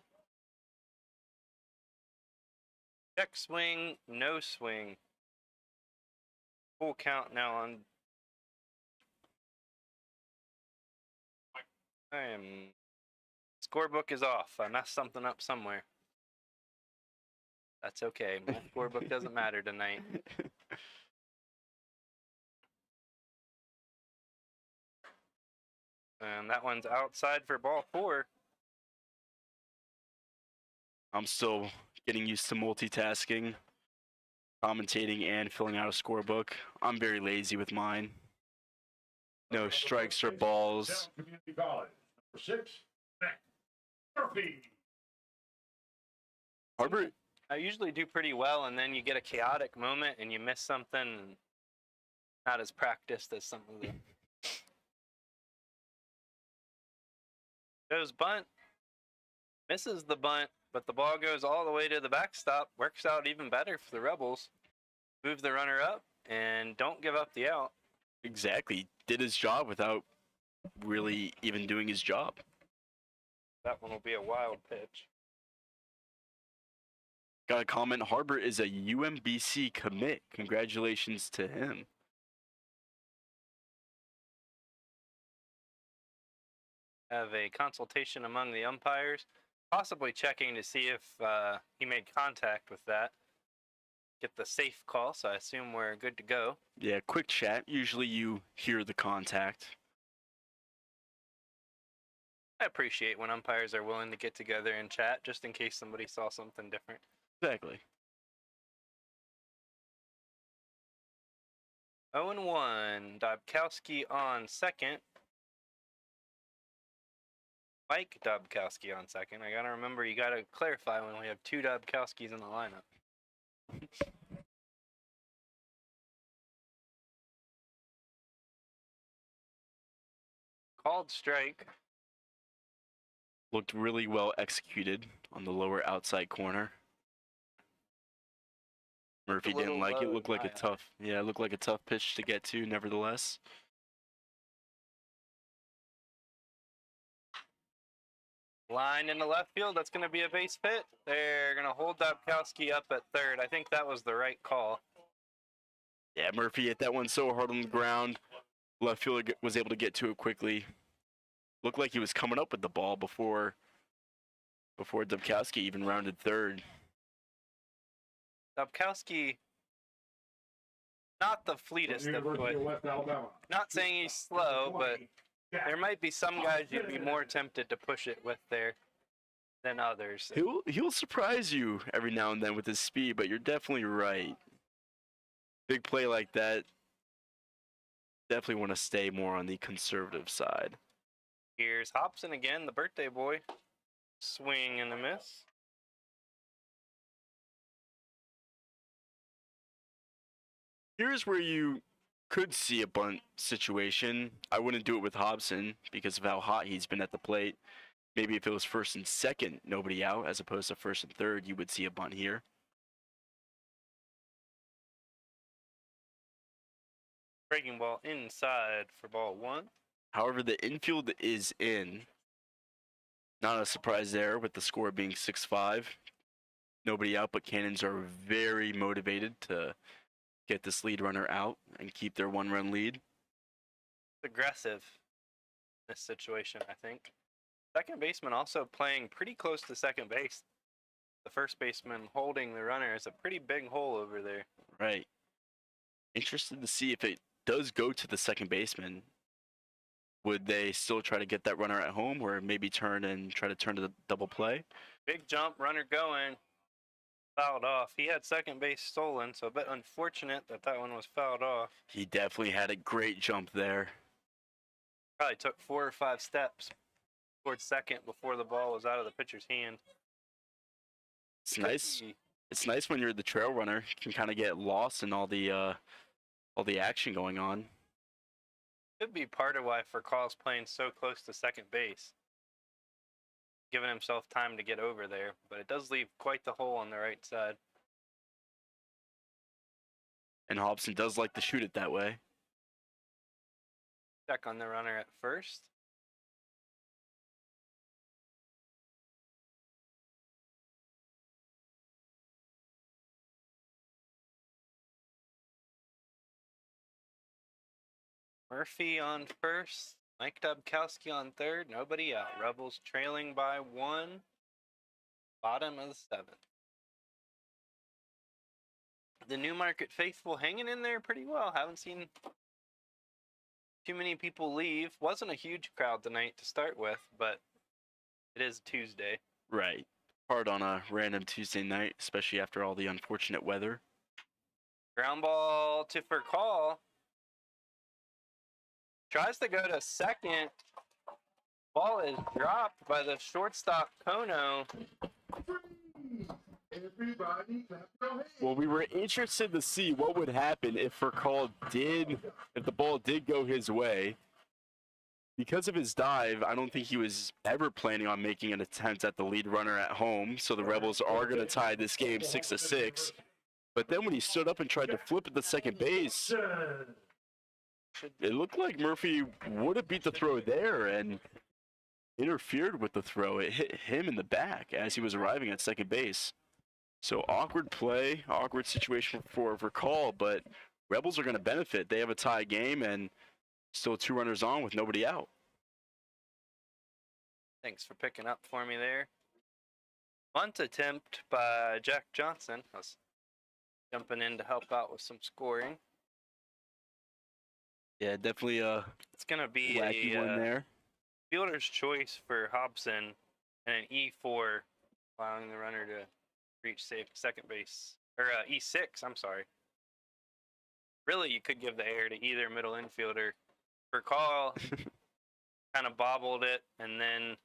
Check swing, no swing. Full count now on. Scorebook is off. I messed something up somewhere. That's okay. My scorebook doesn't matter tonight. And that one's outside for ball 4. I'm still getting used to multitasking, commentating, and filling out a scorebook. I'm very lazy with mine. No strikes or balls. Community College, number 6, Murphy. Harbert, I usually do pretty well, and then you get a chaotic moment and you miss something, and not as practiced as some of the. Goes bunt, misses the bunt, but the ball goes all the way to the backstop. Works out even better for the Rebels. Move the runner up and don't give up the out. exactly, did his job without really even doing his job. That one will be a wild pitch. Got a comment, Harbert is a UMBC commit. Congratulations to him. Have a consultation among the umpires, possibly checking to see if he made contact with that. Get the safe call, so I assume we're good to go. Yeah, quick chat. Usually you hear the contact. I appreciate when umpires are willing to get together and chat, just in case somebody saw something different. Exactly. 0-1, Dobkowski on second. Mike Dobkowski on second. I gotta remember, you gotta clarify when we have 2 Dobkowskis in the lineup. Called strike. Looked really well executed on the lower outside corner. Murphy didn't little like it. low Looked in like a my eye. tough, yeah, it looked like a tough pitch to get to, nevertheless. Line in the left field. That's going to be a base hit. They're going to hold Dobkowski up at third. I think that was the right call. Yeah, Murphy hit that one so hard on the ground. Left fielder was able to get to it quickly. Looked like he was coming up with the ball before Dobkowski even rounded third. Dobkowski, not the fleetest of University foot. of West Alabama. Not saying he's slow, but there might be some guys you'd be more tempted to push it with there than others. He'll surprise you every now and then with his speed, but you're definitely right. Big play like that, definitely want to stay more on the conservative side. Here's Hobson again, the birthday boy. Swing and a miss. Here's where you could see a bunt situation. I wouldn't do it with Hobson because of how hot he's been at the plate. Maybe if it was first and second, nobody out, as opposed to first and third, you would see a bunt here. Breaking ball inside for ball 1. However, the infield is in. Not a surprise there with the score being 6-5. Nobody out, but Cannons are very motivated to get this lead runner out and keep their 1-run lead. Aggressive. this situation, I think. Second baseman also playing pretty close to second base. The first baseman holding the runner is a pretty big hole over there. Right. Interested to see if it does go to the second baseman. Would they still try to get that runner at home, or maybe try to turn to the double play? Big jump, runner going. Fouled off. He had second base stolen, so a bit unfortunate that one was fouled off. He definitely had a great jump there. Probably took 4 or 5 steps towards second before the ball was out of the pitcher's hand. It's nice. It's nice when you're the trail runner. You can kind of get lost in all the action going on. Could be part of why Furcall's playing so close to second base, giving himself time to get over there, but it does leave quite the hole on the right side. And Hobson does like to shoot it that way. Check on the runner at first. Murphy on first. Mike Dubkowski on third. Nobody out. Rebels trailing by 1. Bottom of the 7th. The Newmarket faithful hanging in there pretty well. Haven't seen too many people leave. Wasn't a huge crowd tonight to start with, but it is Tuesday. Right. Hard on a random Tuesday night, especially after all the unfortunate weather. Ground ball to Furcall. Tries to go to second. Ball is dropped by the shortstop, Kono. Everybody clap your hands. Well, we were interested to see what would happen if the ball did go his way. Because of his dive, I don't think he was ever planning on making an attempt at the lead runner at home, so the Rebels are going to tie this game 6-6. But then when he stood up and tried to flip at the second base, it looked like Murphy would have beat the throw there and interfered with the throw. It hit him in the back as he was arriving at second base. So awkward play, awkward situation for call, but Rebels are going to benefit. They have a tie game and still 2 runners on with nobody out. Thanks for picking up for me there. Bunt attempt by Jack Johnson. I was jumping in to help out with some scoring. Yeah, definitely a It's going to be wacky one there. fielder's choice for Hobson and an E4, allowing the runner to reach second base. Or E6, I'm sorry. Really, you could give the air to either middle infielder. Furcall kind of bobbled it, and then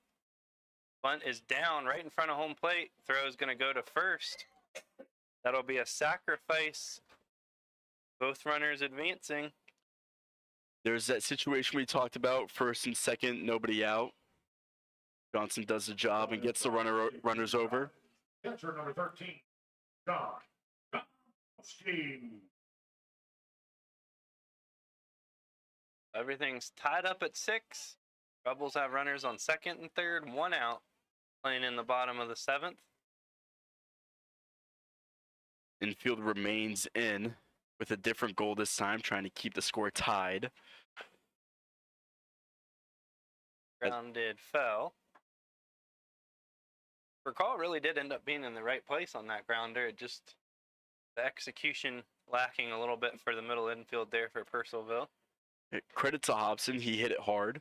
bunt is down right in front of home plate. Throw is going to go to first. That'll be a sacrifice. Both runners advancing. There's that situation we talked about, first and second, nobody out. Johnson does the job and gets the runners over. Catcher number 13, John Dubkowski. Everything's tied up at 6. Rebels have runners on second and third, 1 out, playing in the bottom of the 7th. Infield remains in with a different goal this time, trying to keep the score tied. Grounded fell. Furcall really did end up being in the right place on that grounder. It just, the execution lacking a little bit for the middle infield there for Purcellville. Credit to Hobson, he hit it hard.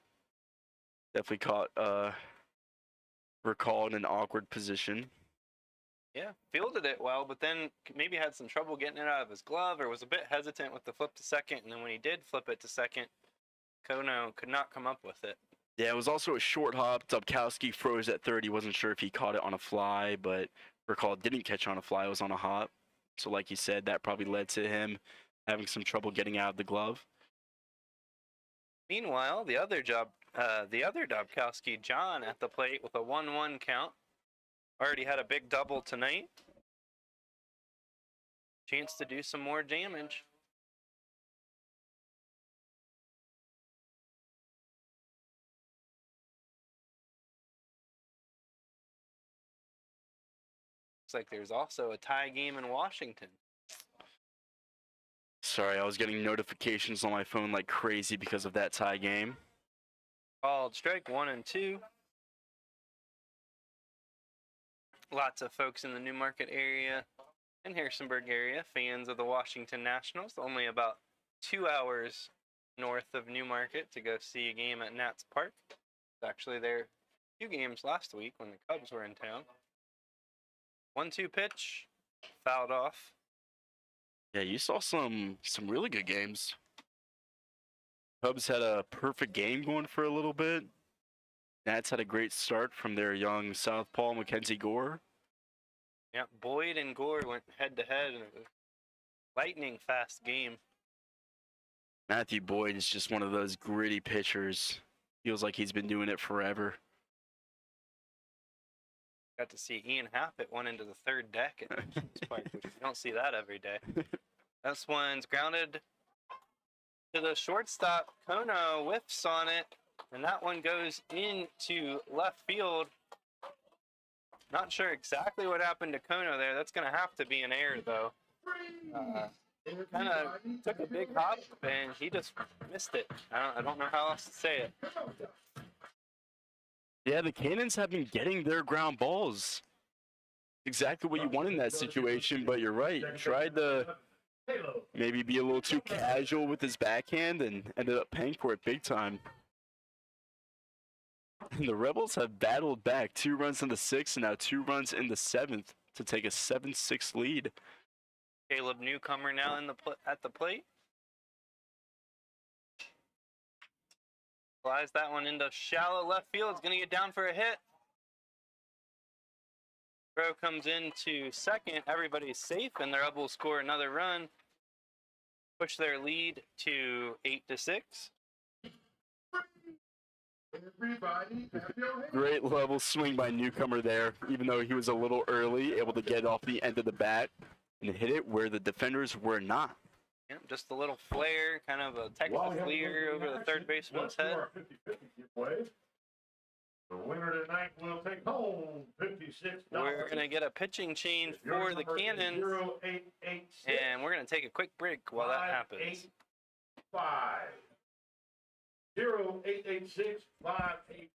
Definitely caught Furcall in an awkward position. Yeah, fielded it well, but then maybe had some trouble getting it out of his glove or was a bit hesitant with the flip to second. And then when he did flip it to second, Kono could not come up with it. Yeah, it was also a short hop. Dubkowski froze at third. He wasn't sure if he caught it on a fly, but Furcall didn't catch on a fly. It was on a hop. So like you said, that probably led to him having some trouble getting out of the glove. Meanwhile, the other Dubkowski, John, at the plate with a 1-1 count. Already had a big double tonight. Chance to do some more damage. Looks like there's also a tie game in Washington. Sorry, I was getting notifications on my phone like crazy because of that tie game. Called strike 1 and 2. Lots of folks in the Newmarket area and Harrisonburg area, fans of the Washington Nationals. Only about 2 hours north of Newmarket to go see a game at Nats Park. Actually, there were a few games last week when the Cubs were in town. 1-2 pitch, fouled off. Yeah, you saw some really good games. Cubs had a perfect game going for a little bit. Nats had a great start from their young southpaw, Mackenzie Gore. Yeah, Boyd and Gore went head-to-head, and it was a lightning fast game. Matthew Boyd is just one of those gritty pitchers. Feels like he's been doing it forever. Got to see Ian Happ at one into the third deck at this park, which you don't see that every day. This one's grounded to the shortstop. Kono whiffs on it, and that one goes into left field. Not sure exactly what happened to Kono there. That's going to have to be an error, though. Kind of took a big hop, and he just missed it. I don't know how else to say it. Yeah, the Cannons have been getting their ground balls. Exactly what you want in that situation, but you're right. Tried to maybe be a little too casual with his backhand and ended up paying for it big time. And the Rebels have battled back 2 runs in the 6th and now 2 runs in the 7th to take a 7-6 lead. Caleb Newcomer now in at the plate. Flies that one into shallow left field. It's going to get down for a hit. Throw comes into second. Everybody's safe, and the Rebels score another run. Push their lead to 8-6. Great level swing by Newcomer there, even though he was a little early, able to get off the end of the bat and hit it where the defenders were not. Yeah, just a little flare, kind of a Texas leer over the third baseman's head. The winner tonight will take home $56. We're going to get a pitching change for the Cannons, and we're going to take a quick break while that happens. 088658.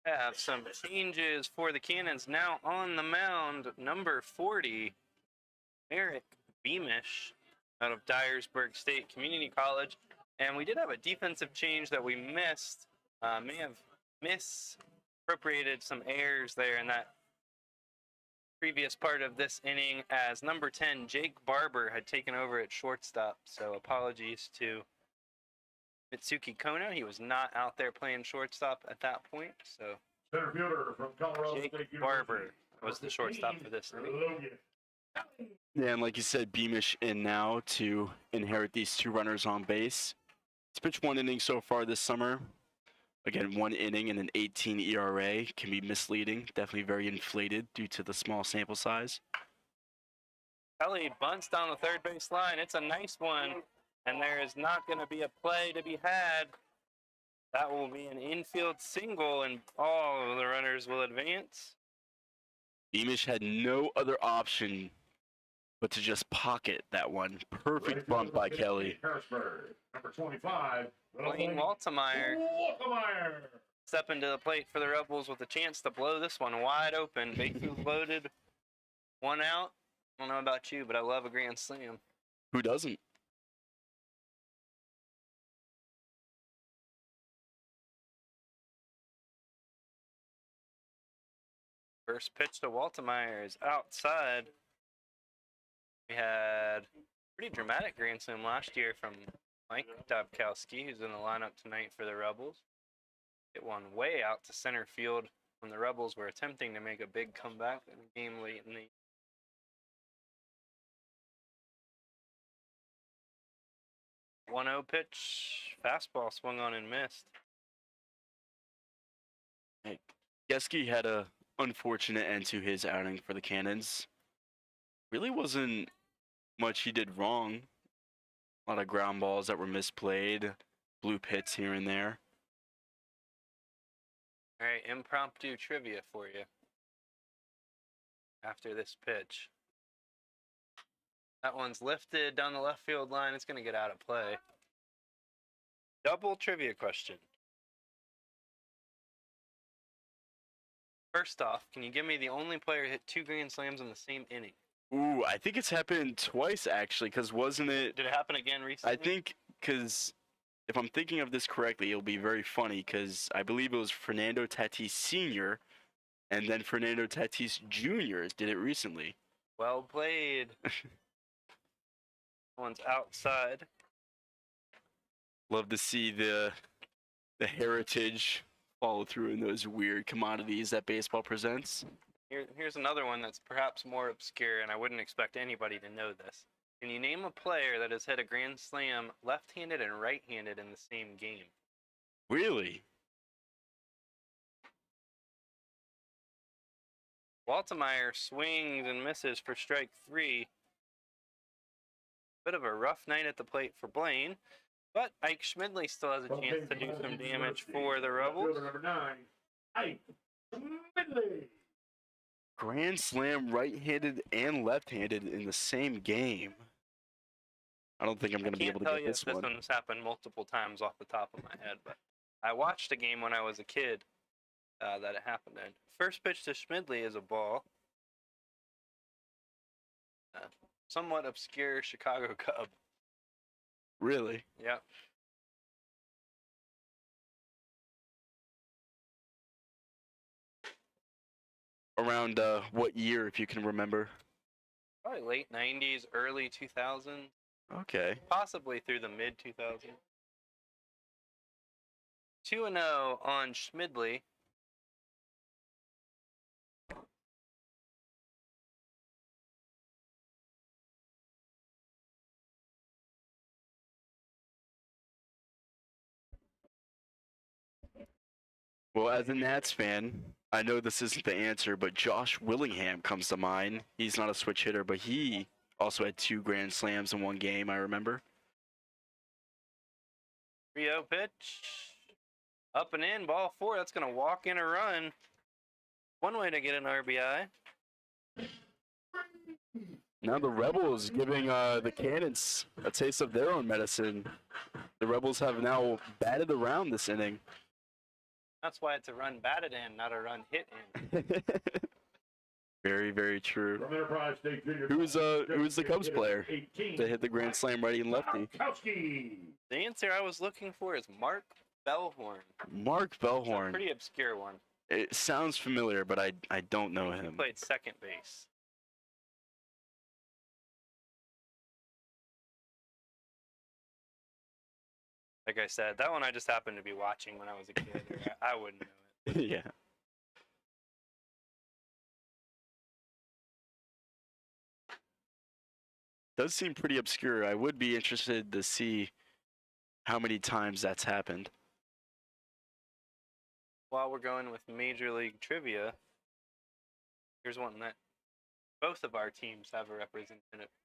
Have some changes for the Cannons. Now on the mound, number 40, Merrick Beamish out of Dyersburg State Community College. And we did have a defensive change that we missed. May have misappropriated some errors there in that previous part of this inning, as number 10, Jake Barber, had taken over at shortstop. So apologies to Mitsuki Kono. He was not out there playing shortstop at that point, so Center fielder from Colorado Jake State University. Barber was the shortstop for this inning. Logan. Yeah, and like you said, Beamish in now to inherit these 2 runners on base. He's pitched 1 inning so far this summer. Again, 1 inning and an 18 ERA can be misleading. Definitely very inflated due to the small sample size. Kelly bunts down the third base line. It's a nice one, and there is not going to be a play to be had. That will be an infield single, and all of the runners will advance. Beamish had no other option but to just pocket that one. Perfect bunt by Kelly. Harrisburg, number 25. Blaine Waltemeyer step into the plate for the Rebels with a chance to blow this one wide open. Bases loaded, 1 out. I don't know about you, but I love a grand slam. Who doesn't? First pitch to Waltemeyer is outside. We had a pretty dramatic grand slam last year from Mike Dobkowski, who's in the lineup tonight for the Rebels. It one way out to center field when the Rebels were attempting to make a big comeback in the game late in the 1-0 pitch. Fastball swung on and missed. Geske had a unfortunate end to his outing for the Cannons. Really wasn't much he did wrong. A lot of ground balls that were misplayed, blue hits here and there. All right, impromptu trivia for you after this pitch. That one's lifted down the left field line. It's going to get out of play. Double trivia question. First off, can you give me the only player to hit 2 grand slams in the same inning? Ooh, I think it's happened twice actually, because wasn't it? Did it happen again recently? I think, because if I'm thinking of this correctly, it'll be very funny, because I believe it was Fernando Tatis Sr. and then Fernando Tatis Jr. did it recently. Well played. One's outside. Love to see the heritage follow through in those weird commodities that baseball presents. Here's another one that's perhaps more obscure, and I wouldn't expect anybody to know this. Can you name a player that has hit a grand slam left-handed and right-handed in the same game? Really? Waltemeyer swings and misses for strike 3. Bit of a rough night at the plate for Blaine, but Ike Schmidley still has a chance to do some damage for the Rebels. Number 9, Ike Schmidley. Grand slam right-handed and left-handed in the same game. I don't think I'm going to be able to get this one. This one's happened multiple times off the top of my head, but I watched a game when I was a kid that it happened in. First pitch to Schmidley is a ball. Somewhat obscure Chicago Cub. Really? Yep. Around what year, if you can remember? Probably late 90s, early 2000s. Okay. Possibly through the mid 2000s. 2-0 on Schmidley. Well, as a Nats fan, I know this isn't the answer, but Josh Willingham comes to mind. He's not a switch hitter, but he also had 2 grand slams in one game, I remember. 3-0 pitch. Up and in, ball 4. That's going to walk in a run. One way to get an RBI. Now the Rebels giving the Cannons a taste of their own medicine. The Rebels have now batted around this inning. That's why it's a run batted in, not a run hit in. Very, very true. From Enterprise State Junior. Who's the Cubs player 18, to hit the grand slam righty and lefty? Dobkowski. The answer I was looking for is Mark Bellhorn. Mark It's a Bellhorn. pretty obscure one. It sounds familiar, but I don't know He him. played second base. Like I said, that one I just happened to be watching when I was a kid. I wouldn't know it. Yeah. Does seem pretty obscure. I would be interested to see how many times that's happened. While we're going with Major League Trivia, here's one that both of our teams have a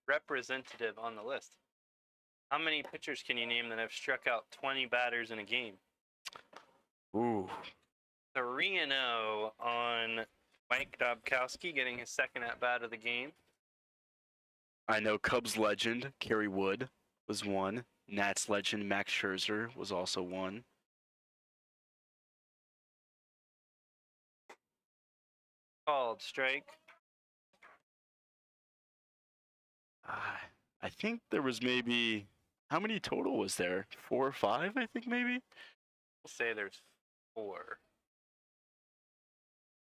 representative on the list. How many pitchers can you name that have struck out 20 batters in a game? Ooh. 3-0 on Mike Dobkowski getting his second at-bat of the game. I know Cubs legend Kerry Wood was one. Nats legend Max Scherzer was also one. Called strike. I think there was maybe, how many total was there? 4 or 5, I think maybe? We'll say there's 4.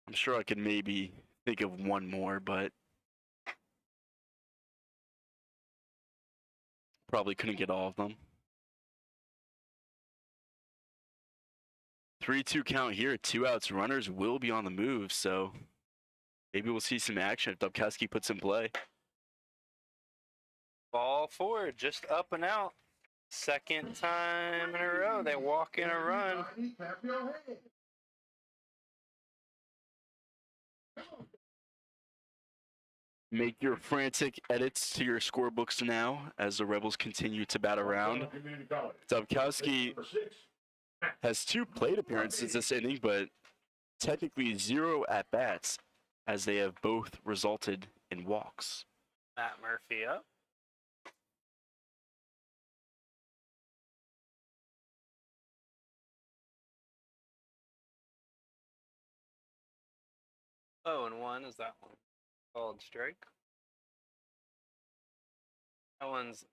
I'm sure I could maybe think of one more, but probably couldn't get all of them. 3-2 count here. 2 outs. Runners will be on the move, so maybe we'll see some action if Dobkowski puts in play. Ball 4, just up and out. Second time in a row they walk in a run. Make your frantic edits to your scorebooks now as the Rebels continue to bat around. Dobkowski has 2 plate appearances this inning, but technically 0 at-bats as they have both resulted in walks. Matt Murphy up. Oh, and 1 is that one. Called strike. That one's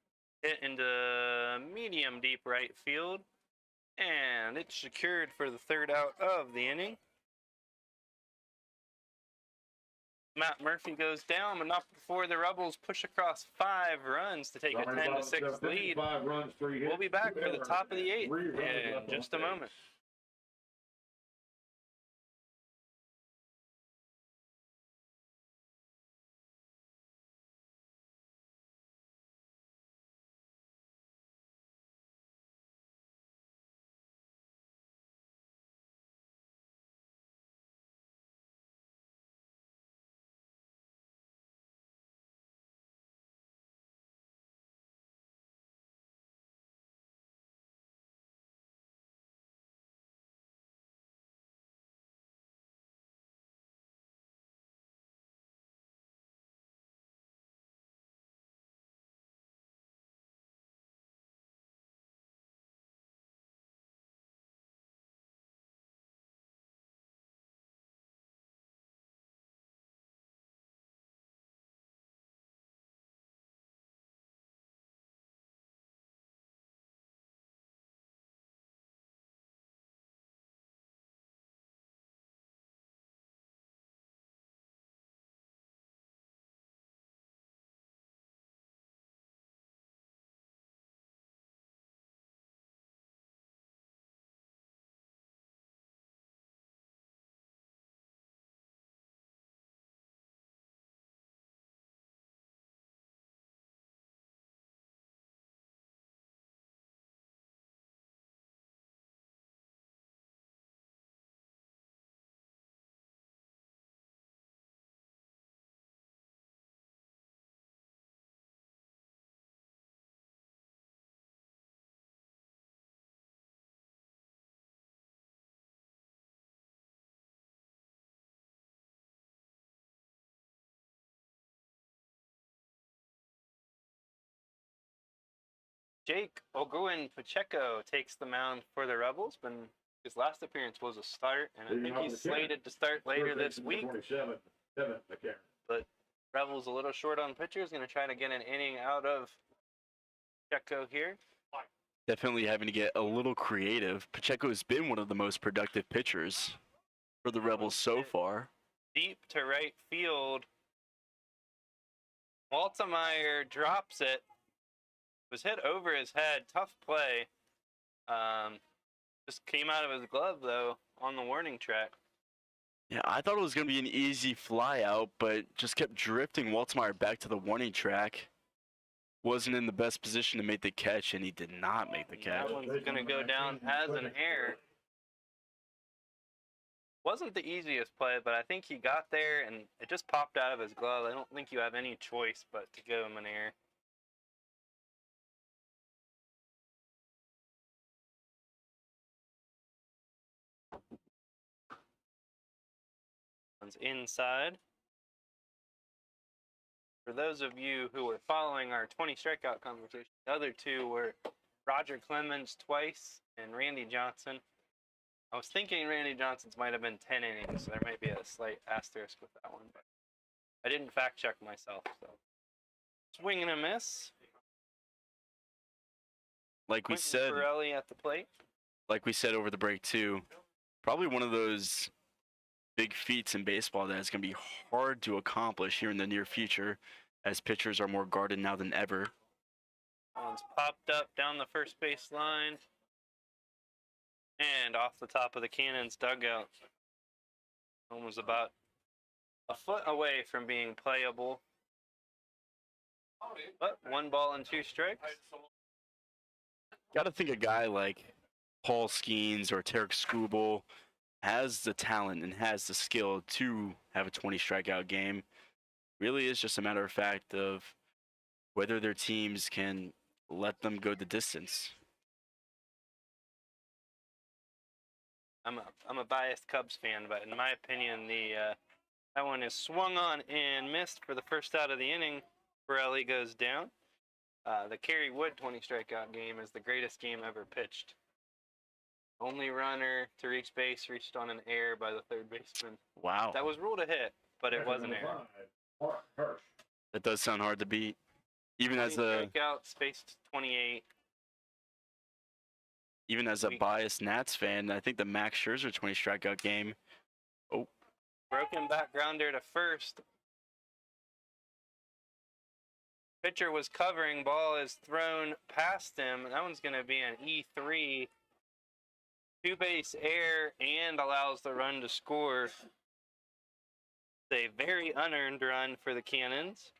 hit into medium deep right field. And it's secured for the 3rd out of the inning. Matt Murphy goes down, but not before the Rebels push across 5 runs to take a 10-6 lead. We'll be back for the top of the 8th in just a moment. Jake Pacheco takes the mound for the Rebels, but his last appearance was a start, and I think he's slated to start later this week. But Rebels a little short on pitchers, going to try to get an inning out of Pacheco here. Definitely having to get a little creative. Pacheco has been one of the most productive pitchers for the Rebels so far. Deep to right field. Waltemeyer drops it. Was hit over his head. Tough play. Just came out of his glove though on the warning track. Yeah, I thought it was going to be an easy fly out, but just kept drifting Waltmeyer back to the warning track. Wasn't in the best position to make the catch, and he did not make the catch. That one's gonna go down as an error. Wasn't the easiest play, but I think he got there and it just popped out of his glove. I don't think you have any choice but to give him an error. One's inside. For those of you who were following our 20 strikeout conversation, the other two were Roger Clemens twice and Randy Johnson. I was thinking Randy Johnson's might have been 10 innings, so there might be a slight asterisk with that one, but I didn't fact check myself. So swing and a miss. Like we Quentin said, Pirelli at the plate. like we said over the break too, probably one of those big feats in baseball that is going to be hard to accomplish here in the near future, as pitchers are more guarded now than ever. One's popped up down the first base line and off the top of the Cannons dugout. One was about a foot away from being playable. But 1 ball and 2 strikes. Got to think a guy like Paul Skeens or Tarek Skubal has the talent and has the skill to have a 20 strikeout game. Really is just a matter of fact of whether their teams can let them go the distance. I'm a biased Cubs fan, but in my opinion, that one is swung on and missed for the first out of the inning. Pirelli goes down. The Kerry Wood 20 strikeout game is the greatest game ever pitched. Only runner to reach base reached on an error by the third baseman. Wow. That was ruled a hit, but it was an error. That does sound hard to beat. Even as 20 a strikeout, spaced 28. even as a biased Nats fan, I think the Max Scherzer 20 strikeout game. Oh, Broken back grounder to first. Pitcher was covering, ball is thrown past him. That one's going to be an E3. 2-base error and allows the run to score. It's a very unearned run for the Cannons.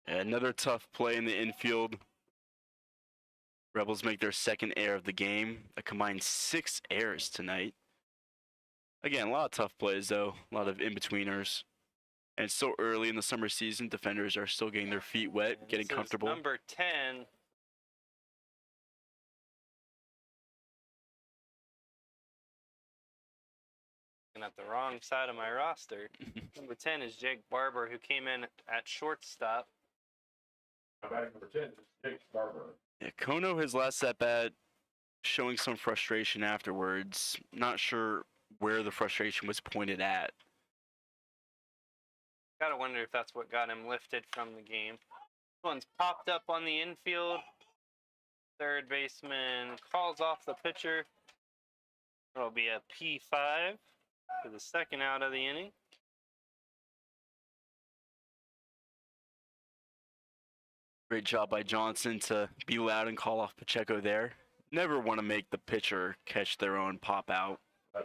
another tough play in the infield. Rebels make their second error of the game. A combined 6 errors tonight. Again, a lot of tough plays though, a lot of in-betweeners. And it's so early in the summer season, defenders are still getting their feet wet, getting This is comfortable. number 10. And at the wrong side of my roster. Number 10 is Jake Barber, who came in at shortstop. Batting number 10 is Jake Barber. Yeah, Kono, his last at-bat, showing some frustration afterwards. Not sure where the frustration was pointed at. Gotta wonder if that's what got him lifted from the game. This one's popped up on the infield. Third baseman calls off the pitcher. It'll be a P5 for the second out of the inning. Great job by Johnson to be loud and call off Pacheco there. Never want to make the pitcher catch their own pop out.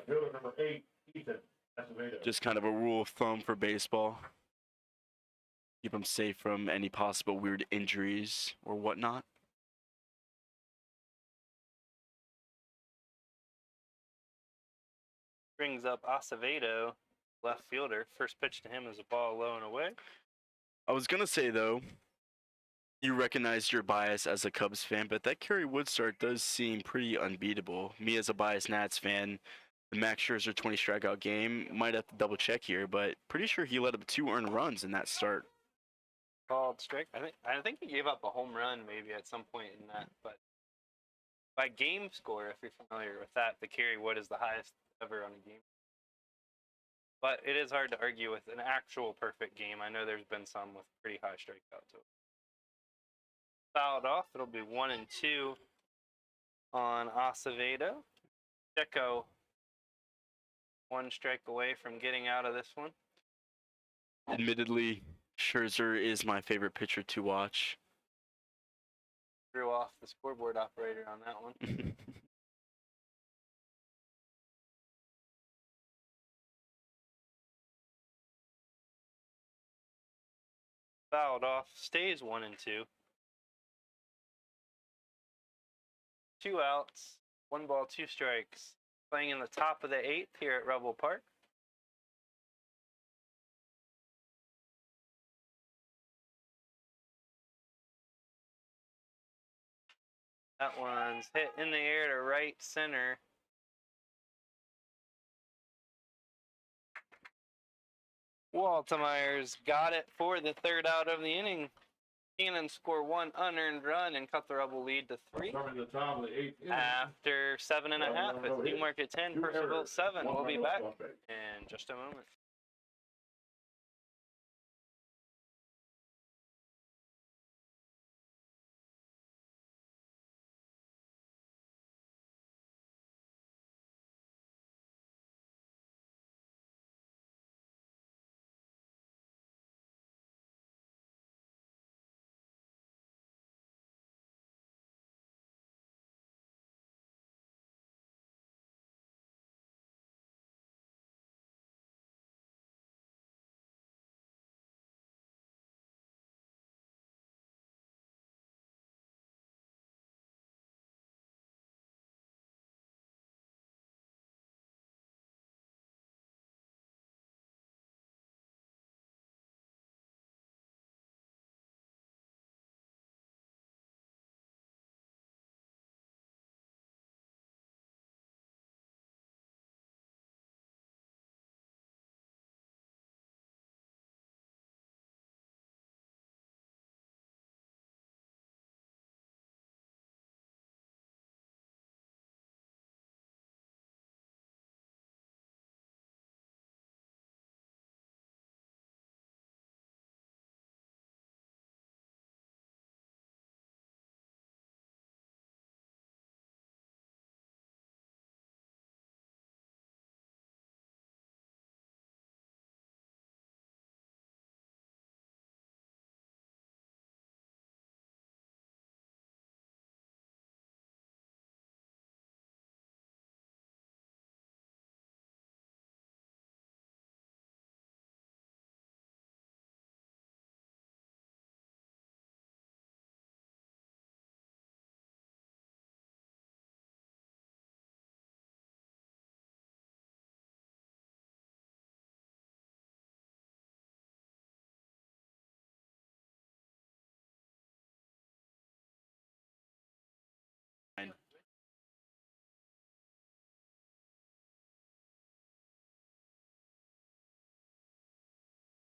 Fielder number 8, Ethan Acevedo. Just kind of a rule of thumb for baseball. Keep them safe from any possible weird injuries or whatnot. Brings up Acevedo, left fielder. First pitch to him is a ball low and away. I was going to say, though, you recognize your bias as a Cubs fan, but that Kerry Wood start does seem pretty unbeatable. Me as a biased Nats fan, the Max Scherzer 20 strikeout game, might have to double check here, but pretty sure he let up 2 earned runs in that start. Called strike. I think he gave up a home run maybe at some point in that, but by game score, if you're familiar with that, the Kerry Wood is the highest ever on a game. But it is hard to argue with an actual perfect game. I know there's been some with pretty high strikeout totals. Fouled off. It'll be 1-2 on Acevedo. Deco 1 strike away from getting out of this one. Admittedly, Scherzer is my favorite pitcher to watch. threw off the scoreboard operator on that one. Fouled off, stays 1-2. 2 outs, 1 ball, 2 strikes. Playing in the top of the 8th here at Rebel Park. That one's hit in the air to right center. Waltemeyer's got it for the 3rd out of the inning. Cannons score 1 unearned run and cut the Rebel lead to 3. Starting the top of the 8th inning. After 7.5, it's Newmarket 10, Purcellville 7. We'll be back in just a moment.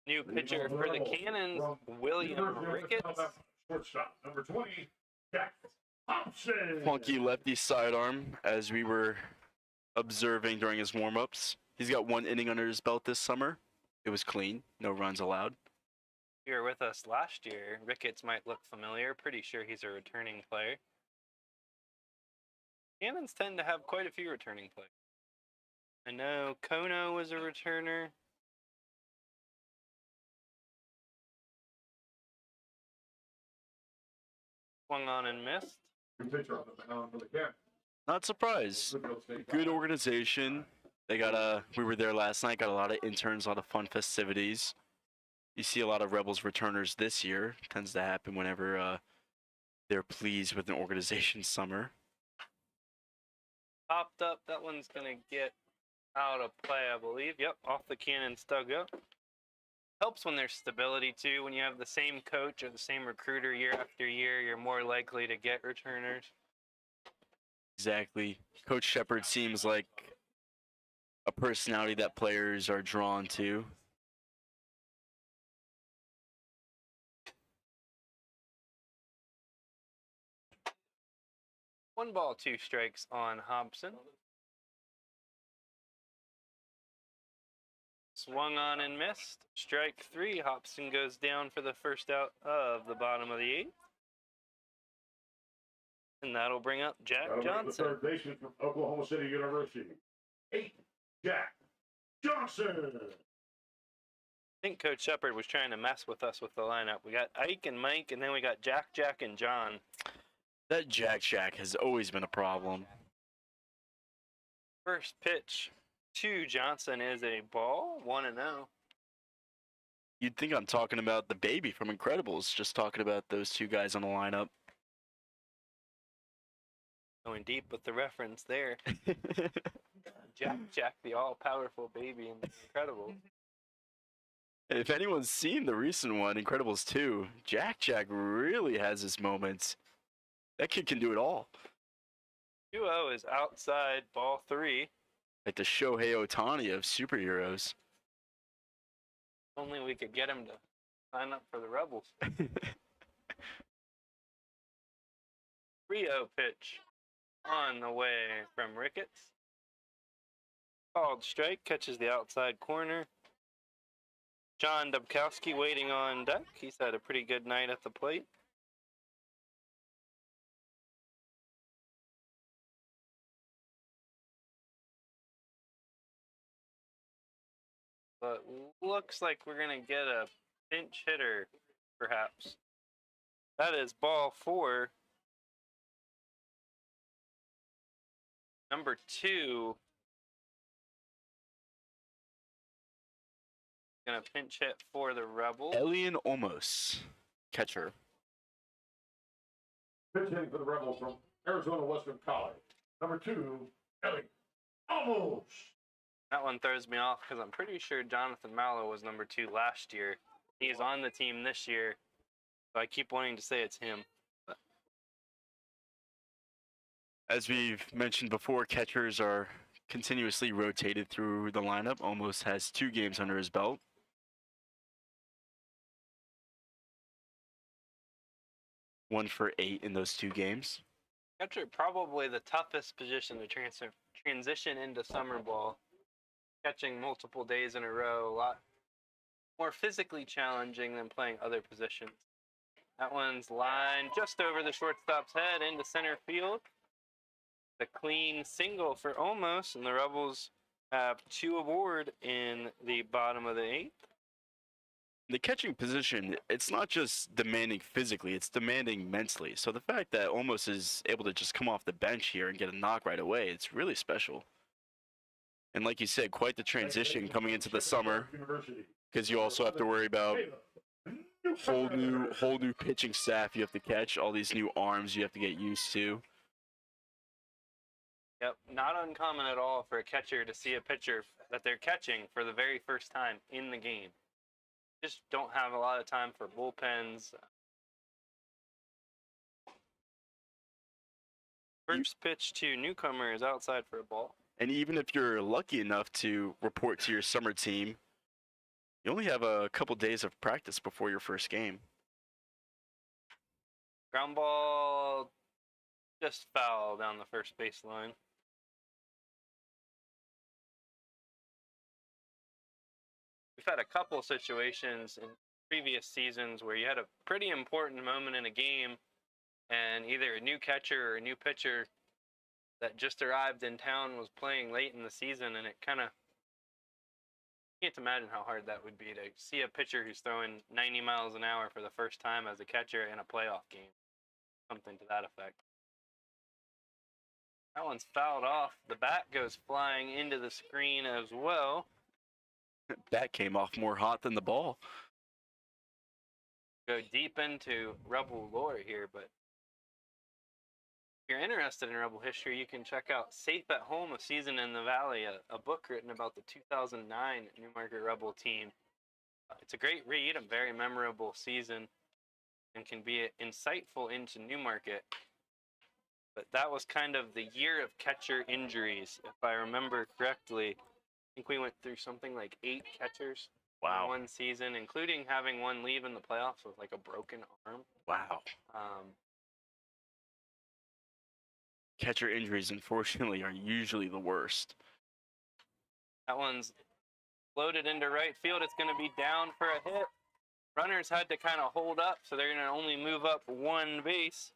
New pitcher for the Cannons, William Ricketts. Shortstop, number 20, Jack Thompson. Funky lefty sidearm, as we were observing during his warm-ups. He's got 1 inning under his belt this summer. It was clean, no runs allowed. If you were with us last year, Ricketts might look familiar. Pretty sure he's a returning player. Cannons tend to have quite a few returning players. I know Kono was a returner. Swung on and missed. Pitcher on the mound for the Cannons. Not surprised. Good organization. They got we were there last night, got a lot of interns, a lot of fun festivities. You see a lot of Rebels returners this year. Tends to happen whenever they're pleased with an organization's summer. Popped up. That one's going to get out of play, I believe. Yep, off the Cannons dugout. Helps when there's stability, too. When you have the same coach or the same recruiter year after year, you're more likely to get returners. Exactly. Coach Shepard seems like a personality that players are drawn to. One ball, 2 strikes on Hobson. Swung on and missed. Strike 3. Hobson goes down for the 1st out of the bottom of the 8th. And that'll bring up Jack Johnson. The third baseman from Oklahoma City University, 8, Jack Johnson. I think Coach Shepard was trying to mess with us with the lineup. We got Ike and Mike, and then we got Jack, and John. That Jack Shack has always been a problem. First pitch to Johnson is a ball, 1-0. You'd think I'm talking about the baby from Incredibles, just talking about those two guys on the lineup. Going deep with the reference there. Jack, the all-powerful baby in Incredible. If anyone's seen the recent one, Incredibles 2, Jack really has his moments. That kid can do it all. 2-0 is outside, ball 3. Like the Shohei Ohtani of superheroes. Only we could get him to sign up for the Rebels. 3-0 pitch on the way from Ricketts. Called strike, catches the outside corner. John Dubkowski waiting on deck. He's had a pretty good night at the plate. But looks like we're going to get a pinch hitter, perhaps. That is ball 4. Number 2. Going to pinch hit for the Rebels. Elian Olmos, catcher. Pitch hitting for the Rebels from Arizona Western College. Number 2, Ellie. Almost. That one throws me off because I'm pretty sure Jonathan Mallow was number 2 last year. He's on the team this year, so I keep wanting to say it's him. But As we've mentioned before, catchers are continuously rotated through the lineup. Almost has 2 games under his belt. One for 8 in those 2 games. catcher, probably the toughest position to transition into summer ball. Catching multiple days in a row, a lot more physically challenging than playing other positions. That one's lined just over the shortstop's head into center field. The clean single for Olmos, and the Rebels have 2 aboard in the bottom of the 8th. The catching position, it's not just demanding physically, it's demanding mentally. So the fact that Olmos is able to just come off the bench here and get a knock right away, it's really special. And like you said, quite the transition coming into the summer, because you also have to worry about whole new pitching staff you have to catch, all these new arms you have to get used to. Yep, not uncommon at all for a catcher to see a pitcher that they're catching for the very first time in the game. Just don't have a lot of time for bullpens. First pitch to newcomer is outside for a ball. And even if you're lucky enough to report to your summer team, you only have a couple days of practice before your first game. Ground ball just foul down the first baseline. We've had a couple situations in previous seasons where you had a pretty important moment in a game and either a new catcher or a new pitcher that just arrived in town was playing late in the season, and it kind of, can't imagine how hard that would be to see a pitcher who's throwing 90 miles an hour for the first time as a catcher in a playoff game. Something to that effect. That one's fouled off. The bat goes flying into the screen as well. Bat came off more hot than the ball. Go deep into Rebel lore here, but if you're interested in Rebel history, you can check out Safe at Home, A Season in the Valley, a book written about the 2009 Newmarket Rebel team. It's a great read, a very memorable season, and can be insightful into Newmarket. But that was kind of the year of catcher injuries, if I remember correctly. I think we went through something like 8 catchers in one season, including having one leave in the playoffs with like a broken arm. Wow. Catcher injuries, unfortunately, are usually the worst. That one's floated into right field. It's going to be down for a hit. Runners had to kind of hold up, so they're going to only move up 1 base.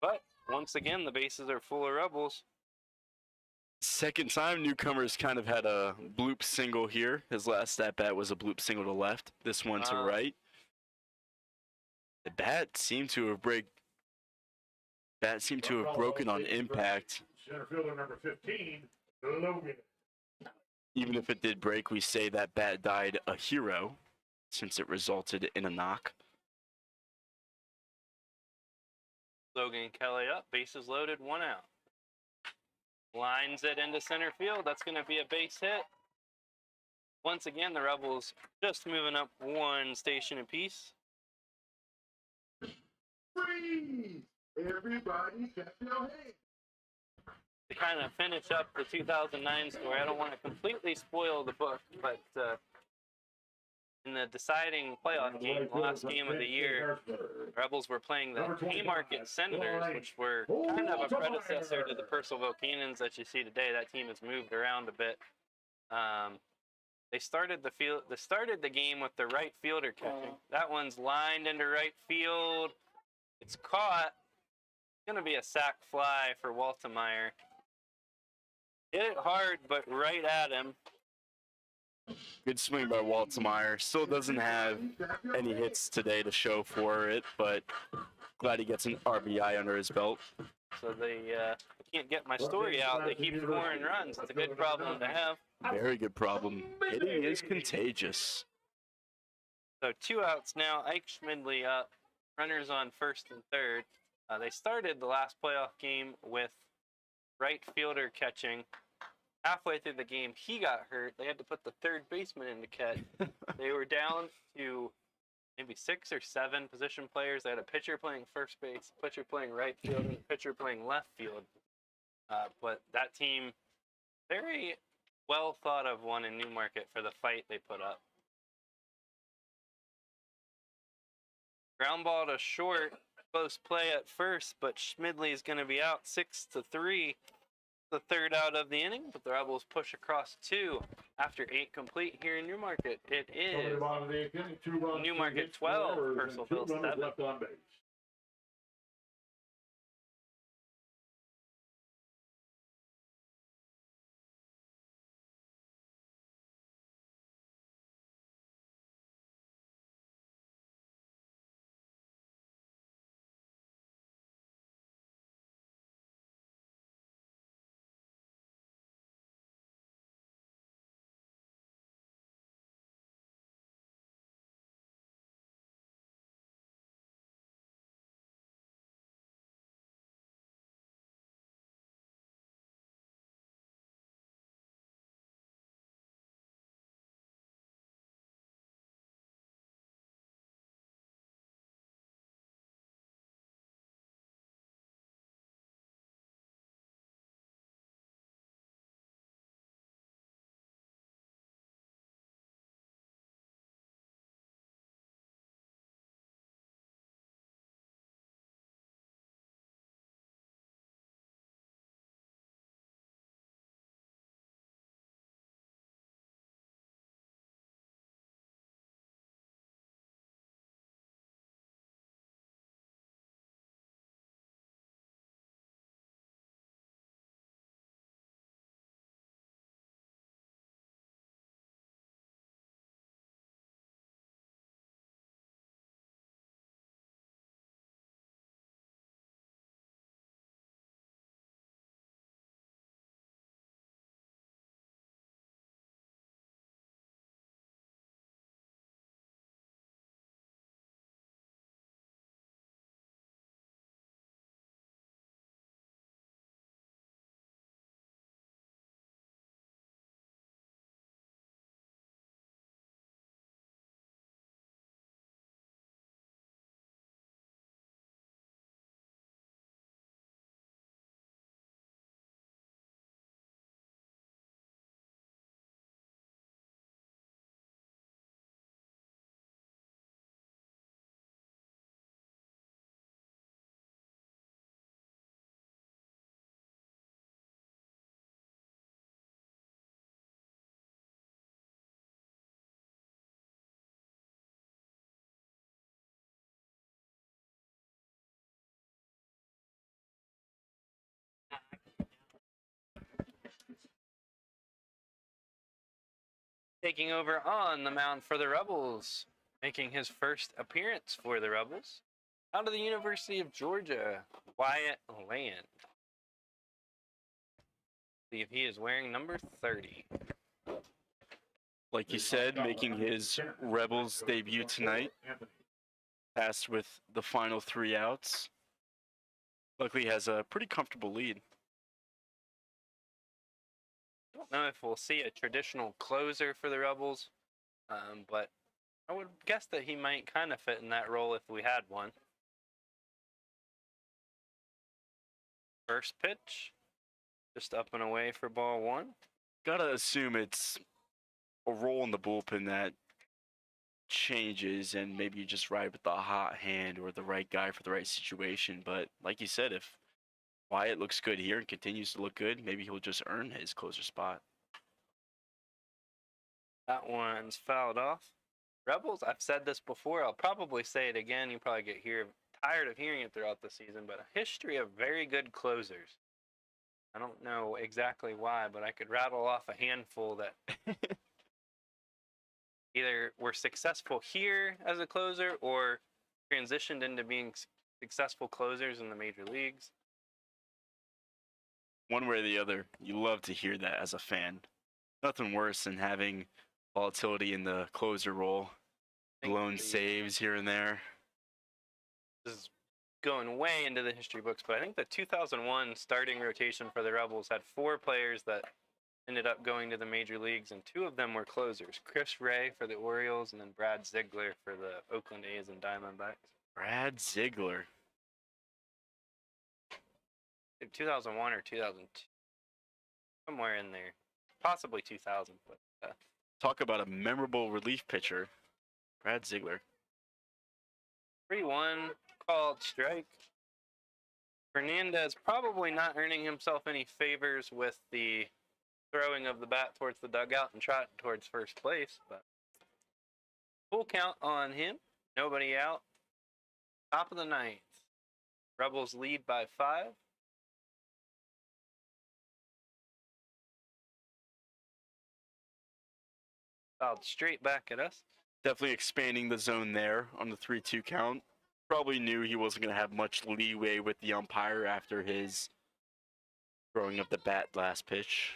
But once again, the bases are full of Rebels. Second time newcomers kind of had a bloop single here. His last at-bat was a bloop single to left. This one to right. The bat seemed to have Bat seemed to have broken on impact. Center fielder number 15, Logan. Even if it did break, we say that bat died a hero since it resulted in a knock. Logan Kelly up, bases loaded, 1 out. Lines it into center field. That's going to be a base hit. Once again, the Rebels just moving up 1 station apiece. Freeze! Everybody clap your hands. To kind of finish up the 2009 story, I don't want to completely spoil the book, but in the deciding playoff game, the last game of the year, the Rebels were playing the Haymarket Senators, which were kind of a predecessor to the Purcellville Cannons that you see today. That team has moved around a bit. They started the game with the right fielder catching. That one's lined into right field. It's caught. It's going to be a sac fly for Waltemeyer. Hit it hard, but right at him. Good swing by Waltemeyer. Still doesn't have any hits today to show for it, but glad he gets an RBI under his belt. So they can't get my story out. They keep scoring runs. It's a good problem to have. Very good problem. Hitting is contagious. So 2 outs now. Ike Schmidley up. Runners on first and third. They started the last playoff game with right fielder catching. Halfway through the game, he got hurt. They had to put the third baseman in to catch. They were down to maybe 6 or 7 position players. They had a pitcher playing first base, pitcher playing right field, and a pitcher playing left field. But that team, very well thought of one in Newmarket for the fight they put up. Ground ball to short. Close play at first, but Schmidley is going to be out 6-3. The third out of the inning, but the Rebels push across 2 after 8 complete here in Newmarket. It is Newmarket 12, Purcellville 7. Left on base. Taking over on the mound for the Rebels, making his first appearance for the Rebels, out of the University of Georgia, Wyatt Land. I believe he is wearing number 30. Like you said, making his Rebels debut tonight. Passed with the final 3 outs. Luckily, he has a pretty comfortable lead. I don't know if we'll see a traditional closer for the Rebels, but I would guess that he might kind of fit in that role if we had one. First pitch, just up and away for ball 1. Gotta assume it's a role in the bullpen that changes, and maybe you just ride with the hot hand or the right guy for the right situation. But like you said, if Wyatt looks good here and continues to look good, maybe he'll just earn his closer spot. That one's fouled off. Rebels, I've said this before, I'll probably say it again. You probably get tired of hearing it throughout the season, but a history of very good closers. I don't know exactly why, but I could rattle off a handful that either were successful here as a closer or transitioned into being successful closers in the major leagues. One way or the other, you love to hear that as a fan. Nothing worse than having volatility in the closer role. Blown saves here and there. This is going way into the history books, but I think the 2001 starting rotation for the Rebels had 4 players that ended up going to the major leagues, and 2 of them were closers. Chris Ray for the Orioles, and then Brad Ziegler for the Oakland A's and Diamondbacks. Brad Ziegler. 2001 or 2002. Somewhere in there. Possibly 2000. But, Talk about a memorable relief pitcher. Brad Ziegler. 3-1, called strike. Fernandez probably not earning himself any favors with the throwing of the bat towards the dugout and trot towards first place, but full count on him. Nobody out. Top of the 9th. Rebels lead by 5. Fouled straight back at us. Definitely expanding the zone there on the 3-2 count. Probably knew he wasn't going to have much leeway with the umpire after his throwing of the bat last pitch.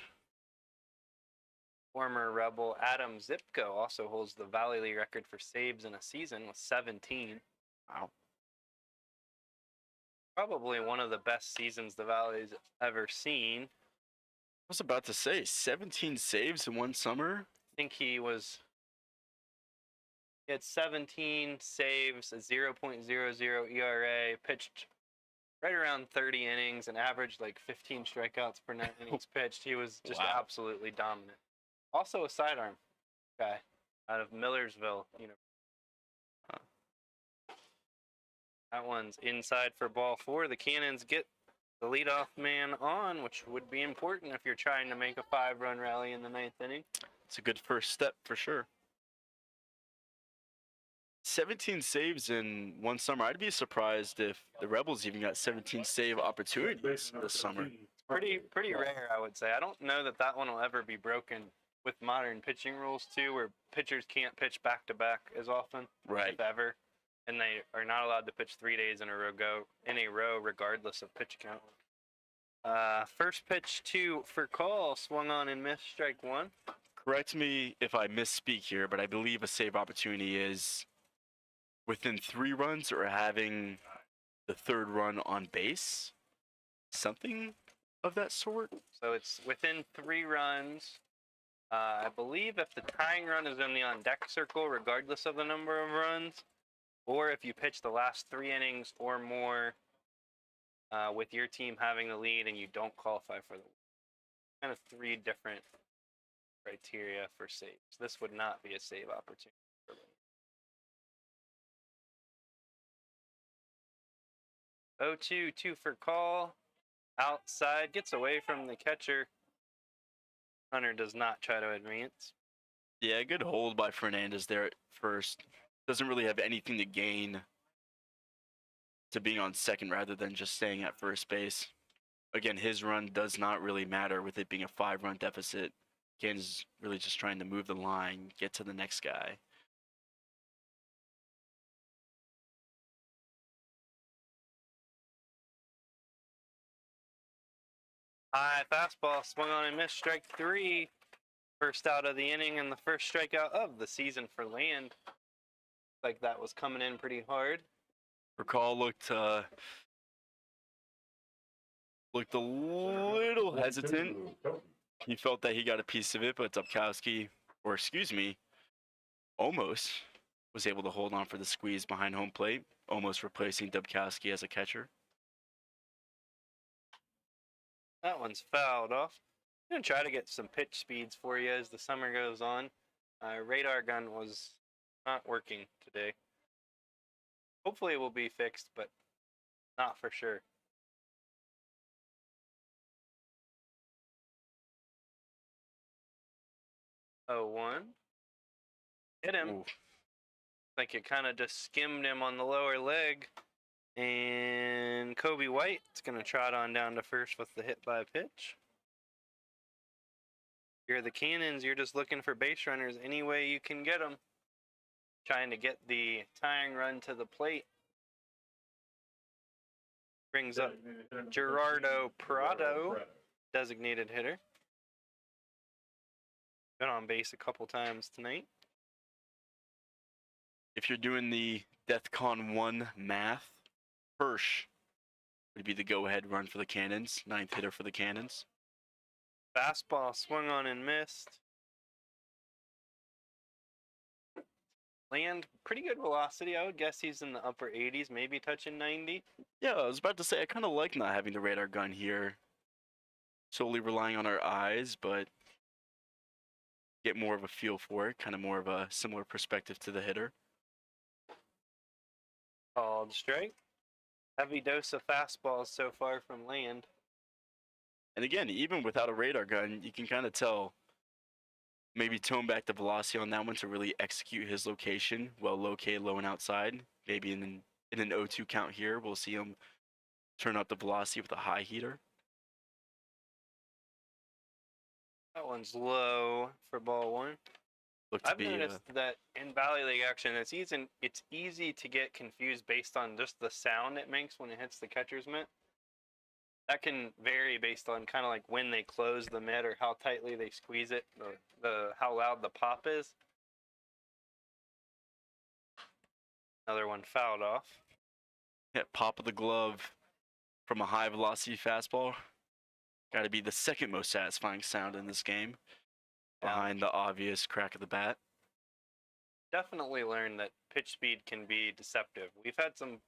Former Rebel Adam Zipko also holds the Valley League record for saves in a season with 17. Wow. Probably one of the best seasons the Valley's ever seen. I was about to say, 17 saves in one summer? I think he had 17 saves, a 0.00 ERA, pitched right around 30 innings, and averaged like 15 strikeouts per 9 innings pitched. He was just absolutely dominant. Also a sidearm guy out of Millersville. That one's inside for ball 4. The Cannons get the leadoff man on, which would be important if you're trying to make a 5-run rally in the 9th inning. It's a good first step for sure. 17 saves in one summer. I'd be surprised if the Rebels even got 17 save opportunities this summer. Pretty rare, I would say. I don't know that one will ever be broken with modern pitching rules too, where pitchers can't pitch back to back as often, Right. if ever, and they are not allowed to pitch 3 days in a row regardless of pitch count. First pitch 2 for call, swung on and missed, strike 1. Correct me if I misspeak here, but I believe a save opportunity is within 3 runs or having the 3rd run on base. Something of that sort. So it's within 3 runs. I believe if the tying run is in the on-deck circle, regardless of the number of runs, or if you pitch the last 3 innings or more with your team having the lead and you don't qualify for the kind of 3 different criteria for saves. This would not be a save opportunity for me. 0-2, 2 for call. Outside, gets away from the catcher. Hunter does not try to advance. Yeah, good hold by Fernandez there at first. Doesn't really have anything to gain to being on second rather than just staying at first base. Again, his run does not really matter with it being a 5-run deficit. Kansas is really just trying to move the line, get to the next guy. High fastball swung on and missed. Strike 3. First out of the inning and the first strikeout of the season for Land. Like that was coming in pretty hard. Recall looked a little hesitant. He felt that he got a piece of it, but Dubkowski, or excuse me, almost was able to hold on for the squeeze behind home plate, almost replacing Dubkowski as a catcher. That one's fouled off. I'm going to try to get some pitch speeds for you as the summer goes on. Radar gun was not working today. Hopefully it will be fixed, but not for sure. Oh, 1. Hit him. Ooh. Like it kind of just skimmed him on the lower leg. And Kobe White is going to trot on down to first with the hit by pitch. You're the Cannons. You're just looking for base runners any way you can get them. Trying to get the tying run to the plate. Brings up Gerardo Prado, designated hitter. Been on base a couple times tonight. If you're doing the DEFCON 1 math, Hirsch would be the go-ahead run for the Cannons, 9th hitter for the Cannons. Fastball swung on and missed. Land, pretty good velocity. I would guess he's in the upper 80s, maybe touching 90. Yeah, I was about to say, I kind of like not having the radar gun here. Solely relying on our eyes, but get more of a feel for it, kind of more of a similar perspective to the hitter. Called strike. Heavy dose of fastballs so far from Land. And again, even without a radar gun, you can kind of tell, maybe tone back the velocity on that one to really execute his location, well located low and outside. Maybe in an 0-2 count here, we'll see him turn up the velocity with a high heater. That one's low for ball 1. Look to I've be noticed that in Valley League action, it's easy to get confused based on just the sound it makes when it hits the catcher's mitt. That can vary based on kind of like when they close the mitt or how tightly they squeeze it, or how loud the pop is. Another one fouled off. yeah, pop of the glove from a high velocity fastball. Got to be the second most satisfying sound in this game, behind the obvious crack of the bat. Definitely learned that pitch speed can be deceptive. We've had some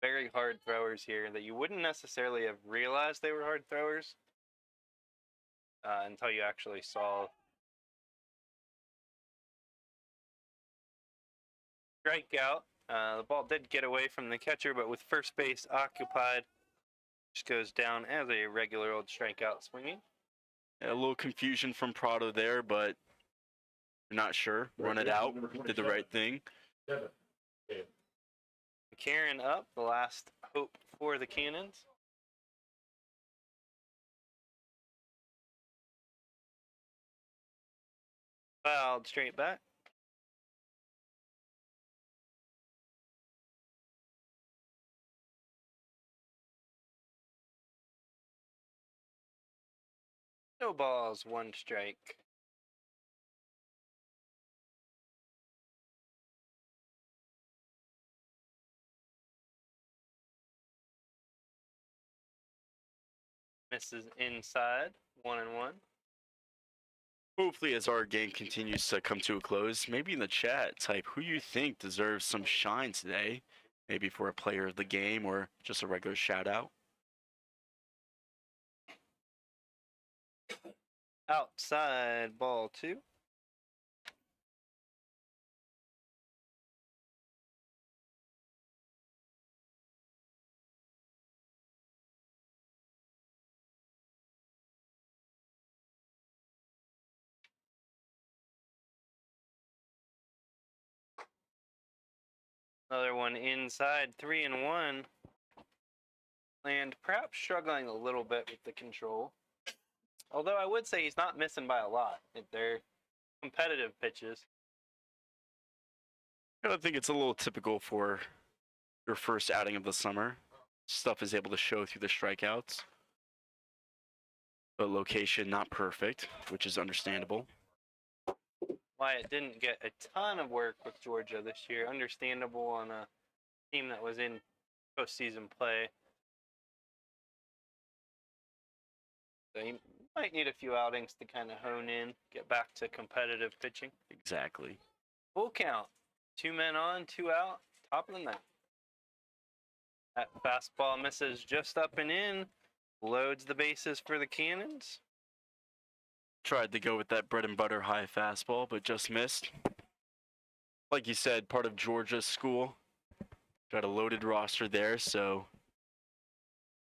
very hard throwers here that you wouldn't necessarily have realized they were hard throwers until you actually saw. Strikeout. The ball did get away from the catcher, but with first base occupied, just goes down as a regular old strikeout swinging. Yeah, a little confusion from Prado there, but we're not sure. Run it out. Did the right thing. McCarron up, the last hope for the Cannons. Fouled straight back. No balls, 1 strike. Misses inside, 1-1. Hopefully, as our game continues to come to a close, maybe in the chat, type who you think deserves some shine today. Maybe for a player of the game or just a regular shout out. Outside, ball 2. Another one inside, 3-1. And perhaps struggling a little bit with the control. Although I would say he's not missing by a lot. They're competitive pitches. I think it's a little typical for your first outing of the summer. Stuff is able to show through the strikeouts. but location not perfect, which is understandable. Wyatt didn't get a ton of work with Georgia this year. Understandable on a team that was in postseason play. So he might need a few outings to kind of hone in, get back to competitive pitching. Exactly. Full count. 2 men on, 2 out, top of the ninth. That fastball misses just up and in. Loads the bases for the Cannons. Tried to go with that bread and butter high fastball, but just missed. Like you said, part of Georgia's school. Got a loaded roster there, so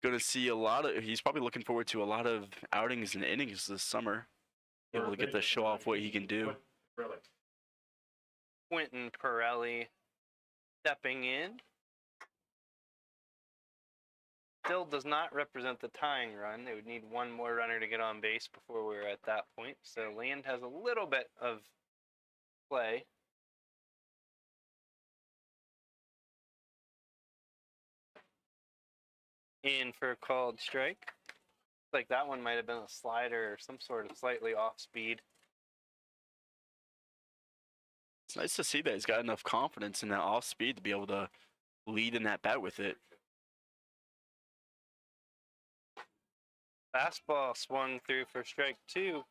going to see a lot of. He's probably looking forward to a lot of outings and innings this summer. Able to get to show off what he can do. Quentin Pirelli stepping in. Still does not represent the tying run. They would need one more runner to get on base before we're at that point. So Land has a little bit of play. In for a called strike. Like that one might have been a slider or some sort of slightly off speed. It's nice to see that he's got enough confidence in that off speed to be able to lead in that bat with it. Fastball swung through for strike 2.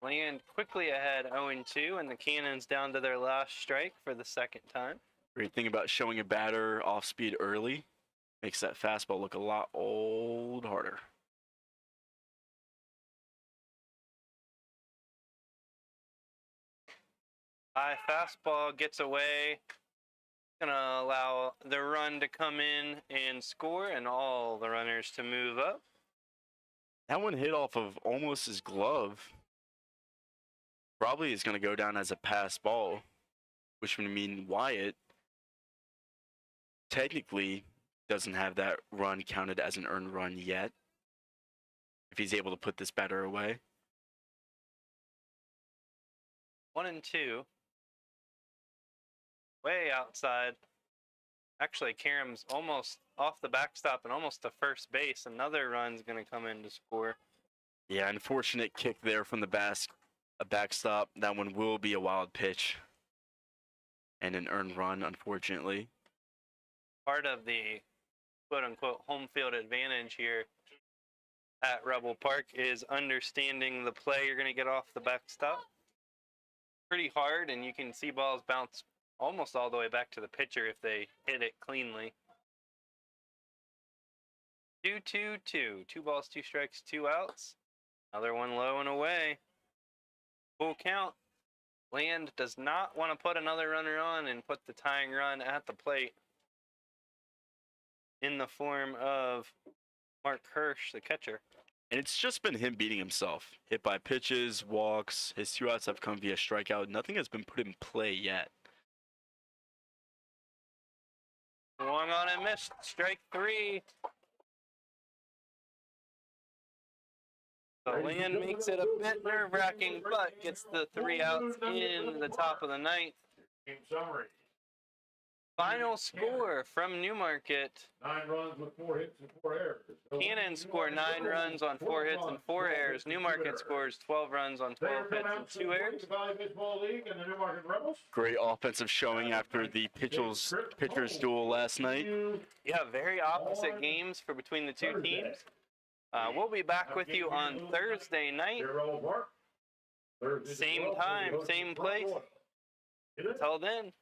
Land quickly ahead 0-2, and the Cannons down to their last strike for the second time. Great thing about showing a batter off speed early, makes that fastball look a lot harder. High fastball gets away. Gonna allow the run to come in and score, and all the runners to move up. That one hit off of almost his glove. Probably is going to go down as a pass ball, which would mean Wyatt technically doesn't have that run counted as an earned run yet, if he's able to put this batter away. 1-2. Way outside. Actually, Karam's almost off the backstop and almost to first base. Another run's going to come in to score. Yeah, unfortunate kick there from the backstop. That one will be a wild pitch and an earned run, unfortunately. Part of the quote-unquote home field advantage here at Rebel Park is understanding the play you're going to get off the backstop. Pretty hard, and you can see balls bounce almost all the way back to the pitcher if they hit it cleanly. 2-2-2. 2 balls, 2 strikes, 2 outs. Another one low and away. Full count. Land does not want to put another runner on and put the tying run at the plate in the form of Mark Hirsch, the catcher. And it's just been him beating himself. Hit by pitches, walks. His 2 outs have come via strikeout. Nothing has been put in play yet. Swung on and missed. Strike 3. So Land makes it a bit nerve-wracking, but gets the 3 outs in the top of the ninth. Game summary. Final score from Newmarket. 9 runs with 4 hits and 4 errors. Cannon score 9 runs on 4 hits and 4 errors. Newmarket scores 12 runs on 12 hits and 2 errors. Baseball League and the Newmarket Rebels. Great offensive showing after the pitcher's duel last night. Yeah, very opposite games for between the two teams. We'll be back with you on Thursday night. Same time, same place. Until then.